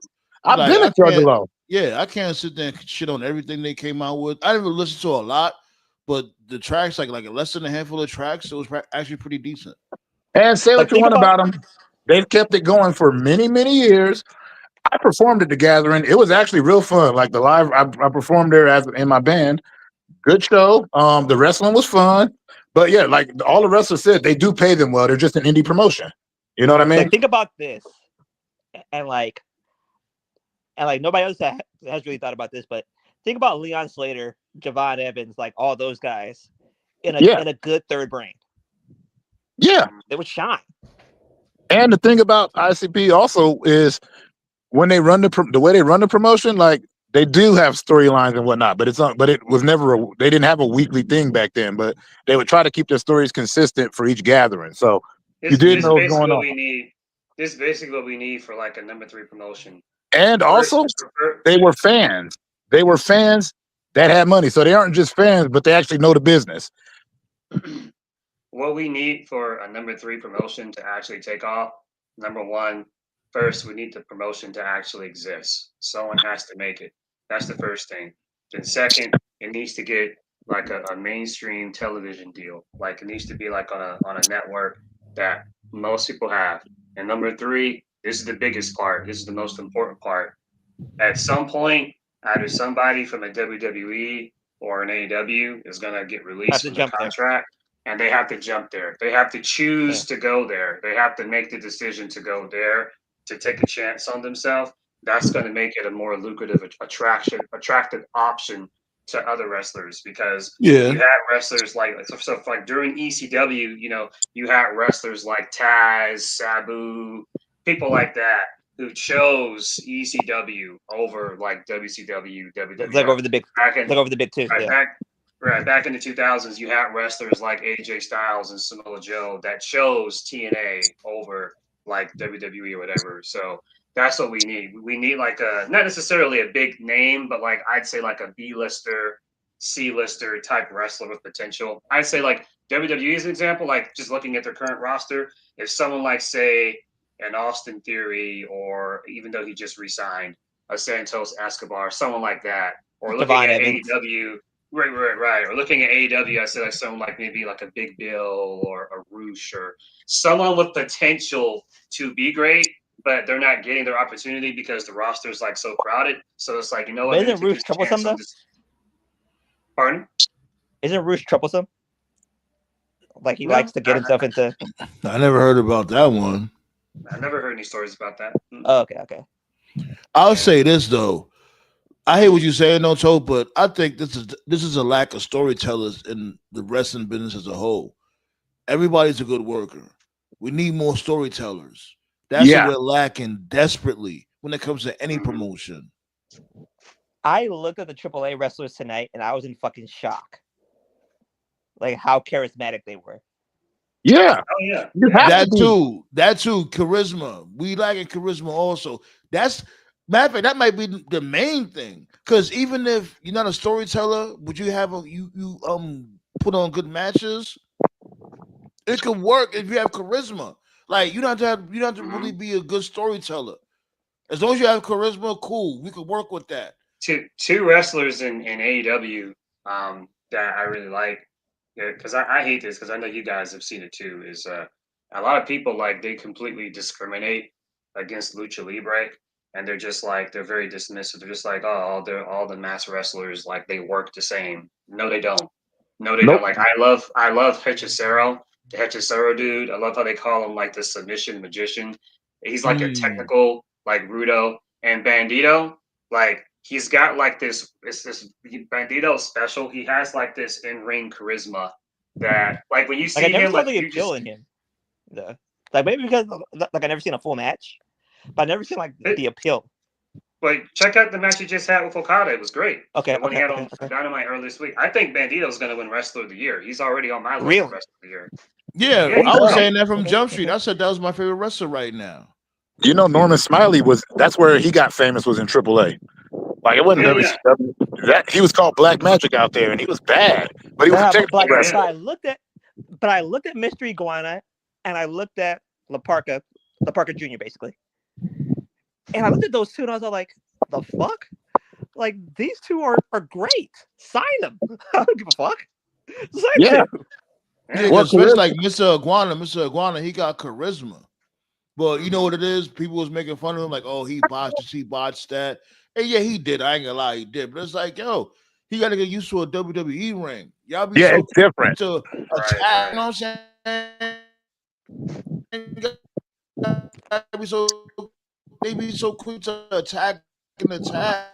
I've been at Juggalo. Yeah, I can't sit there and shit on everything they came out with. I didn't listen to a lot, but the tracks, like less than a handful of tracks, it was actually pretty decent. And say what you want about them, they've kept it going for many, many years. I performed at the Gathering. It was actually real fun. Like the live, I performed there as in my band. Good show. The wrestling was fun, but yeah, like all the wrestlers said, they do pay them well. They're just an indie promotion. You know what I mean? Like think about this, and like nobody else has really thought about this, but think about Leon Slater, Javon Evans, like all those guys in a good third brand. Yeah, they would shine. And the thing about ICP also is when they run the way they run the promotion, like they do have storylines and whatnot, but it was never they didn't have a weekly thing back then, but they would try to keep their stories consistent for each gathering. So you didn't know what was going on. This is basically what we need for like a number three promotion. And also, they were fans. They were fans that had money, so they aren't just fans, but they actually know the business. What we need for a number three promotion to actually take off, number one, first we need the promotion to actually exist. Someone has to make it. That's the first thing. Then second, it needs to get like a mainstream television deal. Like it needs to be like on a network that most people have. And number three, this is the biggest part. This is the most important part. At some point, either somebody from a WWE or an AEW is gonna get released from the contract. And they have to jump there. They have to choose to go there. They have to make the decision to go there to take a chance on themselves. That's going to make it a more lucrative, attractive option to other wrestlers because you had wrestlers like during ECW, you had wrestlers like Taz, Sabu, people like that who chose ECW over like WCW, WWE, like over the big two. Back in the 2000s, you had wrestlers like AJ Styles and Samoa Joe that chose TNA over like WWE or whatever. So that's what we need. We need like not necessarily a big name, but like I'd say like a B-lister, C-lister type wrestler with potential. I'd say like WWE is an example, like just looking at their current roster. If someone like say an Austin Theory, or even though he just re-signed, a Santos Escobar, someone like that, or looking at AEW. Right. Or looking at AEW, I said like someone like maybe like a Big Bill or a Roosh or someone with potential to be great, but they're not getting their opportunity because the roster is like so crowded. So it's like, what? Isn't Roosh troublesome though? Pardon? Isn't Roosh troublesome? Like he likes to get himself into. I never heard about that one. I never heard any stories about that. Oh, okay. I'll say this though. I hear what you're saying, no, Toe, but I think this is a lack of storytellers in the wrestling business as a whole. Everybody's a good worker. We need more storytellers. That's what we're lacking desperately when it comes to any promotion. I looked at the AAA wrestlers tonight, and I was in fucking shock. Like how charismatic they were. Yeah, Oh yeah, you have to That be. too. That too. Charisma. We lacking charisma also. That's matter of fact, that might be the main thing. Because even if you're not a storyteller, would you have you put on good matches? It could work if you have charisma. Like you don't have to really be a good storyteller. As long as you have charisma, cool. We could work with that. two wrestlers in AEW that I really like. Because I hate this because I know you guys have seen it too. Is a lot of people like they completely discriminate against lucha libre, and they're just like they're very dismissive. They're just like, oh, all the mass wrestlers like they work the same. No, they don't. No, they don't. Nope. Like I love Hechicero, the Hechicero dude. I love how they call him like the submission magician. He's like a Mm. technical like Rudo and Bandito. Like he's got like this Bandito special. He has like this in ring charisma that like when you Like I see never him, saw like the you appeal just in him. Though. Like maybe because like I never seen a full match, but I never seen like the appeal. but check out the match he just had with Okada. It was great. Okay, The one he okay, had on okay. Dynamite earlier this week. I think Bandito's going to win Wrestler of the Year. He's already on my list Really? for Wrestler of the Year. Yeah, Yeah, he's I was great. saying that from Okay, Jump Street. okay. I said that was my favorite wrestler right now. You know, Norman Smiley that's where he got famous, was in AAA. Like it wasn't Yeah, yeah. WCW. He was called Black Magic out there, and he was bad, but he was a But technical like, Yeah, wrestler. but I looked at Mystery Iguana, and I looked at La Parca Jr. basically, and I looked at those two, and I was all like, the fuck. Like these two are great. Sign them. I don't give a fuck. Sign Yeah. them. Yeah, Well, because especially like Mr. Iguana, he got charisma. But you know what it is? People was making fun of him, like, oh, he botched that. And yeah, he did. I ain't gonna lie, he did. But it's like, yo, he gotta get used to a WWE ring. Y'all be yeah, so it's different. to Right, attack, you know right. what I'm saying? They be so quick to attack and attack.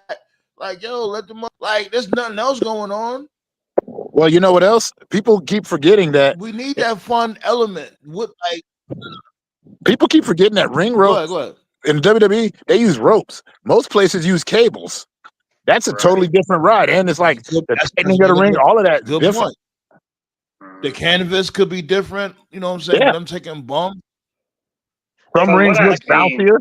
Like, yo, let them like there's nothing else going on. Well, you know what else? People keep forgetting that. We need that fun element. What like People keep forgetting that ring ropes go ahead. in WWE, they use ropes. Most places use cables. That's a totally Right. different ride, and it's like the That's tightening of the ring. All of that is good different. point. The canvas could be different, you know what I'm saying? Yeah. With them taking bump. Some From rings what I've look seen, bouncier.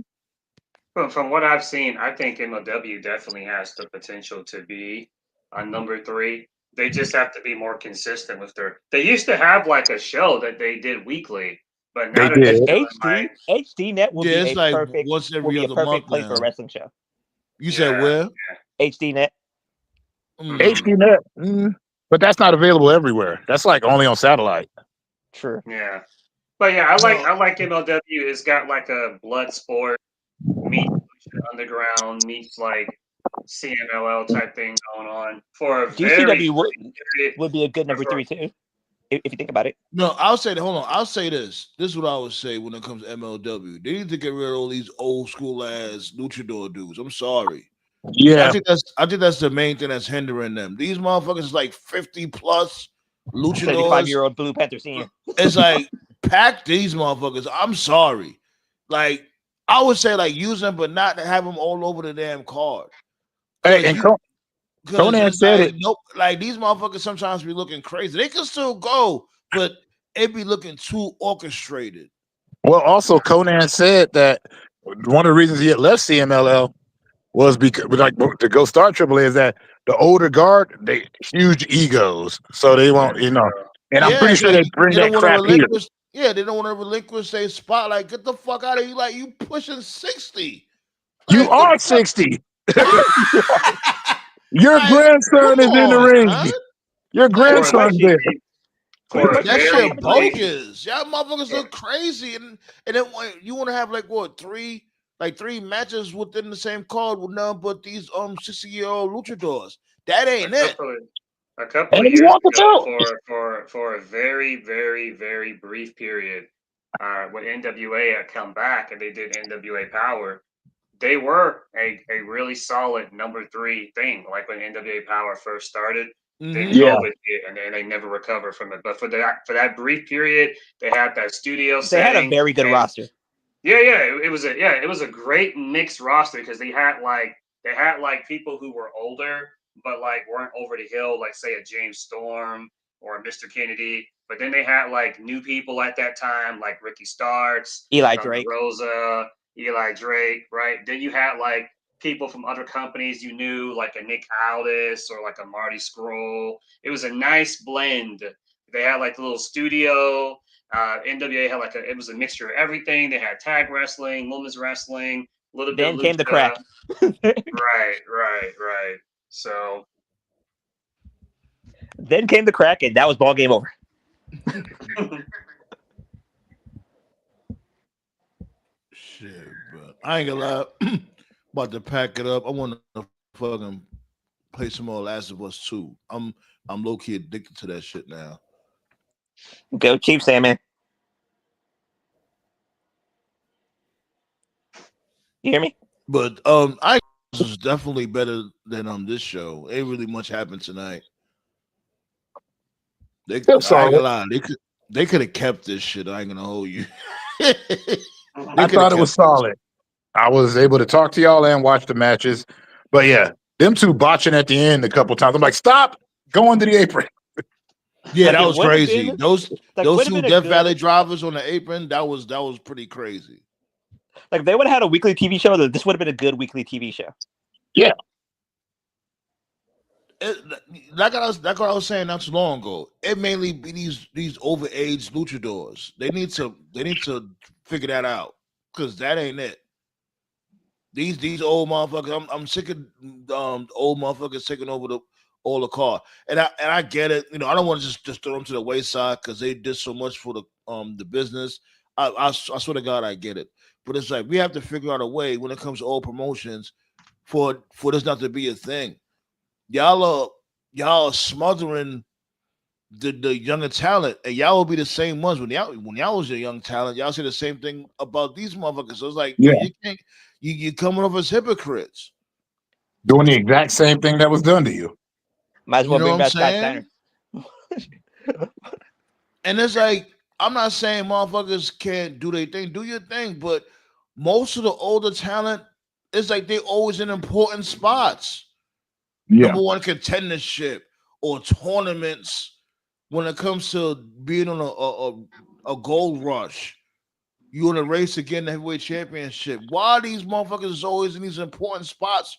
from what I've seen, I think MLW definitely has the potential to be a number 3. They just have to be more consistent with their. They used to have like a show that they did weekly, but now They they're just did. doing like HD Net will Yeah, be it's a like perfect once every other month place for a now. wrestling show. You said yeah, where? HD Net. HD Net, but that's not available everywhere. That's like only on satellite. True. yeah. But yeah, I No. like MLW. It's got like a blood sport meets underground meets like CMLL type thing going on for a very GCW period. would be a good number 3 too, if you think about it. No, I'll say that. Hold on. I'll say this. This is what I would say when it comes to MLW. They need to get rid of all these old school ass luchador dudes. I'm sorry. Yeah. I think that's the main thing that's hindering them. These motherfuckers is like 50 plus luchadors. 75-year-old Blue Panther Senior. It's like pack these motherfuckers. I'm sorry. Like I would say like use them, but not have them all over the damn card. Hey, and Conan said like, it. nope, like these motherfuckers sometimes be looking crazy. They can still go, but it be looking too orchestrated. Well, also Conan said that one of the reasons he had left CMLL was because, like, to go start AAA, is that the older guard, they huge egos, so they won't, And I'm pretty it's sure like they bring they don't that want to crap here. relinquish. Yeah, they don't want to relinquish their spot. Like, get the fuck out of here! Like, you pushing 60. You Like, are 60. Your grandson is in the ring. Son. Your grandson's there. That shit bogus. Y'all motherfuckers look crazy, and then you want to have like what three matches within the same card with none but these 60-year-old luchadors. That ain't it. A couple of years ago, for a very, very, very brief period, when NWA had come back and they did NWA Power, they were a really solid number 3 thing. Like when NWA Power first started, then COVID hit, and then they never recovered from it. But for that brief period, they had that studio setting. They had a very good roster. Yeah, it was a great mixed roster because they had they had like people who were older, but like weren't over the hill, like say a James Storm or Mr. Kennedy. But then they had like new people at that time, like Ricky Starks, Eli Thunder Drake. Rosa, Eli Drake, right? Then you had like people from other companies you knew, like a Nick Aldis or like a Marty Scroll. It was a nice blend. They had like a little studio. NWA had it was a mixture of everything. They had tag wrestling, women's wrestling, a little bit of Then came the lucha. crack. Right. So Then came the crack, and that was ball game over. Shit, but I ain't gonna lie. About to pack it up. I want to fucking play some more Last of Us 2. I'm low key addicted to that shit now. Go Chiefs, man. You hear me? But I was definitely better than this show. Ain't really much happened tonight. I ain't gonna lie. They could have kept this shit. I ain't gonna hold you. I thought it was solid. I was able to talk to y'all and watch the matches. But yeah, them two botching at the end a couple times. I'm like, stop going to the apron. Yeah, Like, that it was would've crazy. been- Those like, those would've two been a Death good- Valley drivers on the apron, that was pretty crazy. Like, if they would have had a weekly TV show, this would have been a good weekly TV show. Yeah. Like what I was saying not too long ago. It mainly be these overaged luchadors. They need to figure that out because that ain't it. These old motherfuckers. I'm sick of old motherfuckers taking over all the car. And I get it. You know, I don't want to just throw them to the wayside because they did so much for the business. I swear to God, I get it. But it's like we have to figure out a way when it comes to old promotions for this not to be a thing. Y'all are smothering the younger talent, and y'all will be the same ones when y'all was a young talent. Y'all say the same thing about these motherfuckers. So it's like, Yeah. you can't you coming off as hypocrites, Doing the exact same thing that was done to you. Might as well You know bring what I'm back Scott saying? Steiner. And it's like I'm not saying motherfuckers can't do their thing, do your thing, but most of the older talent, it's like they always in important spots. Yeah. Number one contendership or tournaments when it comes to being on a gold rush. You in a race to get in the heavyweight championship. Why are these motherfuckers is always in these important spots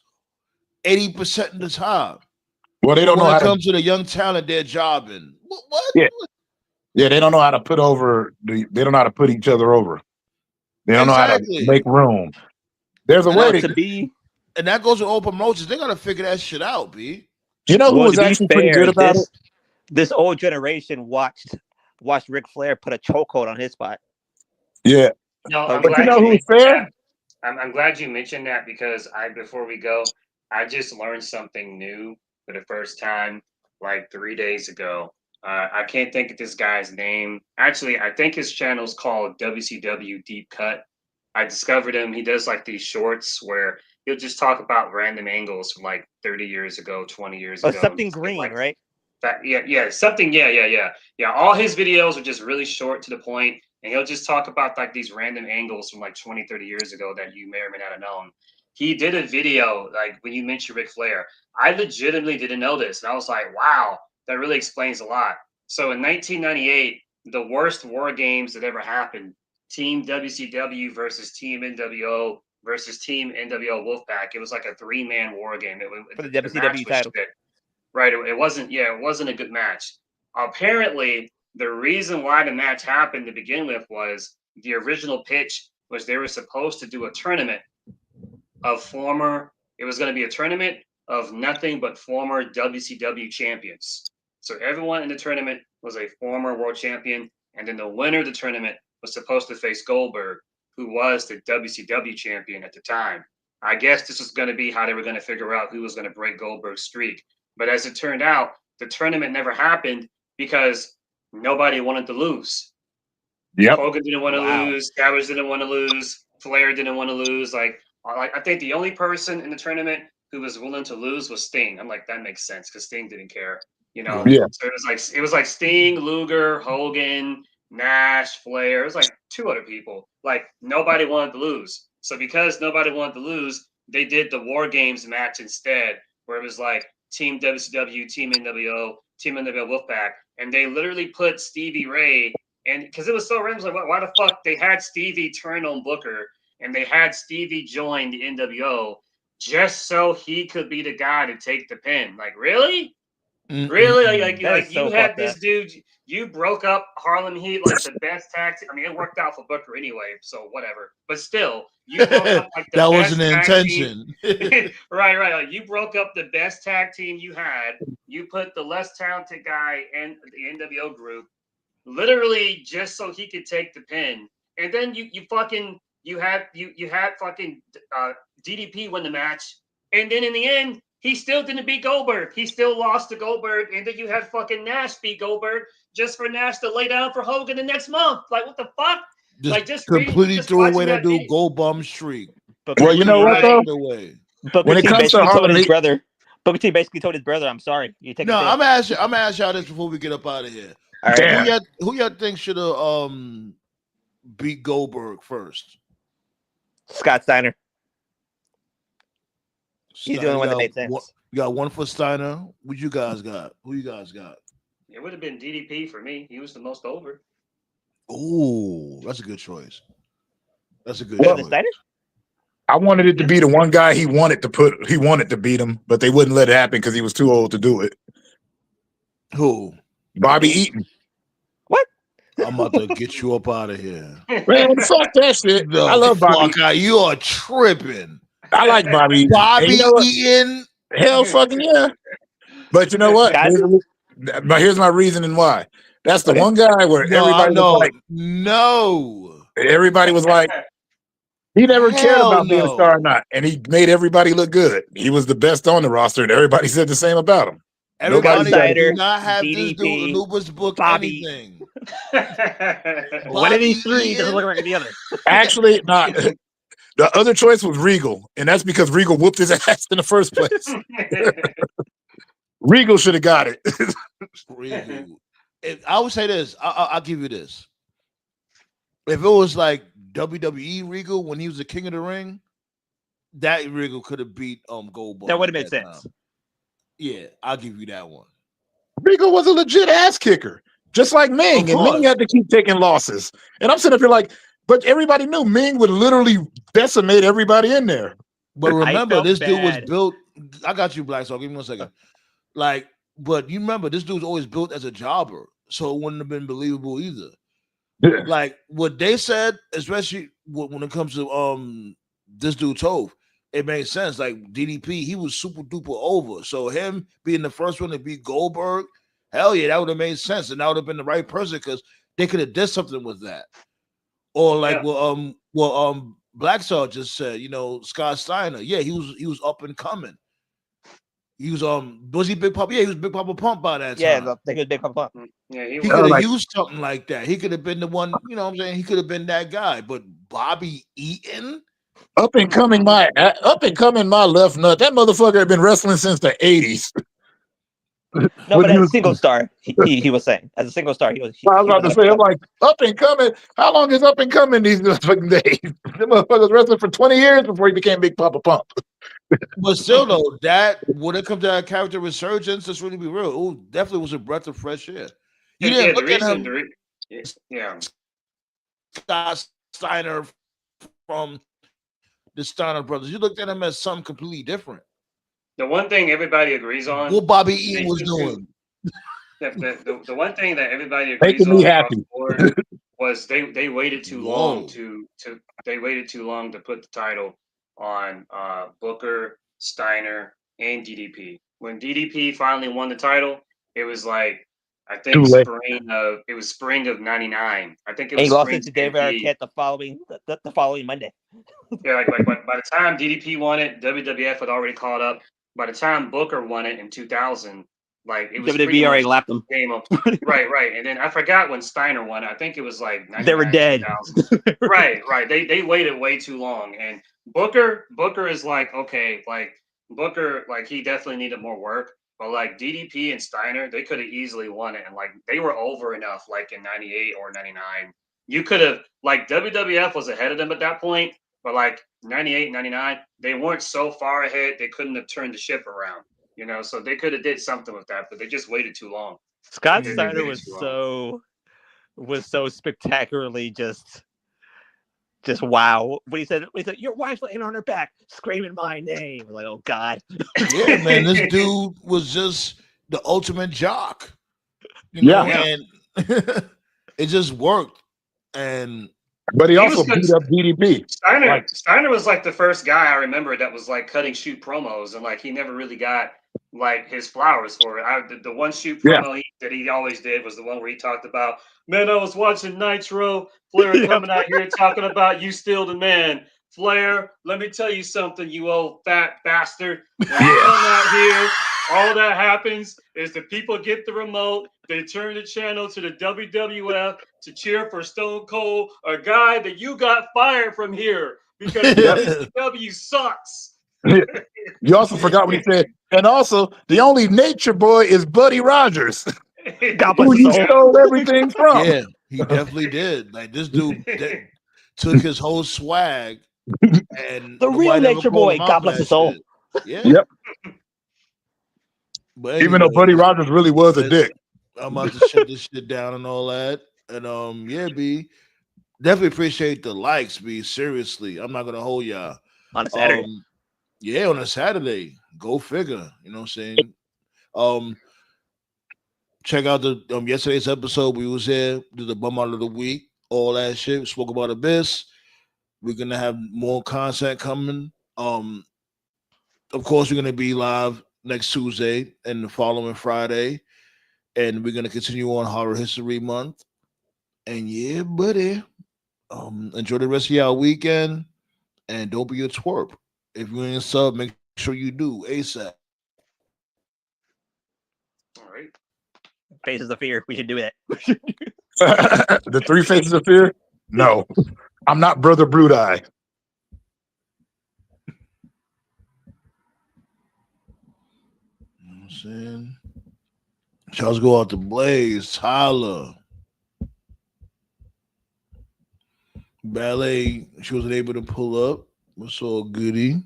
80% of the time? Well, they But don't know when how it to. comes to the young talent, they're jobbing. What? Yeah. Yeah, they don't know how to put over. They don't know how to put each other over. They don't know how to Exactly. make room. There's a way to be. And that goes with all promotions. They gotta figure that shit out, B. You know who Well, was to be actually pretty fair, good about it? this old generation watched Ric Flair put a chokehold on his spot. Yeah. No, Oh, I'm But you glad know you who's mentioned fair? that. I'm glad you mentioned that because before we go, I just learned something new for the first time like 3 days ago. I can't think of this guy's name. Actually, I think his channel's called WCW Deep Cut. I discovered him. He does like these shorts where he'll just talk about random angles from like 30 years ago, 20 years Oh, ago. something Just get, green, like, right? something. Yeah. All his videos are just really short to the point, and he'll just talk about like these random angles from like 20, 30 years ago that you may or may not have known. He did a video like when you mentioned Ric Flair. I legitimately didn't know this, and I was like, wow, that really explains a lot. So in 1998, the worst war games that ever happened: Team WCW versus Team NWO versus Team NWO Wolfpack. It was like a 3-man war game. For the The match WCW was title. shit. Right. It wasn't. Yeah, it wasn't a good match. Apparently, the reason why the match happened to begin with was the original pitch was they were supposed to do a tournament of former. It was going to be a tournament of nothing but former WCW champions. So everyone in the tournament was a former world champion, and then the winner of the tournament was supposed to face Goldberg, who was the WCW champion at the time. I guess this was going to be how they were going to figure out who was going to break Goldberg's streak. But as it turned out, the tournament never happened because nobody wanted to lose. Yep. Hogan didn't want to Wow. lose. Savage didn't want to lose. Flair didn't want to lose. Like I think the only person in the tournament who was willing to lose was Sting. I'm like, that makes sense because Sting didn't care, you know. Yeah. So it was like Sting, Luger, Hogan, Nash, Flair. It was like 2 other people. Like nobody wanted to lose. So because nobody wanted to lose, they did the War Games match instead, where it was like Team WCW, Team NWO, Team NWO Wolfpack, and they literally put Stevie Ray, and because it was so random, like why the fuck they had Stevie turn on Booker, and they had Stevie join the NWO just so he could be the guy to take the pin. Like, really? Really? Like you so had fucked this up. dude, you broke up Harlem Heat, like the best tag team. I mean, it worked out for Booker anyway, so whatever. But still, you broke up like the That wasn't best the tag team. intention. Right. Like, you broke up the best tag team you had. You put the less talented guy in the NWO group, literally just so he could take the pin. And then you had fucking DDP win the match, and then in the end, he still didn't beat Goldberg. He still lost to Goldberg, and then you had fucking Nash beat Goldberg just for Nash to lay down for Hogan the next month. Like, what the fuck? Just Like, just completely just threw away watching that that dude video. gold bum streak. Booker Well, you T, know what though? Right. Away. Booker When it T comes to basically told Harlem his Heat, brother. Booker T basically told his brother, "I'm sorry. You take No, it." I'm gonna ask y'all this before we get up out of here. All right. damn. Who y'all think should have beat Goldberg first? Scott Steiner. He's the only You one that got made sense. You got one for Steiner. What you guys got? Who you guys got? It would have been DDP for me. He was the most over. Oh, that's a good choice. That's a good Well, The choice. Steiner? I wanted it to be the one guy he wanted to beat him, but they wouldn't let it happen because he was too old to do it. Who? Bobby Eaton. What? I'm about to get you up out of here. Man, fuck that shit. The I love Bobby. fuck out. You are tripping. I like Bobby Eaton. Bobby And you know what? Eaton. Hell fucking yeah. But you know what? Scott? Here's my reasoning why. That's the one guy where No, I everybody was know. like, No. everybody was like, he never cared Hell about being a star or no. not. And he made everybody look good. He was the best on the roster, and everybody said the same about him. Everybody Steiner, do not have this DDP, dude Anubis book Bobby. anything. One of these Bobby three doesn't Eaton? look like the other. Actually, not. The other choice was Regal, and that's because Regal whooped his ass in the first place. Regal should have got it. Regal. I would say this. I'll give you this. If it was like WWE Regal when he was the King of the Ring, that Regal could have beat Goldberg. That would have made sense. Time. Yeah, I'll give you that one. Regal was a legit ass kicker, just like Ming, and Ming had to keep taking losses. And I'm sitting up here like, but everybody knew Ming would literally decimate everybody in there. But remember, this dude was bad. built. I got you, Black. So give me 1 second. Like, but you remember, this dude's always built as a jobber, so it wouldn't have been believable either. Yeah. Like what they said, especially when it comes to this dude Tove, it made sense. Like DDP, he was super duper over. So him being the first one to beat Goldberg, hell yeah, that would have made sense, and that would have been the right person because they could have did something with that. Or like Black Star just said, you know, Scott Steiner, yeah, he was up and coming. He was he Big Papa? Yeah, he was Big Papa Pump by that time. Yeah, they could Big Papa. Yeah, he could have used something like that. He could have been the one, you know what I'm saying? He could have been that guy. But Bobby Eaton? Up and coming my left nut. That motherfucker had been wrestling since the 80s. No, but as a single star, he was saying. As a single star, he was. I was about to say, I'm like, up and coming. How long is up and coming these fucking days? That motherfucker's wrestling for 20 years before he became Big Papa Pump. But still, though, that when it comes to that character resurgence, let's really be real. It definitely was a breath of fresh air. You didn't look at him. Scott Steiner from the Steiner brothers. You looked at him as something completely different. The one thing everybody agrees on, what Bobby Eaton was doing. The one thing that everybody agrees on was they waited too long to put the title on Booker, Steiner, and DDP. When DDP finally won the title, it was like I think spring of '99. I think it was. He lost it to David Arquette the following Monday. Yeah, like by the time DDP won it, WWF had already caught up. By the time Booker won it in 2000, like it was WWE already lapped them. Right, and then I forgot when Steiner won. I think it was like they were dead. right. They waited way too long, and Booker is like okay, like Booker, like he definitely needed more work. But like DDP and Steiner, they could have easily won it, and like they were over enough. Like in '98 or '99, you could have like WWF was ahead of them at that point. But like 98, 99, they weren't so far ahead. They couldn't have turned the ship around, so they could have did something with that, but they just waited too long. Scott Steiner was so spectacularly just wow. When he said, your wife's laying on her back, screaming my name. I'm like, oh God. Yeah, man, this dude was just the ultimate jock. And it just worked. But he also beat up DDP. Steiner was like the first guy I remember that was like cutting shoot promos, and like he never really got like his flowers for it. The one shoot promo that he always did was the one where he talked about, man, I was watching Nitro, Flair coming out here talking about you still the man. Flair, let me tell you something, you old fat bastard. When you come out here, all that happens is the people get the remote, they turn the channel to the WWF to cheer for Stone Cold, a guy that you got fired from here because WCW sucks. You also forgot what he said. And also, the only nature boy is Buddy Rogers, who you stole everything from. Yeah, he definitely did. Like, this dude took his whole swag. And the real nature boy, God bless his soul. Yeah. Yep. But anyway, even though Buddy Rogers really was a dick. I'm about to shut this shit down and all that. And B, definitely appreciate the likes, B. Seriously. I'm not gonna hold y'all. On a Saturday. On a Saturday. Go figure. You know what I'm saying? Check out the yesterday's episode. We was here, did the bum out of the week, all that shit. We spoke about Abyss. We're gonna have more content coming. Of course, we're gonna be live next Tuesday and the following Friday, and we're gonna continue on Horror History Month. And yeah, buddy, enjoy the rest of y'all weekend, and don't be a twerp. If you ain't sub, make sure you do ASAP. All right. Faces of Fear. We should do it. The 3 Faces of Fear? No. I'm not Brother Brood Eye. You know what I'm saying? Shouts go out to Blaze, Tyler. Ballet, she wasn't able to pull up. What's all goody?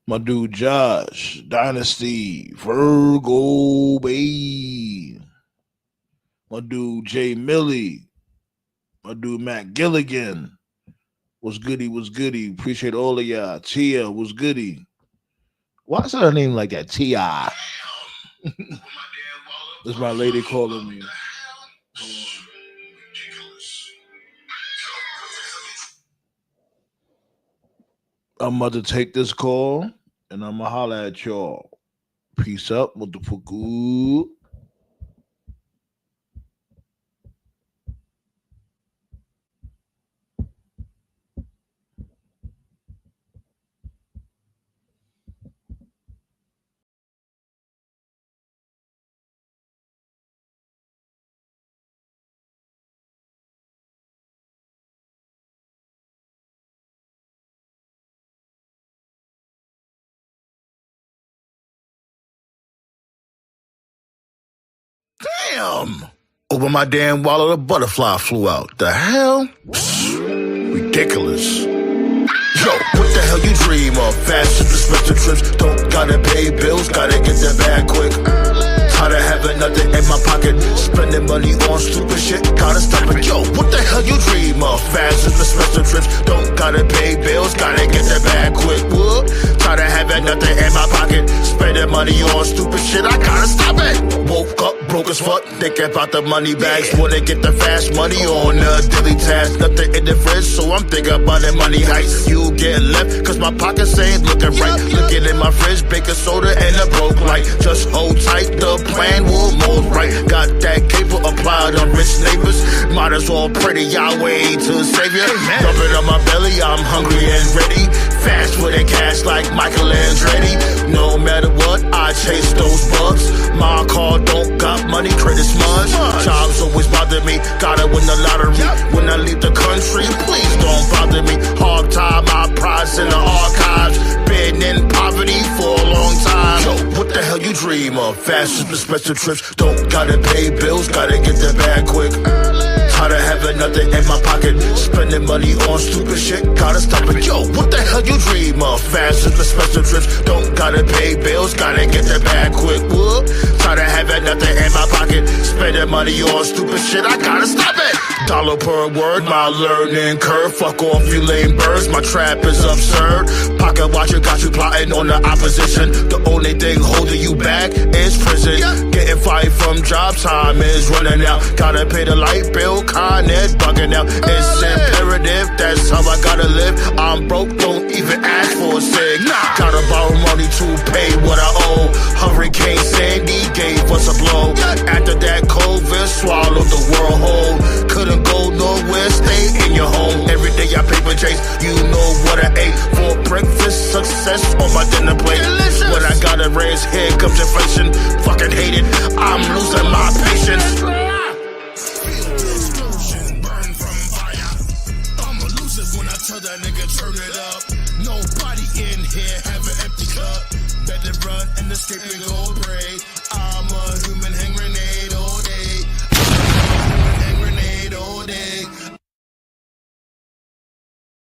My dude Josh, Dynasty, Virgo Bay. My dude Jay Millie. My dude Matt Gilligan. Was goody, was goody. Appreciate all of y'all. Tia was goody. Why is her name like that? Tia. That's my lady calling me. I'm about to take this call and I'm gonna holler at y'all. Peace up, motherfucker. Damn! Over my damn wallet, a butterfly flew out. The hell? Ridiculous. Yo, what the hell you dream of? Fast trips, expensive trips. Don't gotta pay bills, gotta get that bag quick. Tired of having nothing in my pocket. Spending money on stupid shit, gotta stop it. Yo, what the hell you dream of? Fast trips, expensive trips. Don't gotta pay bills, gotta get that bag quick. Whoop. Tired of having nothing in my pocket. Spending money on stupid shit, I gotta stop it. Woke up broke as fuck, thinking about the money bags. Wanna get the fast money on the daily task. Nothing in the fridge, so I'm thinking about that money heist. You get left, cause my pockets ain't looking right. Looking in my fridge, baking soda and a broke light. Just hold tight, the plan will mold right. Got that caper applied on rich neighbors. Might as well pray to Yahweh to savior. Dumping on my belly, I'm hungry and ready. Fast with the cash like Michael Andretti. No matter what, I chase those bugs. My car don't got money, credit smudge. Jobs always bother me, gotta win the lottery. When I leave the country, please don't bother me. Hard time, my prize in the archives. Been in poverty for a long time. Yo, what the hell you dream of? Fast trips, special trips. Don't gotta pay bills, gotta get that bag quick. Tired of having nothing in my pocket, spending money on stupid shit, gotta stop it. Yo, what the hell you dream of? Fast and expensive trips, don't gotta pay bills, gotta get the bag quick. Whoop. Tired of having nothing in my pocket, spending money on stupid shit, I gotta stop it. Dollar per word, my learning curve. Fuck off, you lame birds, my trap is absurd. Pocket watcher got you plotting on the opposition. The only thing holding you back is prison. Getting fired from job, time is running out. Gotta pay the light bill, Con Ed bugging out. It's imperative, that's how I gotta live. I'm broke, don't even ask for a cig. Gotta borrow money to pay what I owe. Hurricane Sandy gave us a blow. After that, COVID swallowed the world whole. Couldn't go nowhere, stay in your home. Every day I paper chase, you know what I ate. For breakfast, success on my dinner plate. Delicious. When I gotta raise, here comes inflation. Fucking hate it, I'm losing my patience. Feel the explosion, burn from fire. I'ma lose it when I tell that nigga turn it up. Nobody in here have an empty cup. Better run and escape and go pray. I'm a human hand grenade.